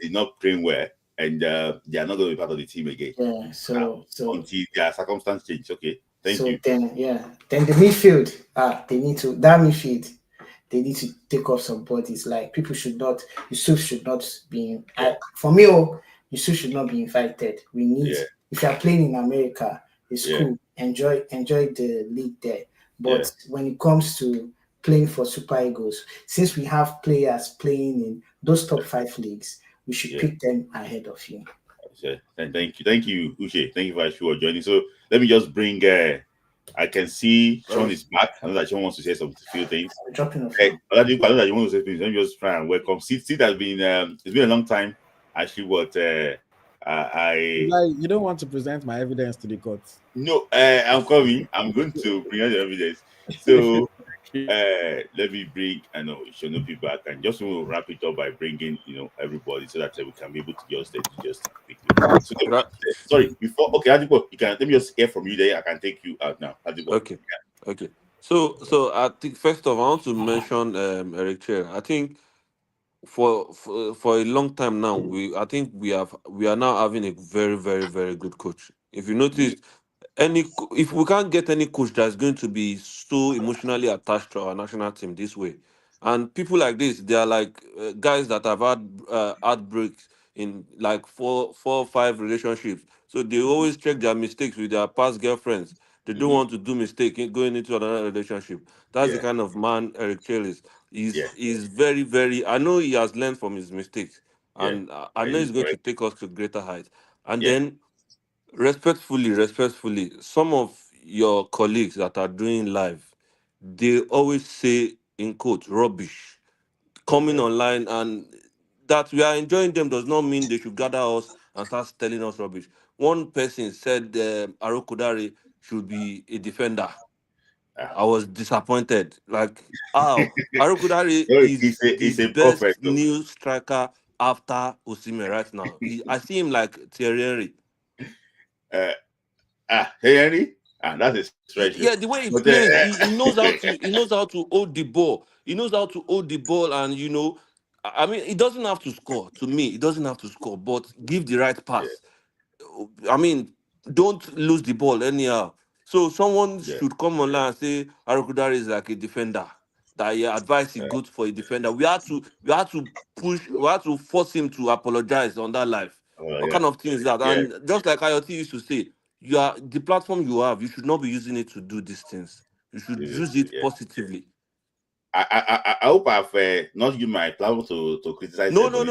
did not train well, and they are not going to be part of the team again. Yeah. So until their circumstance change. Okay, thank you. Then the midfield. They need to that midfield. They need to take off some bodies. Like people should not. Yusuf should not be. For me, Yusuf should not be invited. We need. If you are playing in America, it's cool. Enjoy the league there. But when it comes to playing for Super Eagles, since we have players playing in those top 5 leagues, we should pick them ahead of you. Thank you, Uche. Thank you for joining. So let me just bring. I can see Sean is back. I know that Sean wants to say some few things. Dropping off. I know that you want to say things. Let me just try and welcome. Sid has been. It's been a long time. Actually, what you don't want to present my evidence to the court. No, I'm coming. I'm going to bring out the evidence. So let me bring. I know Shonopi back, and just want to wrap it up by bringing everybody so that we can be able to just speak. So, sorry, before Adipo, you can let me just hear from you there. I can take you out now. Adipo. Okay. So I think first off, I want to mention Eric Chair. I think for a long time now, I think we are now having a very, very, very good coach. If you notice, if we can't get any coach that's going to be so emotionally attached to our national team this way, and people like this, they are like guys that have had heartbreaks in like 4 or 5 relationships, so they always check their mistakes with their past girlfriends. They don't want to do mistake in going into another relationship. That's the kind of man Eric Chell is. He's very, very. I know he has learned from his mistakes, and I know he's going to take us to greater heights. And then, respectfully, some of your colleagues that are doing live, they always say in quote rubbish, coming online, and that we are enjoying them does not mean they should gather us and start telling us rubbish. One person said Arokudari should be a defender. I was disappointed. Like, Arokudari is the best new striker after Osimhen right now. I see him like Thierry Henry. Henry? That's a stretch. Yeah, the way he plays, he knows how to hold the ball. He knows how to hold the ball, and I mean, he doesn't have to score. To me, he doesn't have to score, but give the right pass. I mean, don't lose the ball anyhow. So someone should come online and say Arukudari is like a defender. That your advice is good for a defender. We had to force him to apologize on that live. What kind of thing is that? And just like IoT used to say, the platform you have, you should not be using it to do these things. You should use it positively. I hope I've not used my platform to criticize. No, not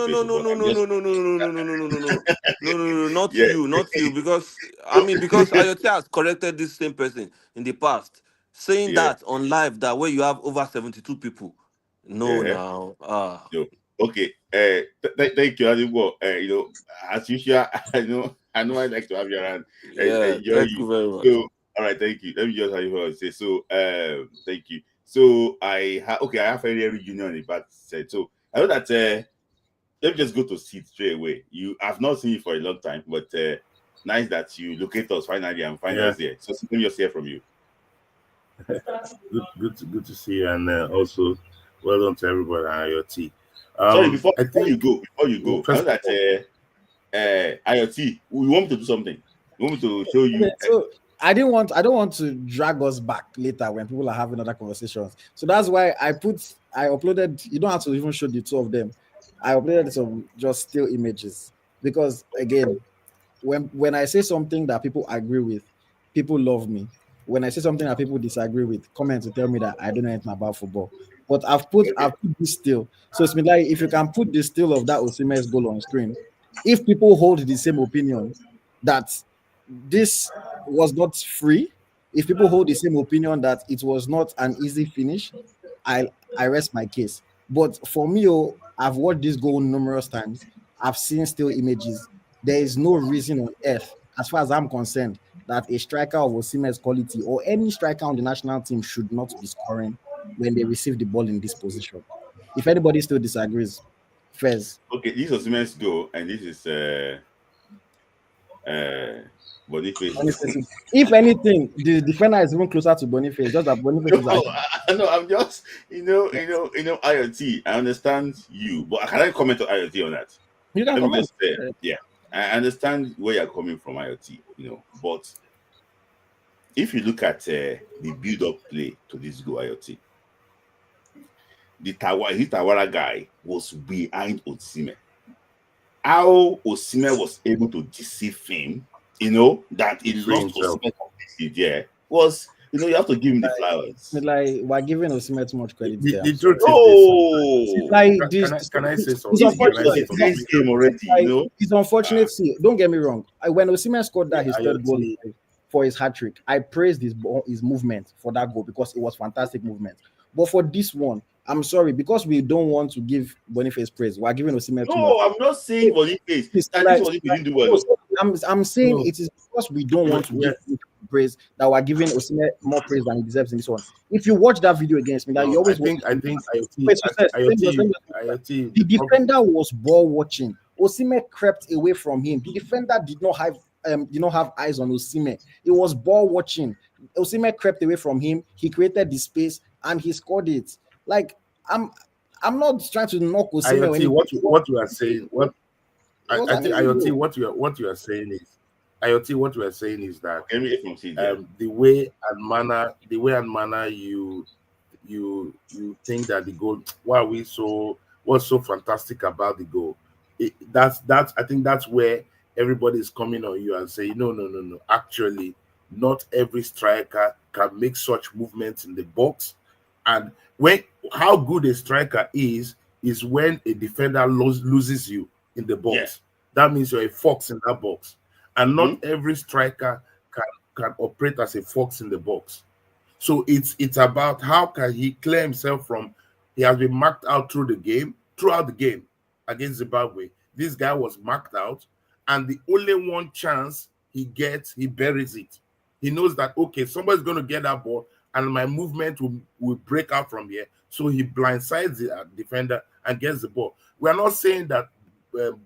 you, because IoT has corrected this same person in the past, saying that on live that where you have over 72 people. No. Okay. Thank you, Adibo. As usual, I know I like to have you around. Thank you very much. So, all right, thank you. Let me just have you say. So, thank you. So I have every union in the back said. So I know that let me just go to seat straight away. I've not seen you for a long time, but nice that you locate us finally and find us here. So let me just hear from you. Good to see you, and also well done to everybody at IoT. Sorry, before you go, I know that IoT, we want to do something. We want to show you. So I don't want to drag us back later when people are having other conversations. So that's why I uploaded. You don't have to even show the two of them. I uploaded some just still images because again, when I say something that people agree with, people love me. When I say something that people disagree with, comment to tell me that I don't know anything about football. But I've put this still. So it's been like, if you can put the still of that Osimhen's goal on screen, if people hold the same opinion that this was not free, if people hold the same opinion that it was not an easy finish, I rest my case. But for me, I've watched this goal numerous times. I've seen still images. There is no reason on earth, as far as I'm concerned, that a striker of Osimhen's quality or any striker on the national team should not be scoring when they receive the ball in this position. If anybody still disagrees, Fez. Okay, this is Osimhen's goal, and this is Boniface. If anything, the defender is even closer to Boniface. Just that Boniface is No, I'm just, IoT. I understand you, but can I comment on IoT on that? You can Let me comment. just say, yeah, I understand where you're coming from, IoT. But if you look at the build-up play to this go IoT, his Tawara guy was behind Osimhen. How Osimhen was able to deceive him, that he Free lost himself. Osimhen completely there was, you have to give him the flowers. Like we're giving Osimhen too much credit there. The truth is this. Oh, Like Can I say it's something? it's Can I just say a something? tense game already, like, it's unfortunate. See, don't get me wrong. When Osimhen scored that his third goal IoT. for his hat trick, I praised his movement for that goal because it was fantastic movement. But for this one, I'm sorry, because we don't want to give Boniface praise. We're giving Osimhen too much. No, I'm not saying Boniface. It's I like, think Boniface didn't do well. I'm saying No. it is because we don't want to give him praise that we're giving Osimhen more praise than he deserves in this one. If you watch that video against me, that you always I think IoT. Wait, success. IoT. The defender was ball watching. Osimhen crept away from him. The defender did not have eyes on Osimhen. It was ball watching. Osimhen crept away from him. He created the space and he scored it. Like I'm not trying to knock Osimhen. IoT. What you are saying? I think IoT. Goal. What you are saying is IoT. What you are saying is that the the way and manner you think that the goal. What's so fantastic about the goal? That's I think that's where everybody is coming on you and saying no. Actually, not every striker can make such movements in the box, and how good a striker is when a defender loses you in the box. Yeah. That means you're a fox in that box, and not every striker can operate as a fox in the box. So it's about how can he clear himself from. He has been marked out throughout the game against Zimbabwe. This guy was marked out, and the only one chance he gets, he buries it. He knows that okay, somebody's going to get that ball, and my movement will break out from here. So he blindsides the defender and gets the ball. We are not saying that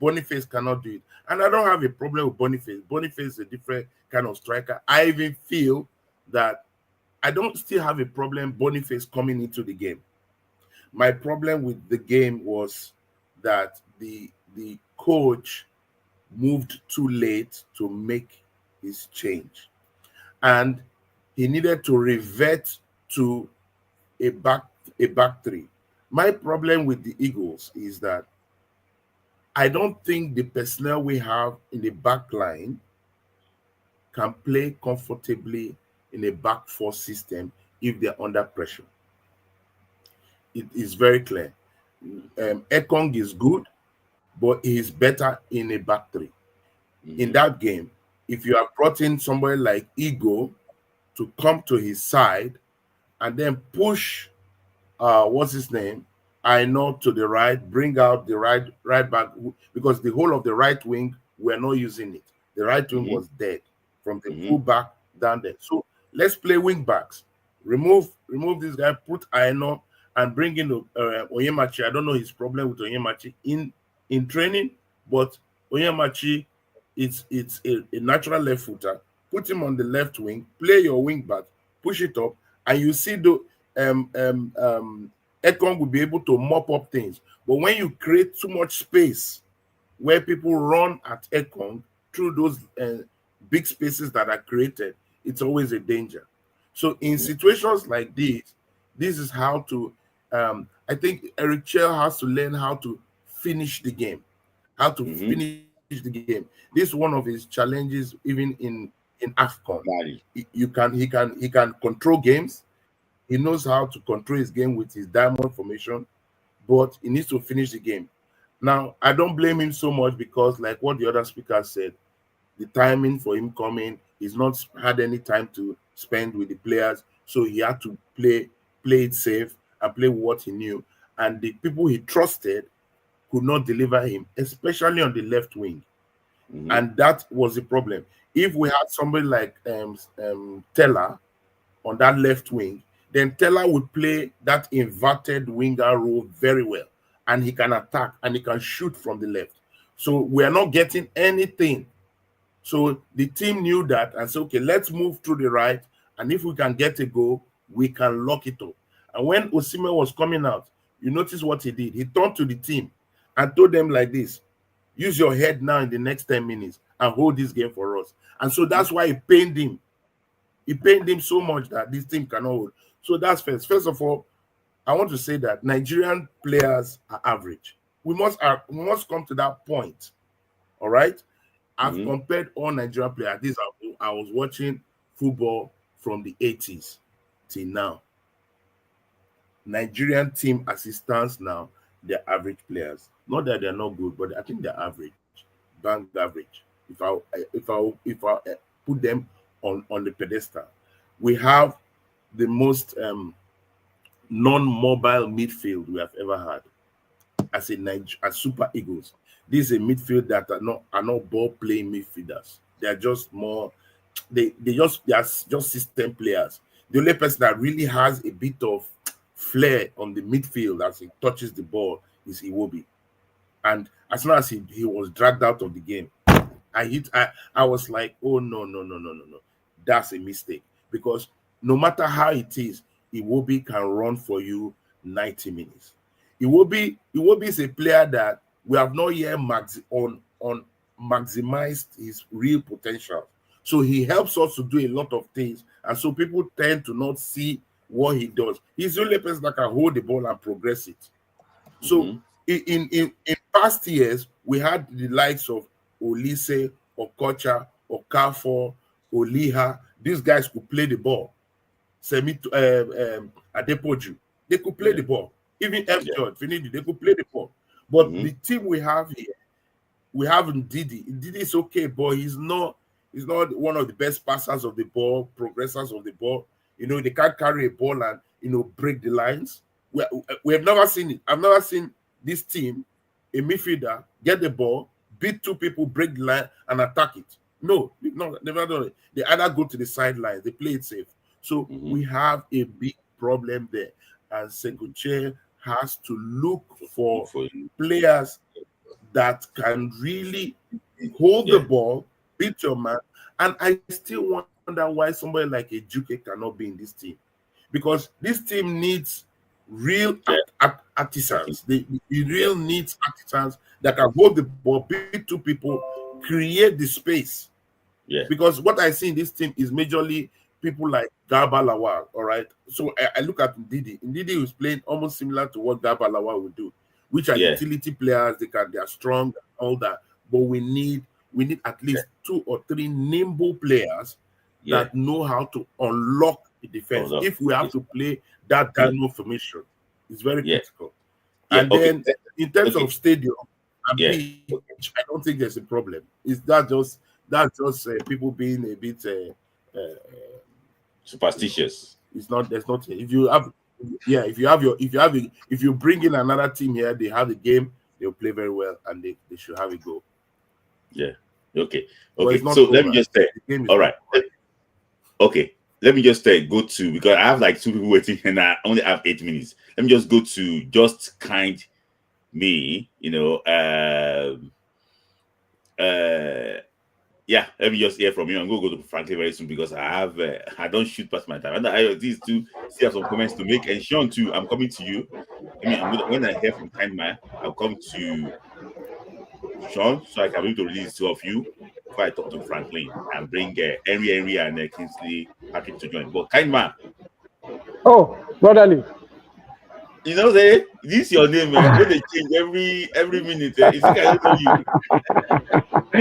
Boniface cannot do it, and I don't have a problem with Boniface. Boniface is a different kind of striker. I even feel that I don't still have a problem Boniface coming into the game. My problem with the game was that the coach moved too late to make his change, and he needed to revert to a back three. My problem with the Eagles is that I don't think the personnel we have in the back line can play comfortably in a back four system if they're under pressure. It is very clear. Ekong is good, but he is better in a back three. In that game, if you have brought in somebody like Ego to come to his side and then push, what's his name? I know to the right, bring out the right back, because the whole of the right wing, we're not using it. The right wing was dead from the full back down there. So let's play wing backs. Remove this guy, put Aino and bring in Onyemachi. I don't know his problem with Onyemachi in training, but Onyemachi, it's a natural left footer. Put him on the left wing, play your wing back, push it up, and you see the Ekong will be able to mop up things. But when you create too much space where people run at Ekong through those big spaces that are created, it's always a danger. So in situations like this is how to, I think Eric Chell has to learn how to finish the game, finish the game. This is one of his challenges, even in AFCON. He can control games. He knows how to control his game with his diamond formation, but he needs to finish the game. Now, I don't blame him so much because, like what the other speaker said, the timing for him coming, he's not had any time to spend with the players, so he had to play it safe and play what he knew. And the people he trusted could not deliver him, especially on the left wing. And that was the problem. If we had somebody like Teller on that left wing, then Teller would play that inverted winger role very well, and he can attack and he can shoot from the left. So we are not getting anything. So the team knew that and said, okay, let's move to the right, and if we can get a goal, we can lock it up. And when Osimhen was coming out, you notice what he did. He turned to the team and told them like this: use your head now in the next 10 minutes and hold this game for us. And so that's why it pained him. It pained him so much that this team cannot hold. So that's first. First of all, I want to say that Nigerian players are average. We must come to that point. All right. I've compared all Nigerian players. I was watching football from the 80s till now. Nigerian team assistants now, they're average players. Not that they're not good, but I think they're average, bank average. If I put them on the pedestal, we have the most non-mobile midfield we have ever had as Super Eagles. This is a midfield that are not ball playing midfielders. They are just more. They are just system players. The only person that really has a bit of flair on the midfield as he touches the ball is Iwobi. And as soon as he was dragged out of the game, I was like, oh no. That's a mistake. Because no matter how it is, Iwobi can run for you 90 minutes. Iwobi is a player that we have not yet maximized his real potential. So he helps us to do a lot of things. And so people tend to not see what he does. He's the only person that can hold the ball and progress it. So in past years, we had the likes of Olise, Okocha, Okafor, Oliha. These guys could play the ball. Adepoju, they could play the ball. Even F. George, Finidi, they could play the ball. But the team we have here, we have Ndidi. Ndidi is okay, but he's not one of the best passers of the ball, progressors of the ball. They can't carry a ball and break the lines. We have never seen it. I've never seen this team, a midfielder, get the ball, beat two people, break the line, and attack it. No, never done it. They either go to the sidelines, they play it safe. So we have a big problem there. And Sekoche has to look for players that can really hold the ball, beat your man. And I still wonder why somebody like a Juke cannot be in this team. Because this team needs real artisans. It really needs artisans that can hold the ball, beat two people, create the space. Yeah. Because what I see in this team is majorly people like Garba Lawal, all right? So I look at Ndidi. Ndidi is playing almost similar to what Garba Lawal would do, which are utility players. They are strong, all that. But we need at least 2 or 3 nimble players that know how to unlock the defense. If we have to play that dynamo formation, it's very critical. And then in terms of stadium and pitch, I don't think there's a problem. That's just people being a bit superstitious. It's not. There's not. If you bring in another team here, they have the game. They'll play very well, and they should have a go. Yeah. Okay. So let me just say. All right. Okay. Let me just go to, because I have like 2 people waiting and I only have 8 minutes. Let me just go to Just Kind Me. Let me just hear from you. I'm going to go to Franklin very soon because I don't shoot past my time. And I these two still have some comments to make. And Sean too, I'm coming to you. When I hear from Kind Man, I'll come to Sean so I can be able to release 2 of you before I talk to Franklin and bring Henry and Kingsley Patrick to join. But Kind Man. Oh, brotherly. This is your name, man. When they change every minute, it's like I don't know you.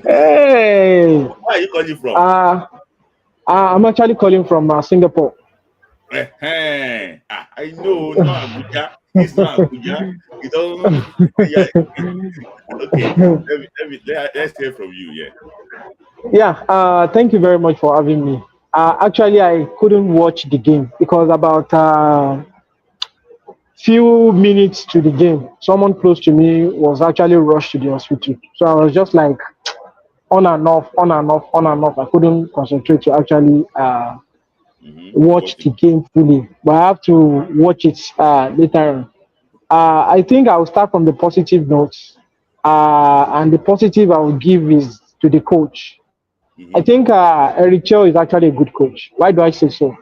Hey. Where are you calling from? I'm actually calling from Singapore. I know, not Abuja. It's not Abuja. You don't. Okay. Let's hear from you. Yeah. Thank you very much for having me. Actually, I couldn't watch the game because about few minutes to the game, someone close to me was actually rushed to the hospital. So I was just like on and off. I couldn't concentrate to actually watch the game fully, but I have to watch it later on. I think I will start from the positive notes, and the positive I will give is to the coach. I think Eric Cho is actually a good coach. Why do I say so?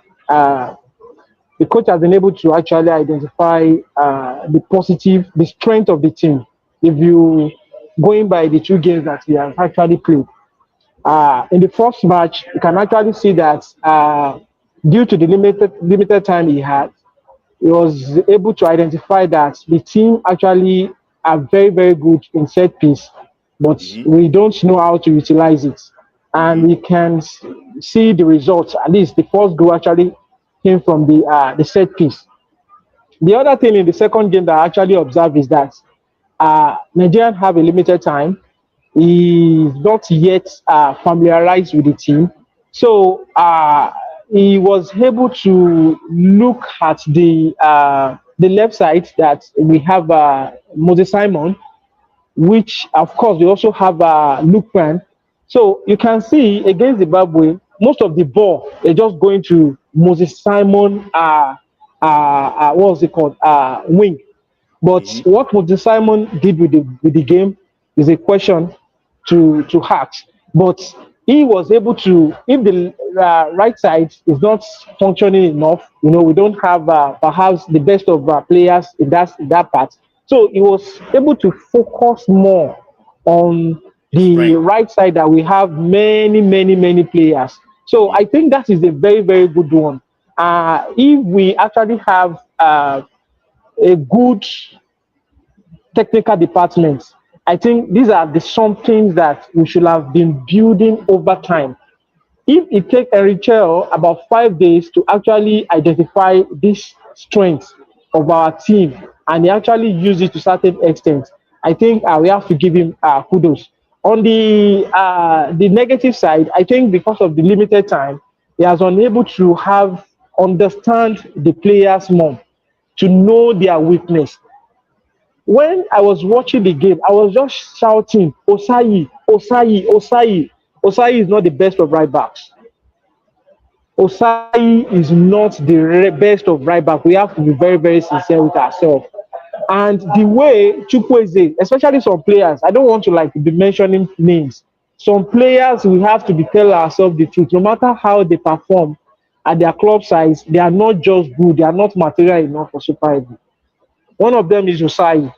the coach has been able to actually identify the strength of the team. If you going by the two games that he has actually played, in the first match, you can actually see that due to the limited time he had, he was able to identify that the team actually are very, very good in set piece, but we don't know how to utilize it. And we can see the results. At least the first goal actually came from the set piece. The other thing in the second game that I actually observed is that Nigerians have a limited time. He is not yet familiarized with the team. So he was able to look at the left side that we have Moses Simon, which of course we also have Luke Pan. So you can see against Zimbabwe, most of the ball they're just going to Moses Simon. What was it called? Wing. But what Moses Simon did with the game is a question to ask. But he was able to, if the right side is not functioning enough, we don't have perhaps the best of players in that part. So he was able to focus more on the right side that we have many, many, many players. So I think that is a very, very good one. If we actually have a good technical department, I think these are the some things that we should have been building over time. If it takes Erichel about 5 days to actually identify this strength of our team and he actually use it to certain extent, I think we have to give him kudos. On the negative side, I think because of the limited time, he has unable to have understand the players more, to know their weakness. When I was watching the game, I was just shouting, Osayi, Osayi, Osayi. Osayi is not the best of right backs. Osayi is not the best of right back. We have to be very, very sincere with ourselves. And the way Chukwueze, especially some players, I don't want to be mentioning names. Some players, we have to be telling ourselves the truth. No matter how they perform at their club size, they are not just good. They are not material enough for Super Eagles. One of them is Osayi.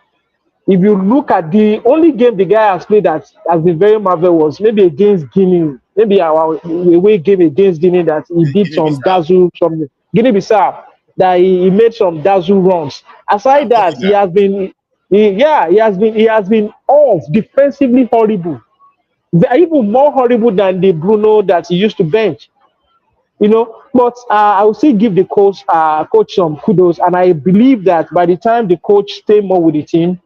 If you look at the only game the guy has played that has been very marvelous, maybe against Guinea, maybe our away game against Guinea that he did some dazzle, some Guinea-Bissau, that he made some dazzle runs. Aside that, he has been off defensively horrible, even more horrible than the Bruno that he used to bench. But I will still give the coach some kudos, and I believe that by the time the coach stay more with the team,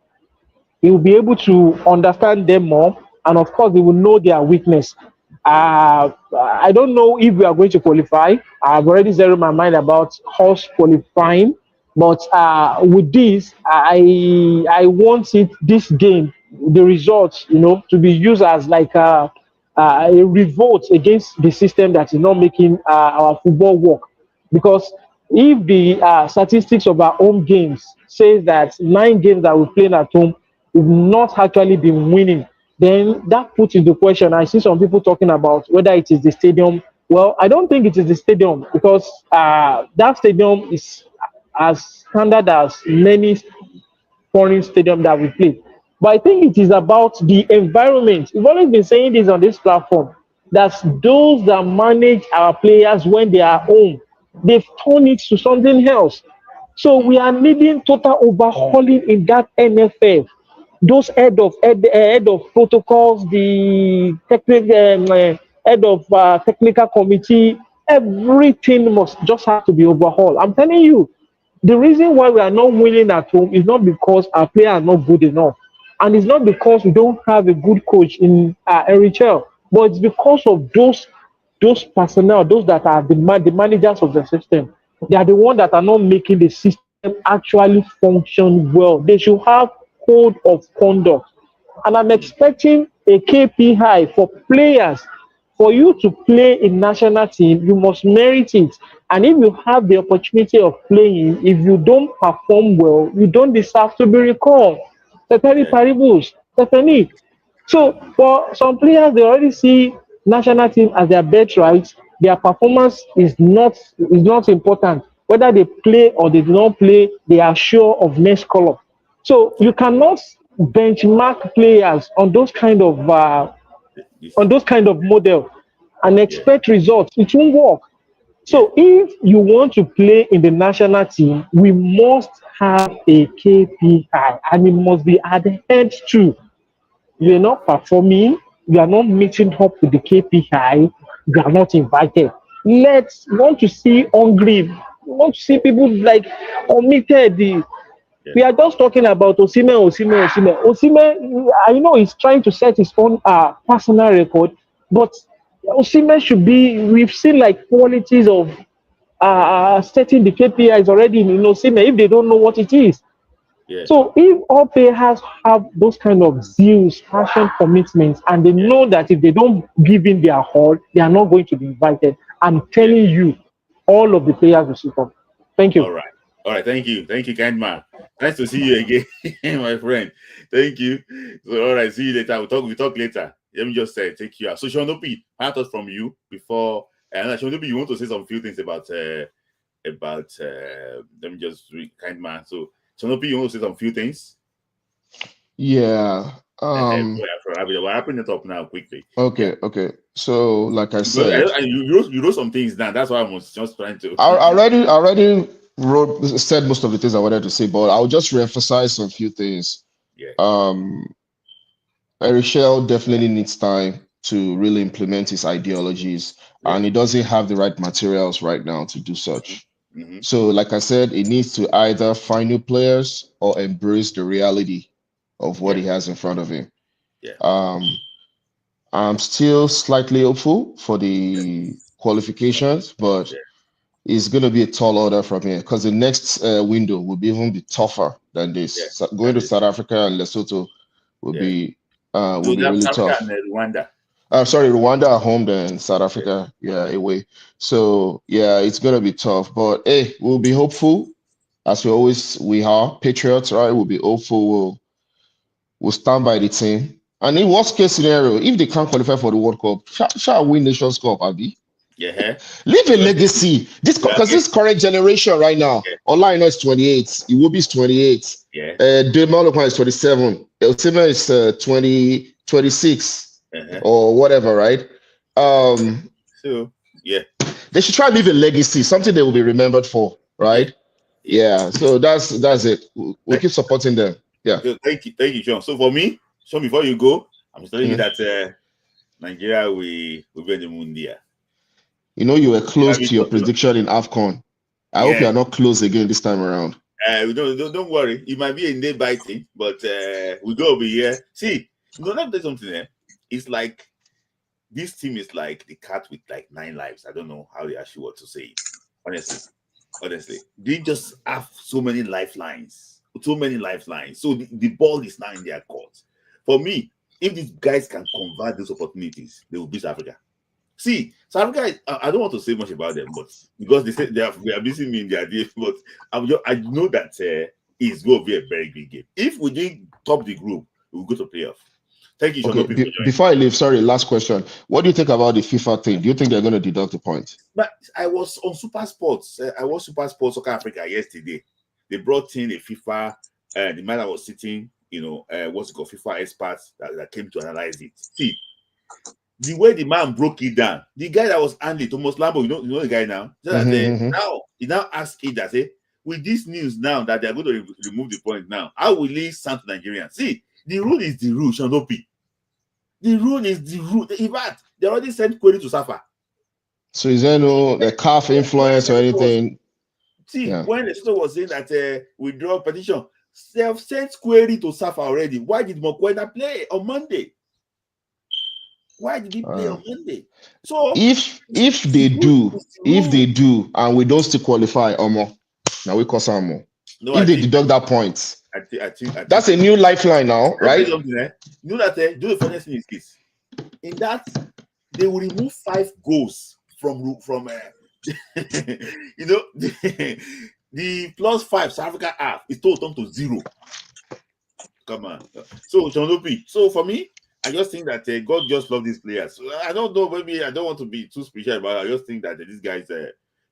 he will be able to understand them more, and of course, he will know their weakness. I don't know if we are going to qualify. I've already zeroed my mind about us qualifying, but with this, I want this game, the results, to be used as like a revolt against the system that is not making our football work. Because if the statistics of our home games says that 9 games that we play at home, we've not actually been winning, then that puts into question. I see some people talking about whether it is the stadium. Well, I don't think it is the stadium because that stadium is as standard as many foreign stadium that we play. But I think it is about the environment. We've always been saying this on this platform. That those that manage our players when they are home, they've turned it to something else. So we are needing total overhauling in that NFF. Those head of protocols, the technical head of technical committee, everything must just have to be overhauled. I'm telling you, the reason why we are not winning at home is not because our players are not good enough, and it's not because we don't have a good coach in NHL, but it's because of those personnel, those that are the managers of the system. They are the ones that are not making the system actually function well. They should have code of conduct, and I'm expecting a KPI for players. For you to play in national team, you must merit it. And if you have the opportunity of playing, if you don't perform well, you don't deserve to be recalled. Certainly, Paribus, certainly. So for some players, they already see national team as their birthright. Their performance is not important. whether they play or they do not play, they are sure of next call up. So you cannot benchmark players on those kind of model and Yeah. expect results. It won't work. Yeah. So if you want to play in the national team, we must have a KPI and it must be adhered to. You are not performing, you are not meeting up with the KPI, you are not invited. Let's want to see hungry, want to see people like committed. We are just talking about Osimhen. I know he's trying to set his own personal record, but Osimhen should be. We've seen like qualities of setting the KPIs already in Osimhen if they don't know what it is. Yeah. So if all players have those kind of zeals, passion, commitments, and they know that if they don't give in their all, they are not going to be invited, I'm telling you, all of the players will sit up. Thank you. All right. Thank you, kind man. Nice to see you again, my friend. Thank you. So, all right, see you later. We talk later. Let me just take you out. So, Shonopi, I thought from you before. Shonopi, you want to say some few things about let me just read, kind man. So, Shonopi, you want to say some few things? Yeah. We're wrapping it up now quickly. Okay. So, like I said, you wrote some things down. That's why I was just trying to. I already said most of the things I wanted to say, but I'll just reemphasize some few things. Yeah. Erichel definitely needs time to really implement his ideologies, and he doesn't have the right materials right now to do such. Mm-hmm. So, like I said, he needs to either find new players or embrace the reality of what he has in front of him. Yeah. I'm still slightly hopeful for the qualifications, but it's going to be a tall order from here because the next window will be even be tougher than this. Yeah. So going to South Africa and Lesotho will be really South tough. Africa and Rwanda. Sorry, Rwanda at home, then South Africa, away. So it's gonna be tough. But hey, we'll be hopeful, as we are patriots, right? We'll be hopeful. We'll stand by the team. And in worst case scenario, if they can't qualify for the World Cup, shall win Nations Cup, Abi. Yeah. Leave a legacy. This current generation right now, online is 28, Iwobi is 28, Demalokwan is 27, Osimhen is 26 or whatever, right? So they should try to leave a legacy, something they will be remembered for, right? So that's it. We'll keep supporting them. So thank you, Sean. So for me, Sean, before you go, I'm telling you that Nigeria will be the Mundia. You know, you were close to your prediction in AFCON. I hope you are not close again this time around. Don't worry. It might be a day biting, but we go over here. See, let me tell you something there. It's like this team is like the cat with like 9 lives. I don't know how they actually want to say it. Honestly, they just have so many lifelines. So the ball is now in their court. For me, if these guys can convert those opportunities, they will beat Africa. See, South Africa, I don't want to say much about them, but because they say they are missing me in the idea, but I know that it's going to be a very big game. If we didn't top the group, we'll go to playoff. Thank you, Sean. Okay, before I leave, sorry, last question. What do you think about the FIFA thing? Do you think they're going to deduct the points? But I was on Super Sports. I watched Super Sports Soccer Africa yesterday. They brought in a FIFA, the man that was sitting, what's it called, FIFA experts that came to analyze it. See, the way the man broke it down, the guy that was Andy Thomas Lambo, you know the guy now. Now he now asked it that with this news now that they're going to remove the point now, how will he sound to Nigerians? See, the rule is the rule, Shanopi. The rule is the rule. In fact, they already sent query to SAFA. So is there no the CAF influence or anything? When the was saying that withdraw petition, they have sent query to SAFA already. Why did Mokwena play on Monday? Why did he play on Monday? So if they do, and we don't still qualify, Omo, now we cause some more. No, if they deduct that point, I think that's a new lifeline now, right? You know that do the funniest thing is this. In that, they will remove 5 goals from the +5 South Africa have is total to 0. Come on. So So for me, I just think that God just loves these players. So I don't know, maybe I don't want to be too spiritual about it. I just think that these guys,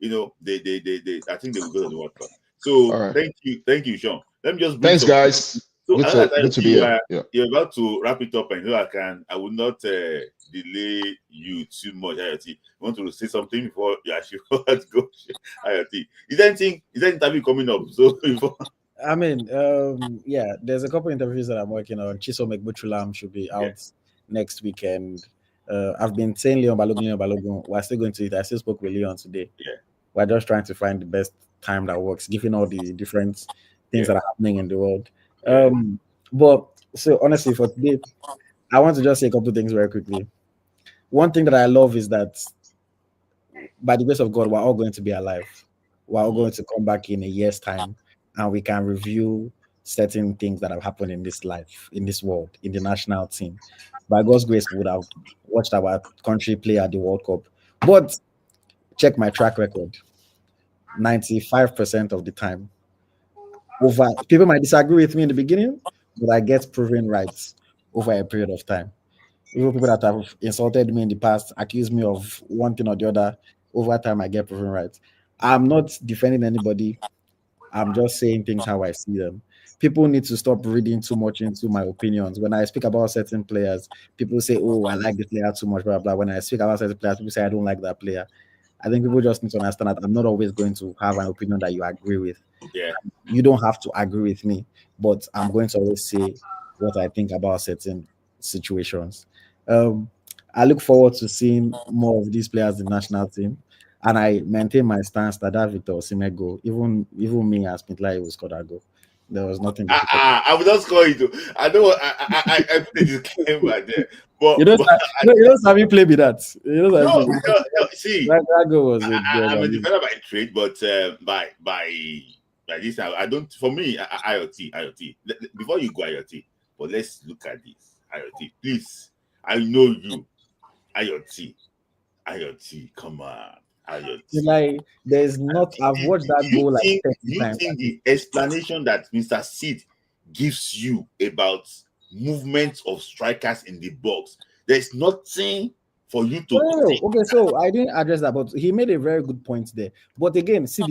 I think they will go to the World Cup. So All right. thank you, Sean. Let me just bring Thanks, some. guys. So Good another to time be here. Yeah. you're about to wrap it up, and I will not delay you too much. IoT, you want to say something before you actually go? IoT, is there anything? Is there interview coming up? So before. I mean, yeah, there's a couple interviews that I'm working on. Chisom Ekbuchulam should be out next weekend. I've been saying Leon Balogun. We're still going to it. I still spoke with Leon today. Yeah. We're just trying to find the best time that works, given all the different things that are happening in the world. But so honestly, for today, I want to just say a couple of things very quickly. One thing that I love is that by the grace of God, we're all going to be alive. We're all going to come back in a year's time, and we can review certain things that have happened in this life, in this world, in the national team. By God's grace, we would have watched our country play at the World Cup. But check my track record. 95% of the time, people might disagree with me in the beginning, but I get proven right over a period of time. Even people that have insulted me in the past, accused me of one thing or the other, over time I get proven right. I'm not defending anybody. I'm just saying things how I see them. People need to stop reading too much into my opinions. When I speak about certain players, people say, "Oh, I like the player too much," blah blah. When I speak about certain players, people say I don't like that player. I think people just need to understand that I'm not always going to have an opinion that you agree with. Yeah. You don't have to agree with me, but I'm going to always say what I think about certain situations. I look forward to seeing more of these players in the national team, and I maintain my stance that Victor Osimhen goal, even me as Pintlai will score that goal. There was nothing difficult. I will not score it. I don't. I put a disclaimer there, but You don't have me play with that. You know no, that. see, That goal was I'm a defender by trade, but by this, I don't. For me, IoT. Before you go IoT, but let's look at this IoT. Please, I know you, IoT. Come on, IoT. Like there's not. I've watched that goal like 30 you times. think the explanation that Mr. Sid gives you about movement of strikers in the box, there's nothing for you to Okay, so I didn't address that, but he made a very good point there. But again, see,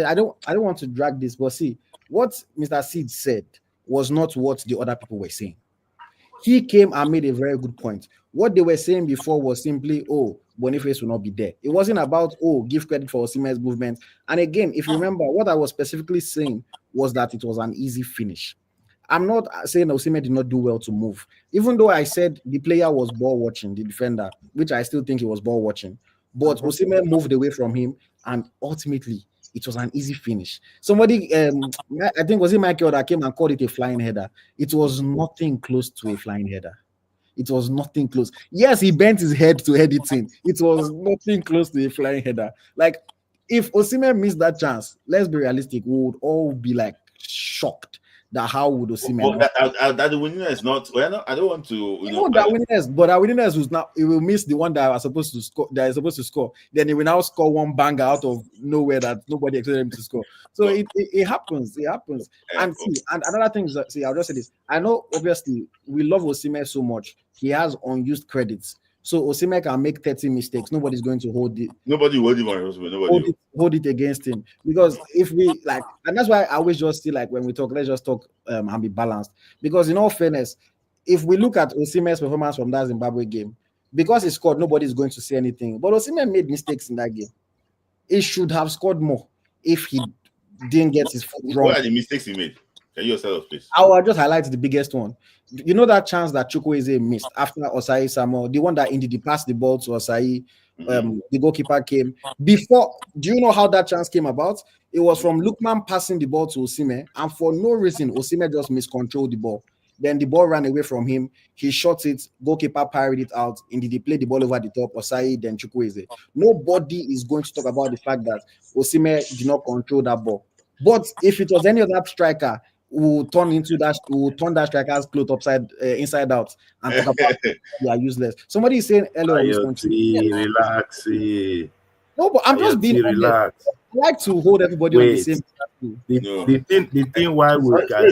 I don't want to drag this, but see, what Mr. Sid said was not what the other people were saying. He came and made a very good point. What they were saying before was simply, "Oh, Boniface will not be there." It wasn't about, "Oh, give credit for Osimhen's movement." And again, if you remember, what I was specifically saying was that it was an easy finish. I'm not saying Osimhen did not do well to move, even though I said the player was ball watching, the defender, which I still think he was ball watching. But Osimhen moved away from him, and ultimately it was an easy finish. Somebody, I think was it Michael that came and called it a flying header. It was nothing close to a flying header. It was nothing close. Yes, he bent his head to head it in. It was nothing close to a flying header. Like, if Osimhen missed that chance, let's be realistic, we would all be like shocked. That how would Osimhen? That the winner is not. Well, I don't want to. That winners, but our winners was now. He will miss the one that was supposed to score. That is supposed to score. Then he will now score one banger out of nowhere that nobody expected him to score. So it happens. It happens. And see, and another thing is that, see, I'll just say this. I know obviously we love Osimhen so much. He has unused credits. So Osimhen can make 30 mistakes. Nobody's going to hold it. Nobody will hold it against him. Because if we like, and that's why I always just feel like when we talk, let's just talk and be balanced. Because in all fairness, if we look at Osimhen's performance from that Zimbabwe game, because he scored, nobody's going to say anything. But Osimhen made mistakes in that game. He should have scored more if he didn't get his foot wrong. What are the mistakes he made? Can you yourself, please? I will just highlight the biggest one. You know that chance that Chukwueze missed after Osayi Samuel, the one that Ndidi passed the ball to Osayi, the goalkeeper came. Before, do you know how that chance came about? It was from Lookman passing the ball to Osimhen, and for no reason, Osimhen just miscontrolled the ball. Then the ball ran away from him. He shot it, goalkeeper parried it out. Ndidi played the ball over the top, Osayi, then Chukwueze. Nobody is going to talk about the fact that Osimhen did not control that ball. But if it was any other striker, will turn that striker's clothes inside out and talk about they are useless. Somebody is saying earlier, relax. No, but I'm just being relaxed. I like to hold everybody on the same. The thing why we can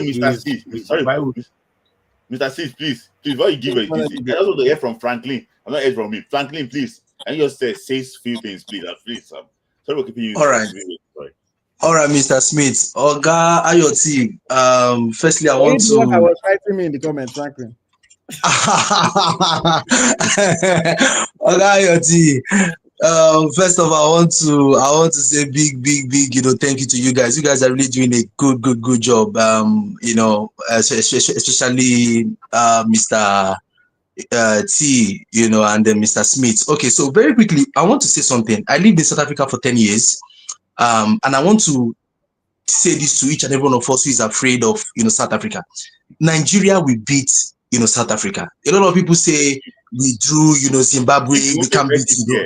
Mr. C, please, why you give it? I just want to hear from Franklin. I'm not hearing from him. Franklin, please. And you just say few things, please. Sorry for keeping you. All right. Sorry. All right, Mr. Smith. Oga Ayoti. Firstly, I want to. I was writing me in the comments, Franklin. Oga Ayoti. First of all, I want to say big, thank you to you guys. You guys are really doing a good job. Especially Mr. T, and then Mr. Smith. Okay, so very quickly, I want to say something. I lived in South Africa for 10 years, and I want to say this to each and every one of us who is afraid of, South Africa. Nigeria will beat, South Africa. A lot of people say we drew, Zimbabwe, we can't beat Zimbabwe.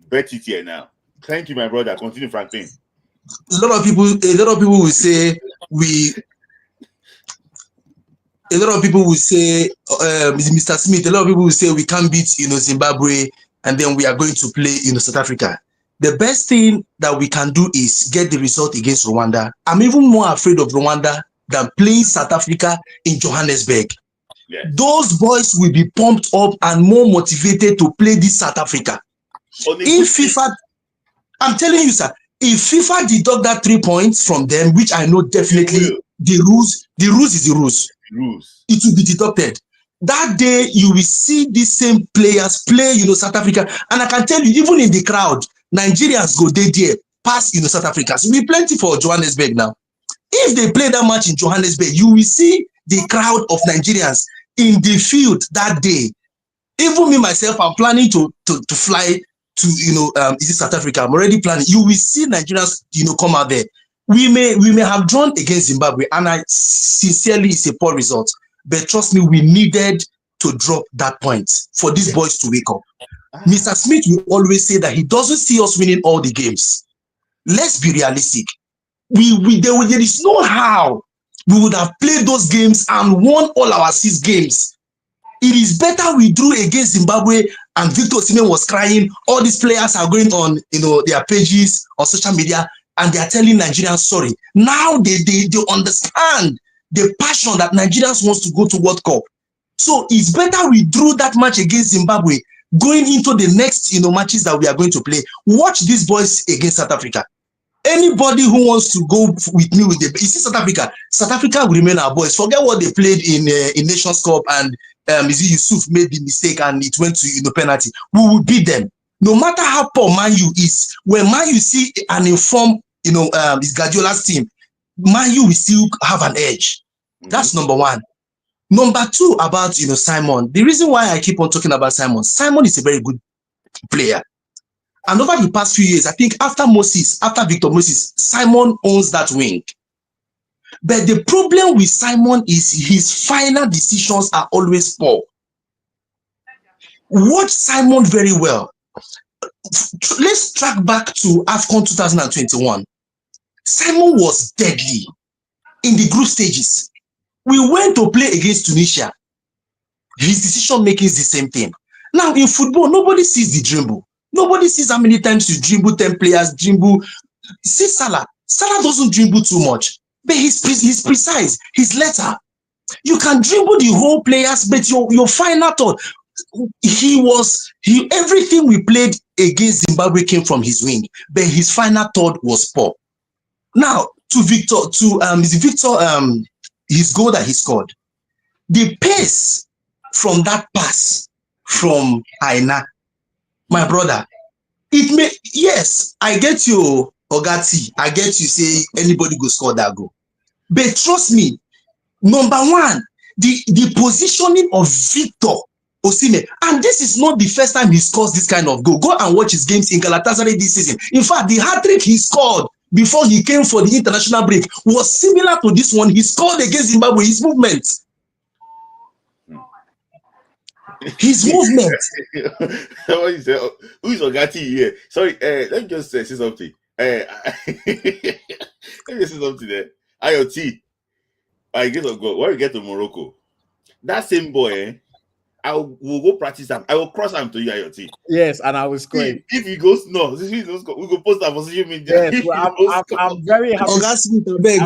Bet it here now. Thank you, my brother. Continue, Franklin. A lot of people will say Mr. Smith, a lot of people will say we can't beat, Zimbabwe, and then we are going to play, South Africa. The best thing that we can do is get the result against Rwanda. I'm even more afraid of Rwanda than playing South Africa in Johannesburg. Yes. Those boys will be pumped up and more motivated to play this South Africa. If FIFA, I'm telling you, sir, if FIFA deduct that 3 points from them, which I know definitely the rules is the rules. It will be deducted. That day you will see these same players play, South Africa, and I can tell you, even in the crowd, Nigerians go there, pass, South Africa. So we plenty for Johannesburg now. If they play that match in Johannesburg, you will see the crowd of Nigerians in the field that day. Even me myself, I'm planning to fly to is it South Africa? I'm already planning. You will see Nigerians, come out there. We may have drawn against Zimbabwe, and I sincerely, it's a poor result. But trust me, we needed to drop that point for these boys to wake up. Mr. Smith will always say that he doesn't see us winning all the games. Let's be realistic. There is no how we would have played those games and won all our 6 games. It is better we drew against Zimbabwe, and Victor Osimhen was crying. All these players are going on, their pages on social media, and they are telling Nigerians sorry. Now they understand the passion that Nigerians wants to go to World Cup. So it's better we drew that match against Zimbabwe, going into the next matches that we are going to play. Watch these boys against South Africa. Anybody who wants to go with me with you see South Africa. South Africa will remain our boys. Forget what they played in Nations Cup, and Yusuf made the mistake and it went to penalty. We will beat them. No matter how poor Man U is, when Man U see an informed is Guardiola's team, Man U will still have an edge. That's number one. Number two, about Simon. The reason why I keep on talking about Simon is a very good player. And over the past few years, I think after Victor Moses, Simon owns that wing. But the problem with Simon is his final decisions are always poor. Watch Simon very well. Let's track back to AFCON 2021. Simon was deadly in the group stages. We went to play against Tunisia. His decision making is the same thing. Now in football, nobody sees the dribble. Nobody sees how many times you dribble 10 players, dribble. See Salah. Salah doesn't dribble too much, but he's precise. He's letter. You can dribble the whole players, but your final thought. Everything we played against Zimbabwe came from his wing, but his final thought was poor. Now to Victor, his goal that he scored, the pace from that pass from Aina, my brother, yes, I get you, Ogati. I get you say anybody go score that goal. But trust me, number one, the positioning of Victor Osimhen, and this is not the first time he scores this kind of goal. Go and watch his games in Galatasaray this season. In fact, the hat-trick he scored before he came for the international break was similar to this one. He scored against Zimbabwe. His movement. Who is Ogati here? Sorry, let me just say something. Let me say something there. IoT. I guess I'll go. When we get to Morocco, that same boy, I will go practice him. I will cross him to you, IoT. Yes, and I will score. If he goes, no, we go post that for social media. Yes, well, I'm very happy. Oh, that's me, I beg.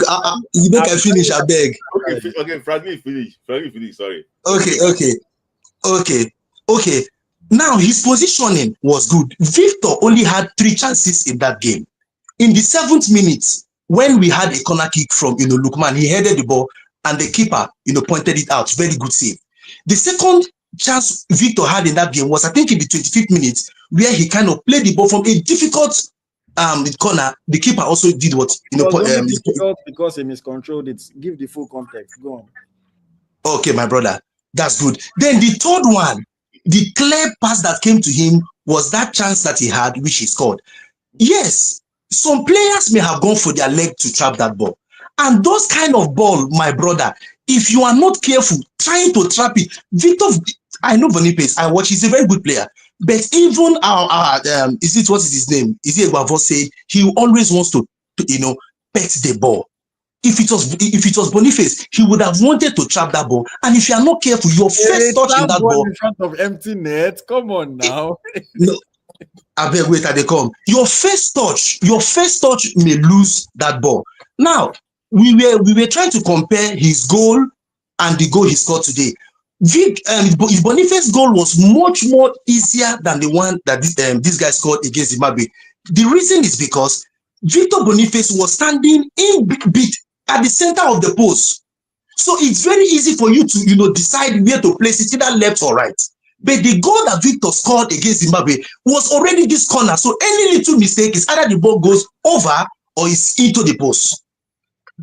You make I finish, I beg. Okay, Franklin, finish. Sorry. Okay. Now his positioning was good. Victor only had 3 chances in that game. In the 7th minute, when we had a corner kick from Lukman, he headed the ball and the keeper pointed it out. Very good save. The second chance Victor had in that game was, I think, in the 25th minute, where he kind of played the ball from a difficult corner. The keeper also did what It was only difficult because he miscontrolled it. Give the full context. Go on. Okay, my brother, that's good. Then the third one, the clear pass that came to him was that chance that he had, which he scored. Yes, some players may have gone for their leg to trap that ball. And those kind of ball, my brother, if you are not careful trying to trap it, Victor, I know Boniface, I watch, he's a very good player. But even our is it, what is his name? Is it Egbavo said he always wants to pet the ball. If it was Boniface, he would have wanted to trap that ball. And if you are not careful, your first touch in that ball in front of empty net. Come on now. No, I beg, wait, they come. Your first touch may lose that ball. Now, we were trying to compare his goal and the goal he scored today. Boniface's goal was much more easier than the one that this guy scored against Zimbabwe. The reason is because Victor Boniface was standing in bit at the center of the post. So it's very easy for you to decide where to place it, either left or right. But the goal that Victor scored against Zimbabwe was already this corner. So any little mistake is either the ball goes over or it's into the post.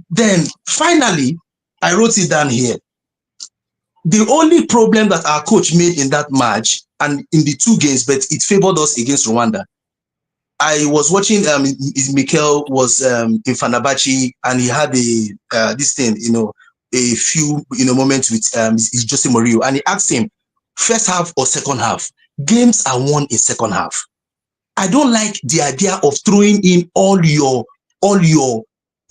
Then finally, I wrote it down here. The only problem that our coach made in that match and in the 2 games, but it favored us against Rwanda. I was watching Mikel was in Fenerbahce and he had this thing, a few moments with Jose Mourinho, and he asked him, first half or second half? Games are won in second half. I don't like the idea of throwing in all your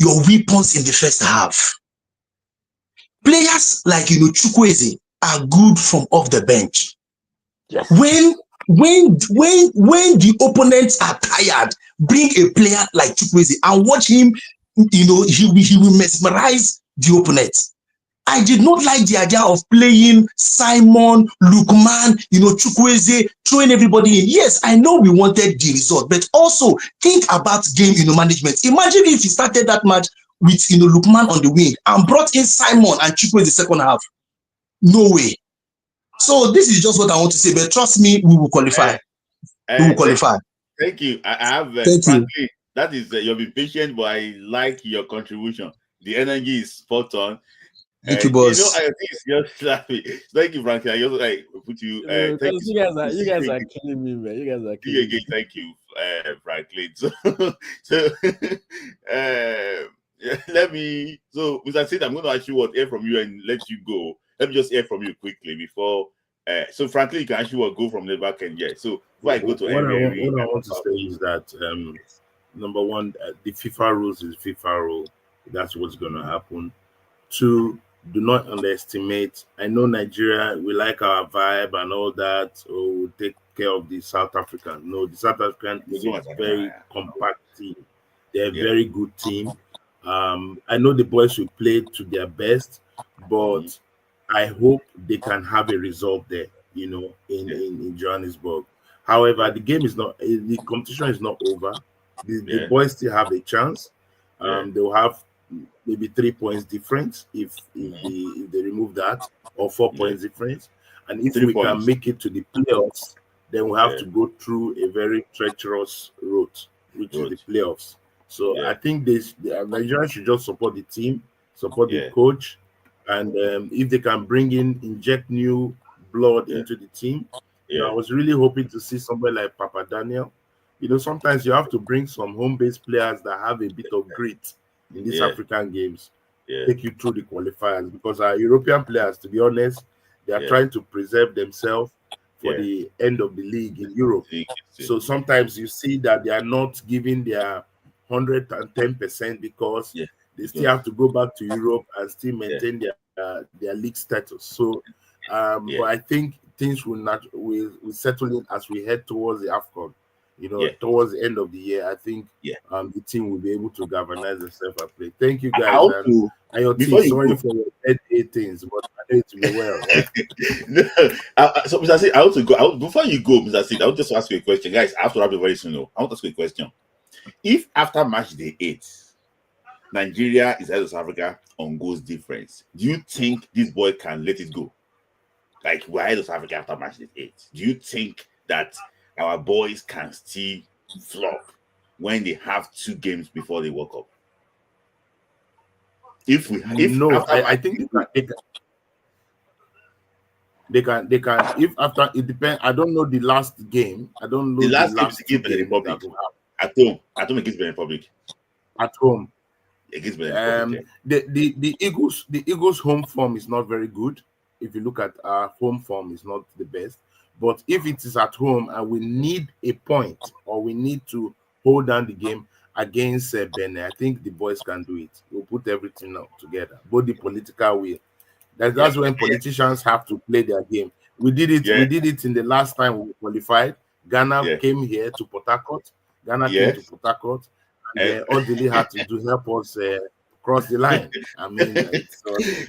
weapons in the first half. Players like Chukwueze are good from off the bench. Yes. When the opponents are tired, bring a player like Chukwueze and watch him. He will mesmerize the opponent. I did not like the idea of playing Simon, Lukman, Chukwueze, throwing everybody in. Yes, I know we wanted the result, but also think about game management. Imagine if he started that match with Lukman on the wing and brought in Simon and Chukwueze the second half. No way. So this is just what I want to say, but trust me, we will qualify. We will qualify. Thank you. I have frankly, that is you'll be patient, but I like your contribution. The energy is spot on. Thank you, boss. I think it's just laughing. Thank you, Franklin. I also put you. Thank you guys are killing me, man. You guys are killing me. Thank you, Franklin. So let me. So, Mr. Sid, I'm going to ask you what hear from you and let you go. Let me just hear from you quickly before. So, Franklin, you can actually go from the back end. Yeah. So, before I go to what I want to say is that number one, the FIFA rules is FIFA rule. That's what's going to happen. 2, do not underestimate. I know Nigeria, we like our vibe and all that. Oh, we'll take care of the South African. No, the South African is a very compact team. They're a very good team. I know the boys will play to their best, but I hope they can have a result there, in Johannesburg. However, the competition is not over. The boys still have a chance. They'll have maybe 3 points difference if they remove that, or 4 points difference. And if we can make it to the playoffs, then we have to go through a very treacherous road, which is the playoffs. So I think Nigeria should just support the team, support the coach, and if they can inject new blood into the team. I was really hoping to see somebody like Papa Daniel. Sometimes you have to bring some home-based players that have a bit of grit in these African games, take you through the qualifiers, because our European players, to be honest, they are trying to preserve themselves for the end of the league in Europe. So sometimes you see that they are not giving their 110% because they still have to go back to Europe and still maintain their league status. So, but I think things will settle in as we head towards the AFCON. towards the end of the year, I think Yeah. the team will be able to galvanize themselves and play. Thank you I guys. also, And your before team, you sorry go, for your dead things, but I know it will be well. Yeah? no, so Mr. Sid, I want to go. Before you go, Mr. Sid, I want just to ask you a question, guys. I have to wrap it very soon. I want to ask you a question. If after match day 8, Nigeria is ahead of South Africa on goals difference, do you think this boy can let it go? Like, we're ahead of South Africa after match day 8. Do you think that our boys can still flop when they have 2 games before they World Cup? If no, I think they can. If after it depends. I don't know the last game. I don't know the the last game is last 2 against the games Republic that will happen at home against the Republic. at home. Against the Republic. The Eagles home form is not very good. If you look at our home form, is not the best. But if it is at home and we need a point or we need to hold down the game against Benin, I think the boys can do it. We'll put everything up together, both the political will. That's when politicians have to play their game. We did it. Yeah. We did it in the last time we qualified. Ghana Yeah. came here to Port Harcourt. Ghana came Yes. to Port Harcourt, and Odili had to help us cross the line. I mean, it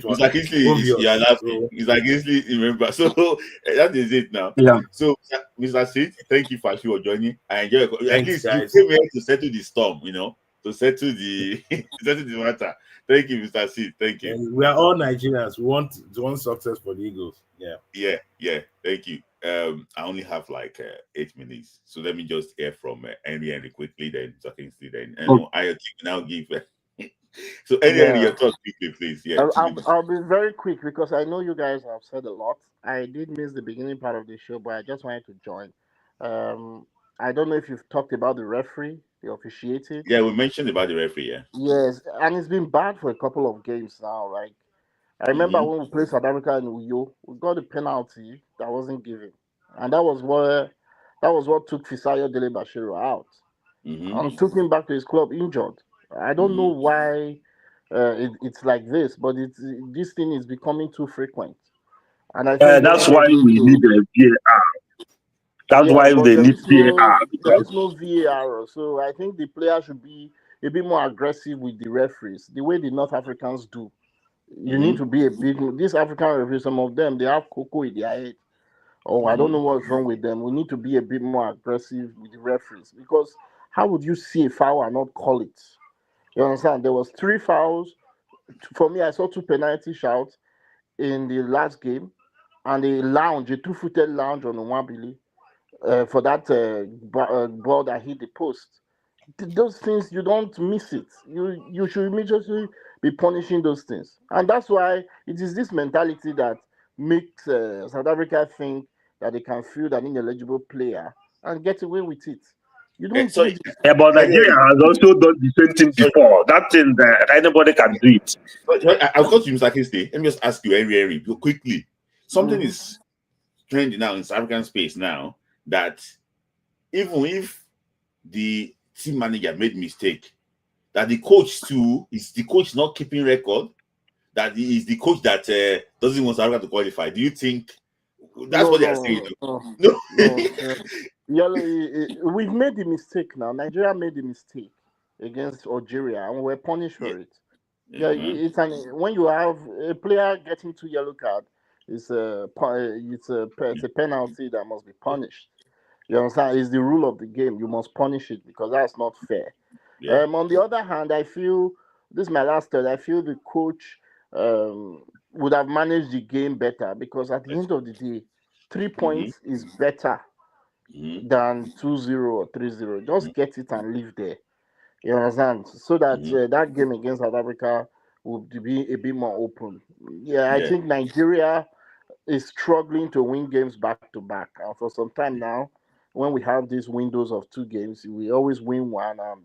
was Mr. Kingsley, obvious. you are laughing. So, Mr. Kingsley, remember. So that is it now. Yeah. So, Mr. Sid, thank you for joining. I enjoy it. At Thanks, least you guys. came here to settle the storm, to settle the matter. Thank you, Mr. Sid. Thank you. And we are all Nigerians. We want success for the Eagles. Yeah. Yeah. Thank you. I only have like 8 minutes, so let me just hear from Henry quickly. Then Mr. Kingsley. Then I now give. So, Henry, your thoughts quickly, please. Yeah. I'll be very quick because I know you guys have said a lot. I did miss the beginning part of the show, but I just wanted to join. I don't know if you've talked about the referee, the officiating. Yeah, we mentioned about the referee. Yeah. Yes, and it's been bad for a couple of games now. Like I remember when we played South Africa in Uyo, we got a penalty that wasn't given, and that was what took Fisayo Dele Bashiru out and took him back to his club injured. I don't know why it's like this, but this thing is becoming too frequent, and I think that's why we need a VAR. That's why they need VAR. There is no VAR, so I think the player should be a bit more aggressive with the referees, the way the North Africans do. You need to be a bit. These African referees, some of them, they have cocoa in their head. Oh, I don't know what's wrong with them. We need to be a bit more aggressive with the referees because how would you see a foul and not call it? You understand? There was 3 fouls. For me, I saw 2 penalty shouts in the last game, and a 2-footed lounge on Nwabili for that ball that hit the post. Those things, you don't miss it. You should immediately be punishing those things, and that's why it is this mentality that makes South Africa think that they can field an ineligible player and get away with it. You don't do this. Yeah, but Nigeria has also done the same thing before. That thing that anybody can do it. I've got you, Mr. Kingsley. Let me just ask you, Henry, quickly. Something is trending now in South African space now that even if the team manager made mistake, that the coach too is the coach not keeping record, that he is the coach that doesn't want South Africa to qualify. Do you think that's what they are saying? No. We've made the mistake now. Nigeria made the mistake against Algeria, and we're punished for it. Yeah, when you have a player getting 2 yellow cards, it's a penalty that must be punished. You understand? It's the rule of the game. You must punish it because that's not fair. Yeah. On the other hand, I feel this is my last thought. I feel the coach would have managed the game better because at the end of the day, 3 points is better than 2-0 or 3-0. Just get it and leave there. You understand? So that that game against South Africa would be a bit more open. Yeah, I think Nigeria is struggling to win games back to back. And for some time now, when we have these windows of 2 games, we always win one and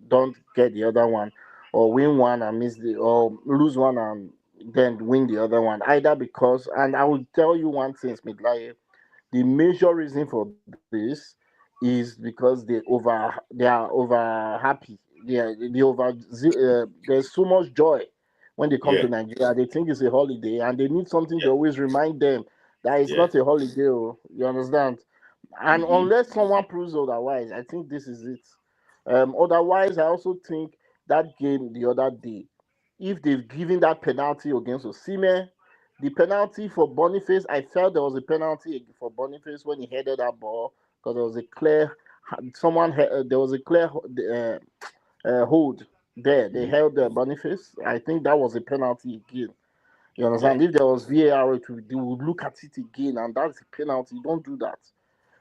don't get the other one, or win one and or lose one and then win the other one. Either because, and I will tell you one thing, Smith-Laye, the major reason for this is because they are over happy. There's so much joy when they come to Nigeria. They think it's a holiday, and they need something to always remind them that it's not a holiday. You understand? And unless someone proves otherwise, I think this is it. Otherwise, I also think that game the other day, if they've given that penalty against Osimhen, the penalty for Boniface, I felt there was a penalty for Boniface when he headed that ball because there was a clear, there was a clear hold there. They held Boniface. I think that was a penalty again. You understand? If there was VAR, they would look at it again, and that's a penalty. Don't do that.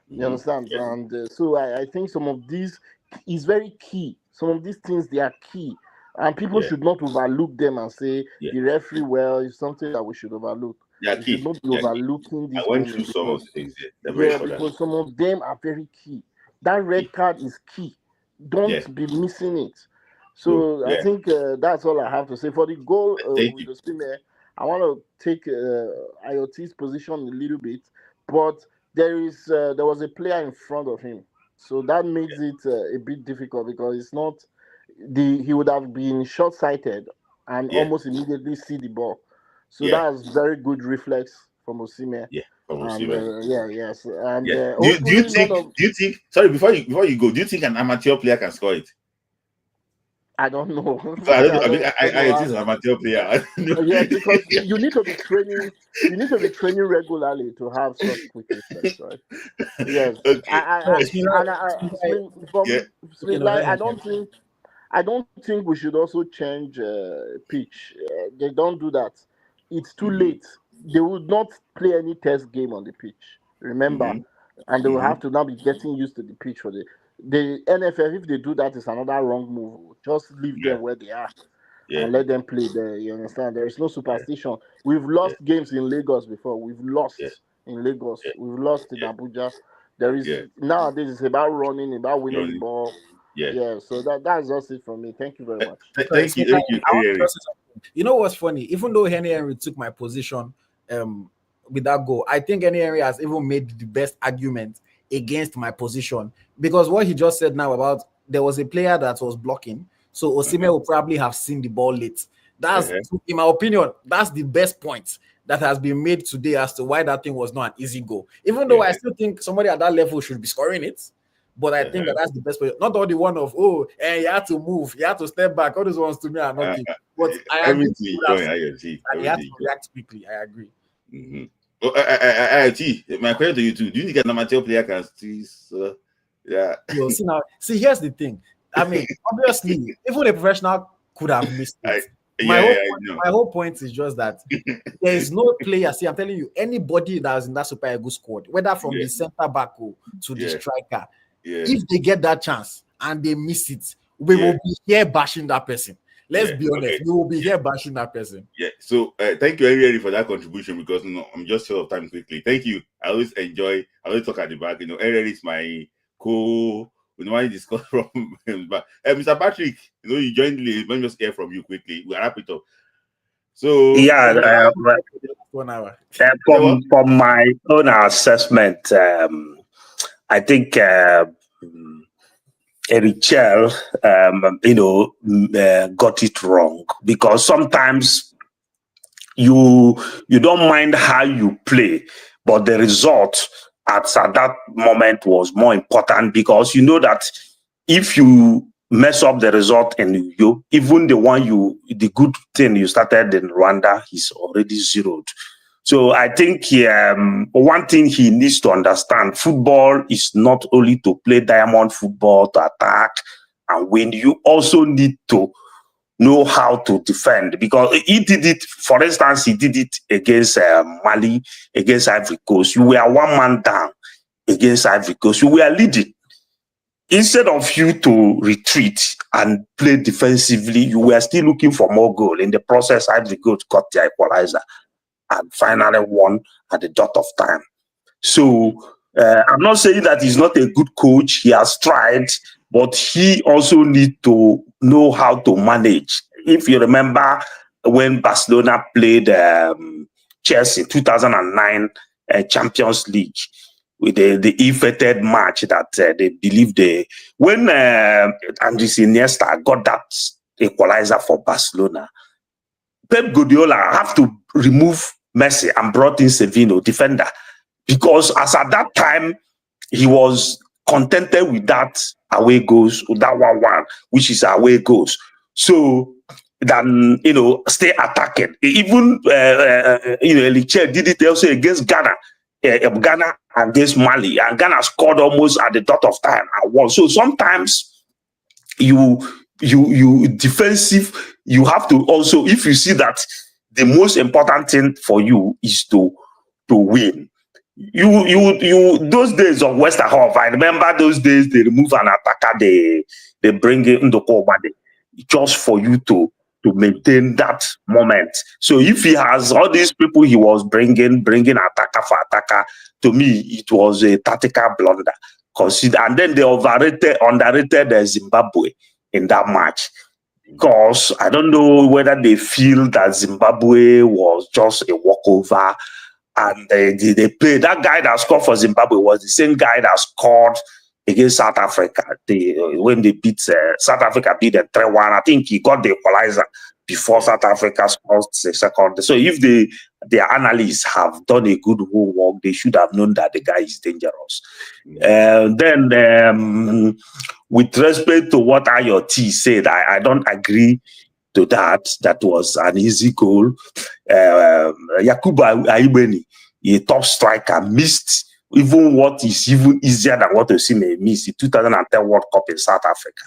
You understand? And so I think some of these is very key. Some of these things, they are key. And people should not overlook them and say the referee, well, is something that we should overlook. Yeah, We should not be overlooking these I went through moments some of because, the things there. They're very important. because some of them are very key. That red card is key. Don't be missing it. So I think that's all I have to say. For the goal with the spinner, I want to take IoT's position a little bit, but there was a player in front of him, so that makes it a bit difficult because it's not he would have been short-sighted and almost immediately see the ball. So that's very good reflex from Osimhen. Yeah, from And Osimhen. yes, and Do you think? Sorry, before you go, do you think an amateur player can score it? I don't know. I don't know. I mean, I think an amateur player. Yes, because you need to be training. You need to be training regularly to have such quick reflex, right? Yes. I don't think we should also change pitch. They don't do that. It's too late. They would not play any test game on the pitch. Remember, and they will have to now be getting used to the pitch for the NFL. If they do that, it's another wrong move. Just leave them where they are and let them play there. You understand? There is no superstition. We've lost games in Lagos before. We've lost in Lagos. We've lost in Abuja. There is nowadays it's about running, about winning the ball. Yeah. So that's just it from me. Thank you very much. Thank you. You know what's funny? Even though Henry took my position with that goal, I think Henry has even made the best argument against my position, because what he just said now about there was a player that was blocking, so Osimhen will probably have seen the ball late. That's in my opinion, that's the best point that has been made today as to why that thing was not an easy goal. Even though I still think somebody at that level should be scoring it, but I think that's the best way. Not all the one of you had to move, you had to step back. All those ones to me are nothing. But I agree. And he had to react quickly. I agree. My question to you too: do you think an amateur player can still? See, here's the thing. I mean, obviously, even a professional could have missed it. My whole point is just that there is no player. See, I'm telling you, anybody that's in that Super Eagles squad, whether from the center back to the striker, if they get that chance and they miss it, we will be here bashing that person. Let's be honest, we will be here bashing that person. Yeah. So thank you, Henry, for that contribution, because I'm just short of time quickly. Thank you. I always talk at the back. Henry is my we normally discuss from him. But Mr. Patrick, you joined late. Let me just hear from you quickly. We'll wrap it up. So 1 hour. From my own assessment, I think Richel, got it wrong, because sometimes you don't mind how you play, but the result at that moment was more important, because you know that if you mess up the result and even the good thing you started in Rwanda is already zeroed. So I think one thing he needs to understand: football is not only to play diamond football, to attack and win. You also need to know how to defend, because he did it. For instance, he did it against Mali, against Ivory Coast. You were one man down against Ivory Coast. You were leading. Instead of you to retreat and play defensively, you were still looking for more goal. In the process, Ivory Coast got the equalizer and finally won at the dot of time. So I'm not saying that he's not a good coach. He has tried, but he also needs to know how to manage. If you remember when Barcelona played Chelsea in 2009 Champions League, with the ill-fated match that they believe when Andres Iniesta got that equalizer for Barcelona, Pep Guardiola have to remove Messi and brought in Sevino, defender, because as at that time, he was contented with that away goals, with that 1-1, which is away goals. So than stay attacking. Even Eliche did it also against Ghana. Ghana against Mali, and Ghana scored almost at the dot of time and won. So sometimes you defensive, you have to also, if you see that the most important thing for you is to win. You those days of Westerhoff, I remember those days they remove an attacker, they bring in the Kobade just for you to maintain that moment. So if he has all these people he was bringing attacker for attacker, to me it was a tactical blunder. And then they underrated Zimbabwe in that match, because I don't know whether they feel that Zimbabwe was just a walkover. And they played. That guy that scored for Zimbabwe was the same guy that scored against South Africa. When they beat South Africa, beat them 3-1. I think he got the equalizer before South Africa scored the second. So if their analysts have done a good homework, they should have known that the guy is dangerous. Then, with respect to what Ayo T said, I don't agree to that. That was an easy goal. Yakubu Aibeni, a top striker, missed even what is even easier than what Osimhen missed in 2010 World Cup in South Africa.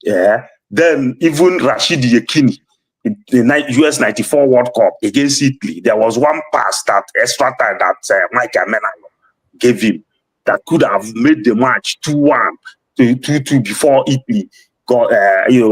Yeah. Then even Rashid Yekini in the US 94 World Cup against Italy, there was one pass, that extra time that Mike Amena gave him, that could have made the match 2-1 to 2-2 before Italy got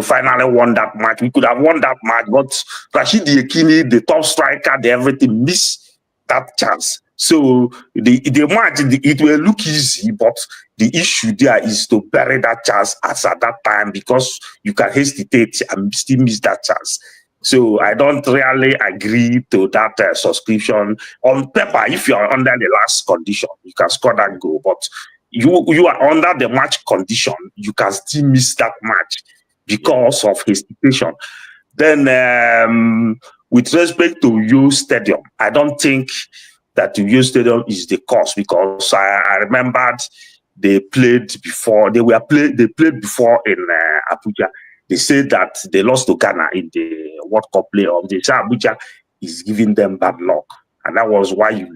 finally won that match. We could have won that match, but Rashid Yekini, the top striker, everything missed that chance. So the match, it will look easy, but the issue there is to bury that chance at that time, because you can hesitate and still miss that chance. So I don't really agree to that subscription. On paper, if you are under the last condition, you can score that goal, but you are under the match condition, you can still miss that match because of hesitation. Then with respect to Uyo Stadium, I don't think that Uyo Stadium is the cause, because I remembered they played before. They played before in Abuja. They said that they lost to Ghana in the World Cup playoff. They said Abuja is giving them bad luck, and that was why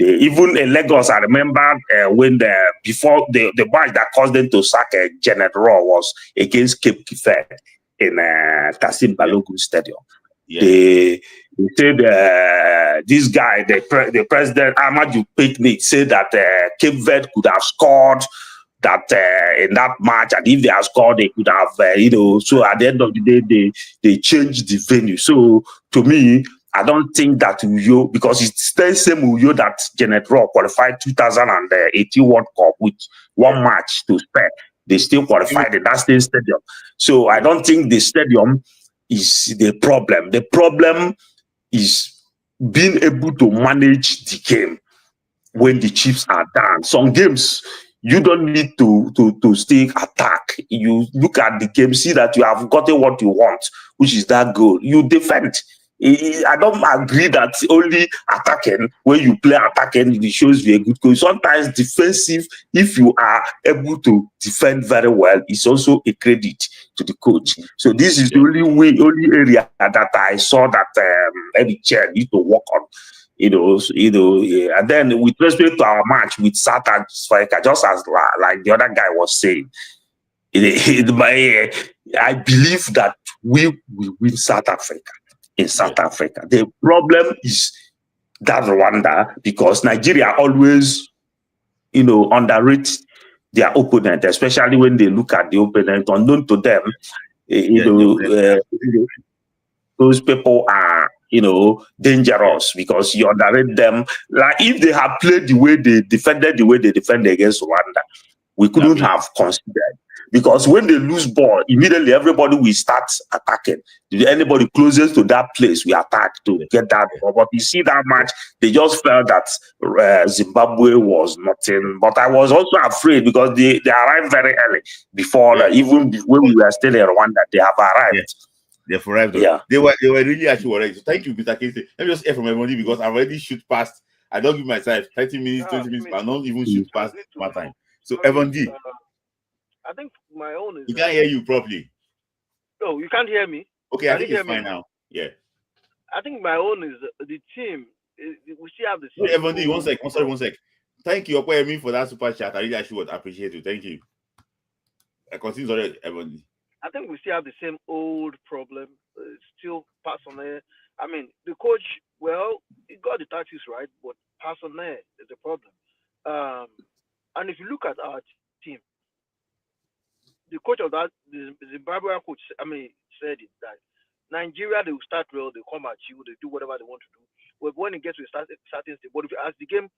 even in Lagos, I remember when before the match that caused them to sack Janet Raw was against Cape Kifed in Kassim Balogun Stadium. Yeah. They said this guy, the president Amadou Picnic, said that Cape Verde could have scored that in that match, and if they had scored, they could have So at the end of the day, they changed the venue. So to me, I don't think that Uyo, because it's the same Uyo that Janet Raw qualified 2018 World Cup with one match to spare. They still qualified in that same stadium. So I don't think the stadium is the problem. The problem is being able to manage the game when the chips are down. Some games, you don't need to stay attack. You look at the game, see that you have gotten what you want, which is that goal. You defend. I don't agree that only attacking, when you play attacking, it shows you a good coach. Sometimes defensive, if you are able to defend very well, it's also a credit to the coach. So this is the only area that I saw that Eddie Chen need to work on. And then with respect to our match with South Africa, just as like the other guy was saying, I believe that we will win South Africa. In South Africa, the problem is that Rwanda, because Nigeria always, underrate their opponent, especially when they look at the opponent. Unknown to them, those people are, dangerous, because you underrate them. Like if they have played the way they defended against Rwanda, we couldn't have considered. Because when they lose ball, immediately everybody will start attacking. Anybody closest to that place, we attack to get that ball. But you see that match, they just felt that Zimbabwe was nothing. But I was also afraid, because they arrived very early before, even when we were still in Rwanda, they have arrived. Yeah. They've arrived. Yeah. They were really actually worried. So thank you, Mr. Casey. Let me just hear from everybody, because I already shoot past I don't give myself 30 minutes, 20 minutes, but I don't even shoot past my time. So Evan D, I think my own is. We can't hear you properly. Oh, you can't hear me? Okay, I think it's fine now. Yeah. I think my own is the team. We still have the same. Wait, Evan D, one sec. One sec. Thank you, Okoyemi, for that super chat. I really actually would appreciate you. Thank you. I continue already, Evan D. I think we still have the same old problem. Still personnel. I mean, the coach, well, he got the tactics right, but personnel is the problem. And if you look at our team, the coach of that, the Zimbabwean coach, said it that Nigeria, they will start well, they come at you, they do whatever they want to do. But when it gets to a certain stage, but as the game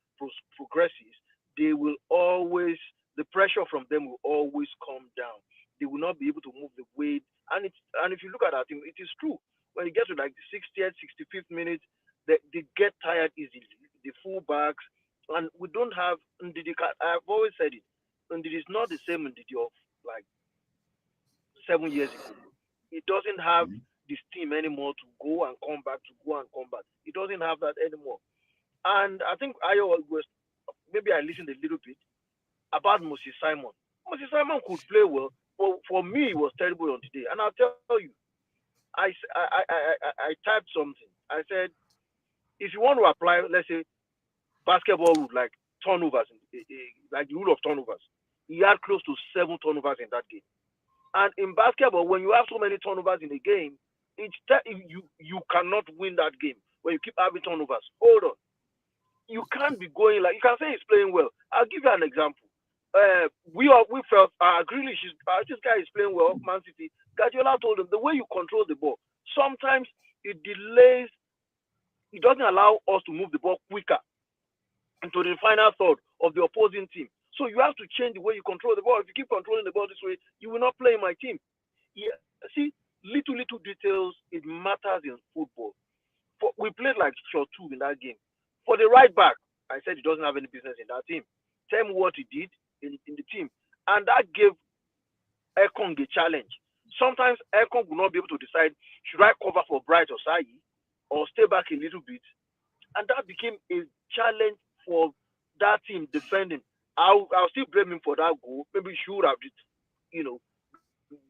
progresses, they will always, the pressure from them will always come down. They will not be able to move the weight. And if you look at our team, it is true. When it gets to like the 60th, 65th minute, they get tired easily. The fullbacks, and we don't have Ndidi. I've always said it. Ndidi is not the same Ndidi of like 7 years ago. It doesn't have this team anymore to go and come back, to go and come back. It doesn't have that anymore. And I think maybe I listened a little bit about Moses Simon. Moses Simon could play well, but for me, it was terrible on the day. And I'll tell you, I typed something. I said, if you want to apply, let's say, basketball rule, like turnovers, like the rule of turnovers, he had close to 7 turnovers in that game. And in basketball, when you have so many turnovers in a game, you cannot win that game when you keep having turnovers. Hold on. You can't be going like, you can say he's playing well. I'll give you an example. We felt Grealish, this guy is playing well, Man City. Guardiola told him the way you control the ball, sometimes it delays, it doesn't allow us to move the ball quicker into the final third of the opposing team. So you have to change the way you control the ball. If you keep controlling the ball this way, you will not play in my team. Yeah, see, little details, it matters in football. We played like short 2 in that game. For the right back, I said he doesn't have any business in that team. Tell me what he did in the team. And that gave Ekong a challenge. Sometimes Ekong will not be able to decide, should I cover for Bright or Sai or stay back a little bit? And that became a challenge for that team defending. I'll still blame him for that goal. Maybe he should have,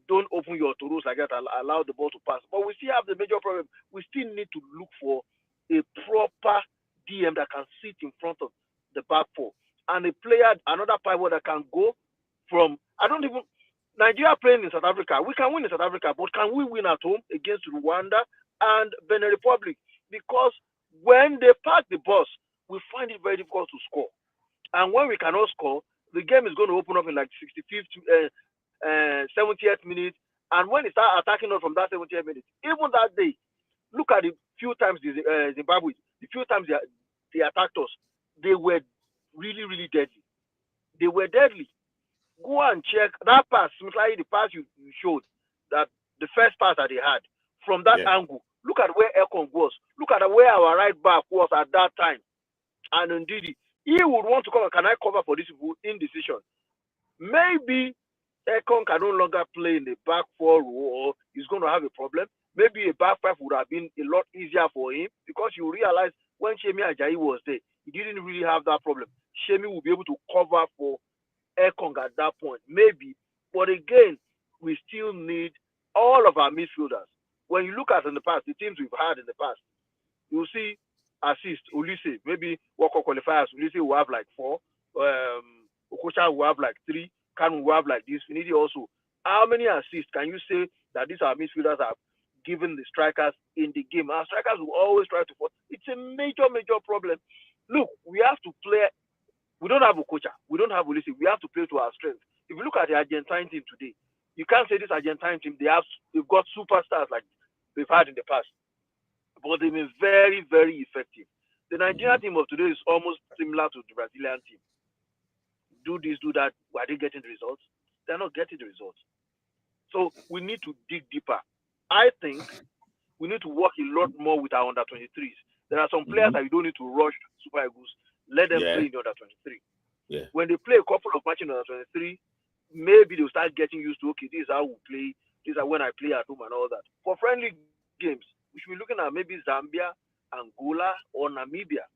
don't open your toros like that, allow the ball to pass. But we still have the major problem. We still need to look for a proper DM that can sit in front of the back four. And a player, another pivot that can go from, Nigeria playing in South Africa, we can win in South Africa, but can we win at home against Rwanda and Benin Republic? Because when they park the bus, we find it very difficult to score. And when we cannot score, the game is going to open up in like 65th, 70th minute. And when they start attacking us from that 70th minute, even that day, look at the few times Zimbabwe, the few times they attacked us, they were really, really deadly. They were deadly. Go and check that pass, like the pass you showed, that the first pass that they had from that angle. Look at where Ekong was. Look at where our right back was at that time. And indeed, he would want to cover. Can I cover for this indecision? Maybe Ekong can no longer play in the back 4 row, or he's going to have a problem. Maybe a back 5 would have been a lot easier for him, because you realize when Shemi Ajayi was there, he didn't really have that problem. Shemi will be able to cover for Ekong at that point, maybe. But again, we still need all of our midfielders. When you look at in the past, the teams we've had in the past, you'll see assist, Ulisse, maybe World Cup qualifiers, Ulisse will have like 4, Okocha will have like 3, Kanu will have like this, Finidi also. How many assists can you say that these are midfielders have given the strikers in the game? Our strikers will always try to fall. It's a major, major problem. Look, we have to play. We don't have Okocha. We don't have Ulisse. We have to play to our strength. If you look at the Argentine team today, you can't say this Argentine team, they've got superstars like they've had in the past. But they've been very, very effective. The Nigerian team of today is almost similar to the Brazilian team. Do this, do that. Are they getting the results? They're not getting the results. So we need to dig deeper. I think we need to work a lot more with our under-23s. There are some players that you don't need to rush Super Eagles. Let them play in the under-23. Yeah. When they play a couple of matches in the under-23, maybe they'll start getting used to, okay, this is how we play. This is when I play at home and all that. For friendly games, we should be looking at maybe Zambia, Angola, or Namibia.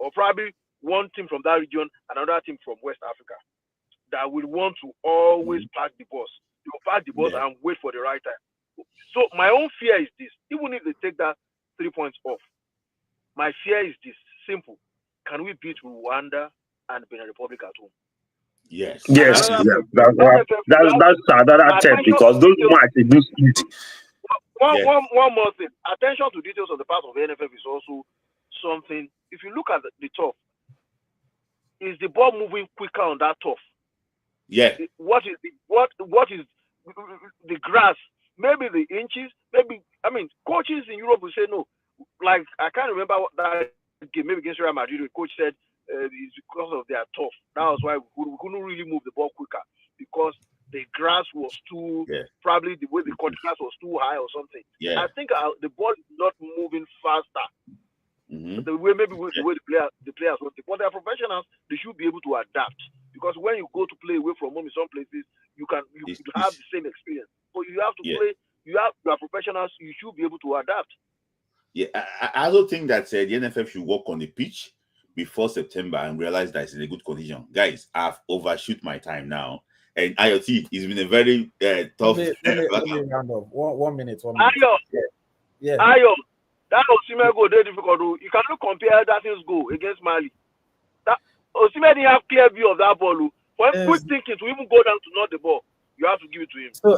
or probably one team from that region, another team from West Africa, that will want to always pack the bus. They will pack the bus and wait for the right time. So my own fear is this: even if they take that 3 points off, my fear is this: simple. Can we beat Rwanda and Benin Republic at home? Yes. That's another tip because those matches do easy. One more thing. Attention to details of the part of the NFF is also something. If you look at the turf, is the ball moving quicker on that turf? Yeah. What is the grass? Maybe the inches. Maybe coaches in Europe will say no. Like I can't remember what that game, maybe against Real Madrid, the coach said it's because of their turf. That was why we couldn't really move the ball quicker, because the grass was too, probably the way the contrast was too high or something. Yeah. I think the ball is not moving faster. The way the players want it. But they are professionals, they should be able to adapt. Because when you go to play away from home in some places, you have the same experience. But you have to play, you are professionals, you should be able to adapt. Yeah, I also think that the NFF should work on the pitch before September and realize that it's in a good condition. Guys, I've overshoot my time now. And IoT, it's been a very tough. Let me round up. One minute. Ayo, Ayo, that Osimhen goal very difficult. You cannot compare that thing's goal against Mali. That Osimhen didn't have clear view of that ball. When quick thinking to even go down to not the ball, you have to give it to him. So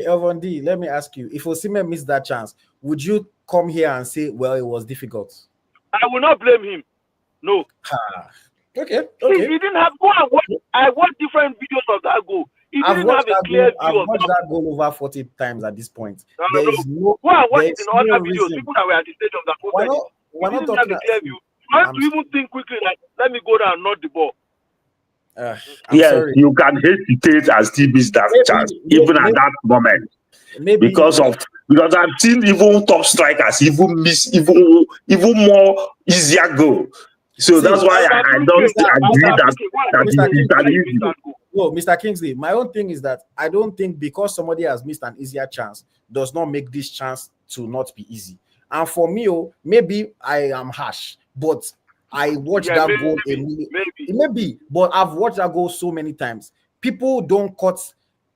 Elvon D, let me ask you: if Osimhen missed that chance, would you come here and say, "Well, it was difficult"? I will not blame him. No. Okay. He didn't have. Go and watch. I watched different videos of that goal. He didn't have a clear view I've watched that goal over 40 times at this point. There is no. Go and watch it in other videos. People that were at the stadium that posted it. He didn't have a clear view. You have to even think quickly, like, let me go down and not the ball. Sorry. You can hesitate and still miss that chance, even at that moment. Because I've seen even top strikers even miss even more easier goal. So that's why I don't agree that easy. No, Mr. Kingsley, my own thing is that I don't think because somebody has missed an easier chance does not make this chance to not be easy. And for me, maybe I am harsh, but I watched that goal. Maybe, but I've watched that goal so many times. People don't cut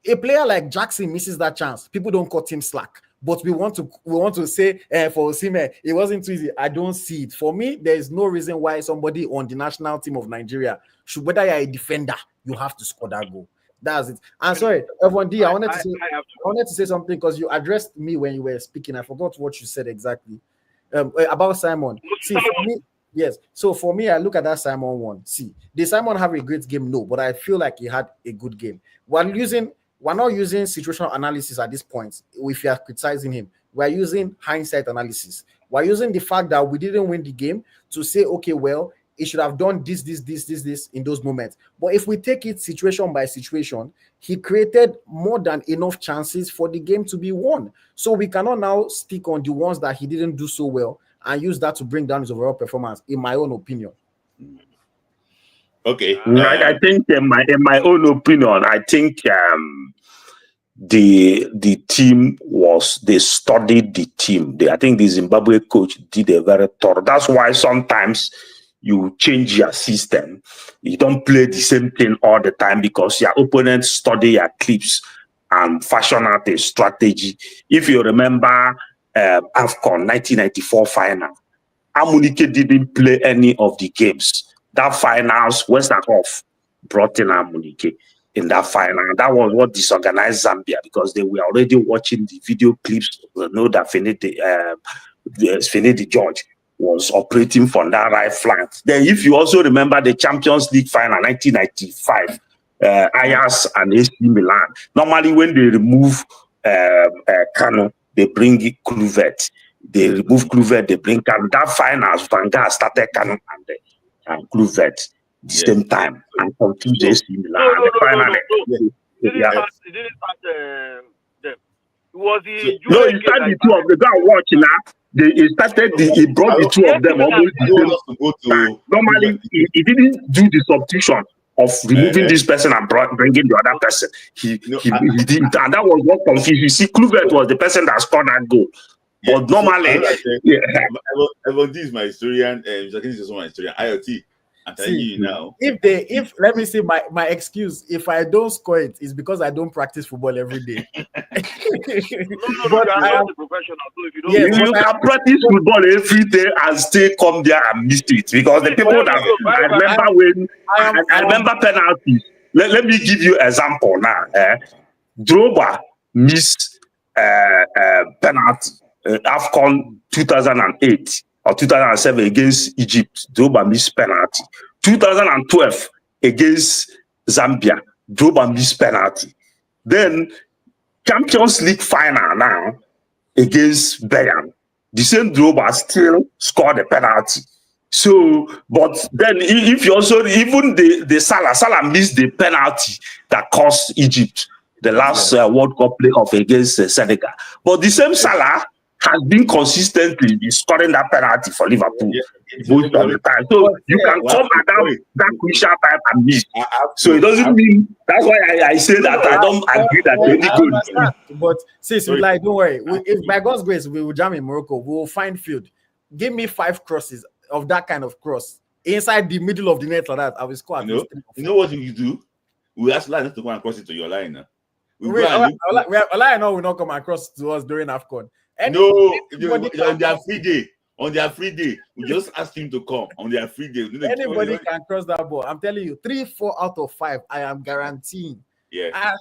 a player like Jackson misses that chance. People don't cut him slack. But we want to say for Osimhen, it wasn't too easy. I don't see it. For me, there is no reason why somebody on the national team of Nigeria should, whether you're a defender, you have to score that goal. That's it. I'm sorry, Elvon D, I wanted to say something because you addressed me when you were speaking. I forgot what you said exactly about Simon. See, for me, yes. So for me, I look at that Simon one. See, did Simon have a great game? No, but I feel like he had a good game. We're not using situational analysis at this point. If you are criticizing him, we're using hindsight analysis. We're using the fact that we didn't win the game to say, okay, well, he should have done this in those moments. But if we take it situation by situation, he created more than enough chances for the game to be won. So we cannot now stick on the ones that he didn't do so well and use that to bring down his overall performance, in my own opinion. Okay. I think in my own opinion, I think the team they studied the team. I think the Zimbabwe coach did a very thorough. That's why sometimes you change your system. You don't play the same thing all the time because your opponents study your clips and fashion out a strategy. If you remember AFCON 1994 final, Amunike didn't play any of the games. That finals, Westerhoff brought in Amunike in that final. That was what disorganized Zambia because they were already watching the video clips to know that Finidi George was operating from that right flank. Then if you also remember the Champions League final, 1995, Ajax and AC Milan. Normally when they remove Kano, they bring Kluivert. They remove Kluivert, they bring Kano. That finals, Van Gaal started Kano and Kluivert the same time and confused AC Milan. He didn't pass them. Was he? No, he started the two of the guys watching now. He brought the two of them almost the same time. Normally, he didn't do the substitution of removing this person and bringing the other person. He did, and that was what confused. You see, Kluivert was the person that scored that goal. But normally, this is my historian, this is also my historian. IoT, I'm telling you now. If let me say my excuse, if I don't score it, is because I don't practice football every day. But I am not a professional, so if you don't, you can practice football every day and still come there and miss it, because the people that I remember penalties. Let me give you example now. Drogba missed penalty AFCON 2008 or 2007 against Egypt. Drogba missed penalty. 2012 against Zambia. Drogba missed penalty. Then Champions League final now against Bayern. The same Drogba still scored a penalty. So, but then if you also, even the Salah missed the penalty that cost Egypt the last World Cup playoff against Senegal. But the same Salah has been consistently scoring that penalty for Liverpool most of the time. So you can come at that crucial time and miss. So it doesn't mean, that's why I say that I don't agree that any goal. But since we like, don't worry. If by God's grace we will jam in Morocco, we will find field. Give me 5 crosses of that kind of cross inside the middle of the net like that. I will score. You know what you do? We ask line to go and cross it to your line. I know will not come across to us during AFCON. On their free day, we just ask him to come on their free day. Anybody can cross that ball. I'm telling you, 3, 4 out of 5, I am guaranteeing. Yeah.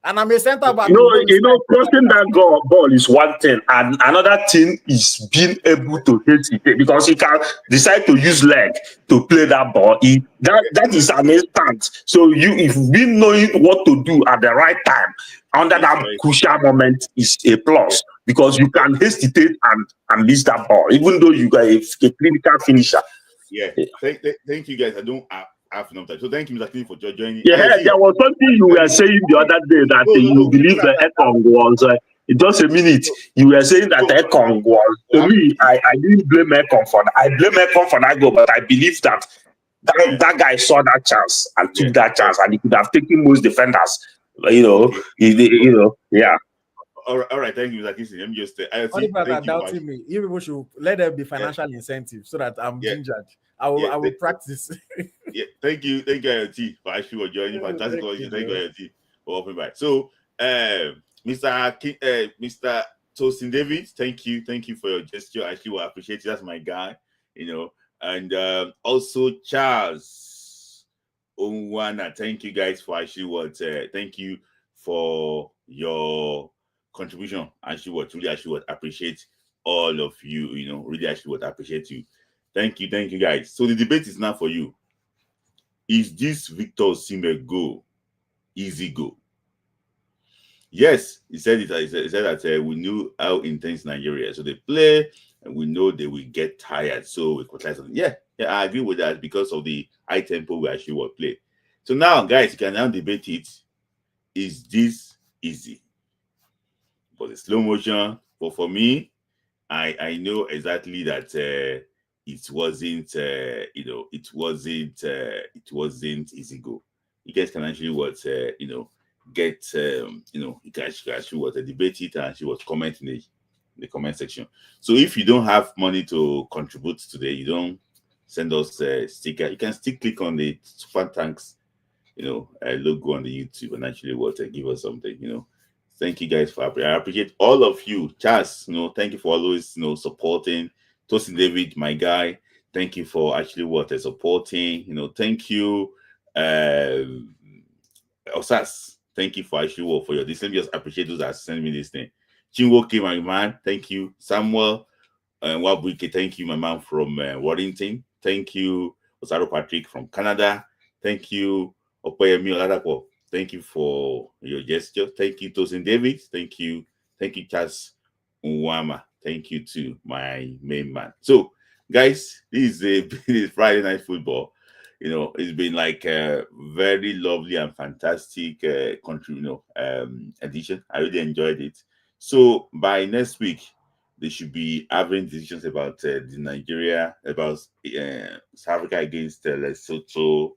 And I'm a center back. Crossing that ball is one thing, and another thing is being able to hit it, because he can decide to use leg to play that ball. That is an instant. So if being knowing what to do at the right time under that crucial moment is a plus, because you can hesitate and miss that ball, even though you got a clinical finisher. Yeah. Thank you guys. I don't have enough time. So thank you, Mr. King, for joining. Yeah, there was something you were saying the other day that you believe the Ekong was. Just a minute, you were saying that Ekong was. To me, I didn't blame Ekong for that. I blame Ekong for that goal, but I believe that guy saw that chance and took that chance, and he could have taken most defenders. Yeah. All right, thank you, Mr. Kingston. Let me just doubting me. You people should let there be financial incentive so that I'm gingered. I will practice. Thank you, IoT, for actually joining. Fantastic. Thank you, IoT, for opening by. So, Mr. Tosin David, thank you for your gesture. I actually will appreciate it. That's my guy, and also Charles Onwana. Thank you guys for actually thank you for your contribution. Really appreciate all of you. Really appreciate you. Thank you guys. So the debate is now for you. Is this Victor Osimhen goal easy goal? Yes, he said it. He said that we knew how intense Nigeria. So they play, and we know they will get tired. So we could try something. Yeah, I agree with that because of the high tempo we actually will play. So now, guys, you can now debate it. Is this easy? For the slow motion, but for me, I know exactly that it wasn't easy go. You guys can actually you can actually debate it, and she was commenting in the comment section. So if you don't have money to contribute today, you don't send us a sticker. You can still click on the super thanks logo on the YouTube and actually give us something. Thank you guys I appreciate all of you. Charles, thank you for always supporting. Tosin David, my guy, thank you for actually supporting. Thank you, Osas. Thank you for actually for your this. Let me just appreciate those that send me this thing. Chinwoke, my man, thank you. Samuel and Wabuike, thank you, my man from Warrington. Thank you, Osaro Patrick from Canada. Thank you, Okoyemi Oladapo. Thank you for your gesture. Thank you, Tosin David. Thank you, Charles Nwama. Thank you to my main man. So, guys, this is Friday Night Football. It's been like a very lovely and fantastic edition. I really enjoyed it. So by next week, they should be having decisions about the Nigeria, about South Africa against Lesotho.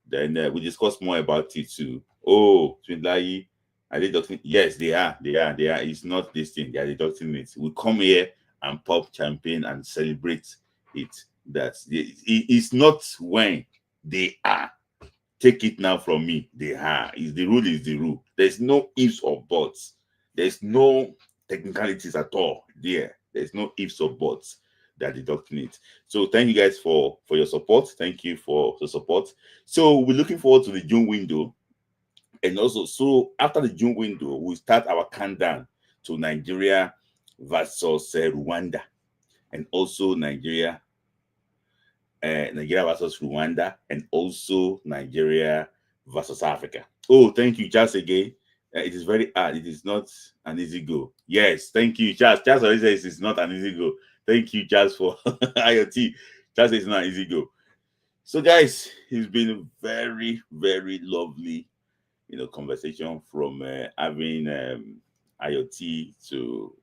Then we discuss more about it too. Oh, Twindai, are they deducting? Yes, they are. It's not this thing. They are deducting it. We come here and pop champagne and celebrate it. It's not when they are. Take it now from me. They are. Is the rule is the rule. There's no ifs or buts. There's no technicalities at all there. There's no ifs or buts that deducting it. So thank you guys for your support. Thank you for the support. So we're looking forward to the June window. And also, so after the June window, we start our countdown to Nigeria versus Rwanda, and also Nigeria versus Rwanda, and also Nigeria versus Africa. Oh, thank you, Charles, again. It is very hard. It is not an easy go. Yes, thank you, Charles. Charles already says it's not an easy go. Thank you, Charles, for IoT. Charles says it's not an easy go. So, guys, it's been a very, very lovely, conversation from having IoT to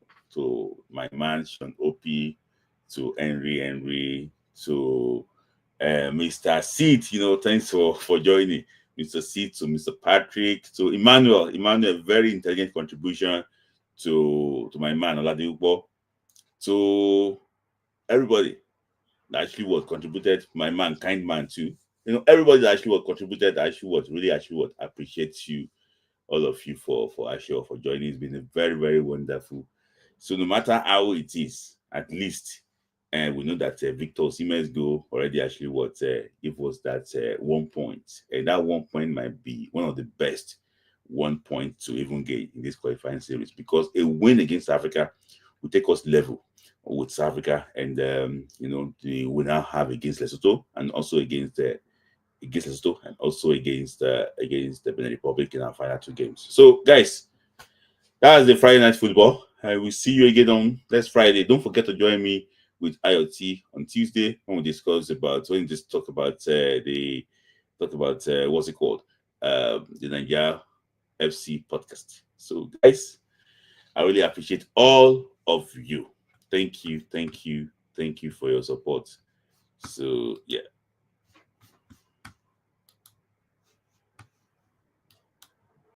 my man Sean Opie, to Henry to Mr. Seed. Thanks for joining, Mr. Seed, to Mr. Patrick, to Emmanuel. Very intelligent contribution to my man Oladipo, to everybody that actually was contributed. My man, kind man too. Everybody that actually was contributed, really appreciate you, all of you for joining. It's been a very, very wonderful. So no matter how it is, at least, and we know that Victor Osimhen's goal already actually give us that 1 point, and that 1 point might be one of the best 1 point to even get in this qualifying series, because a win against Africa will take us level with South Africa, and we now have against Lesotho, and also against Lesotho, and also against the Benin Republic in our final 2 games. So, guys, that's the Friday Night Football. I will see you again on next Friday. Don't forget to join me with IoT on Tuesday when we discuss about what's it called, the Nigeria FC podcast. So, guys, I really appreciate all of you. Thank you for your support. So, yeah.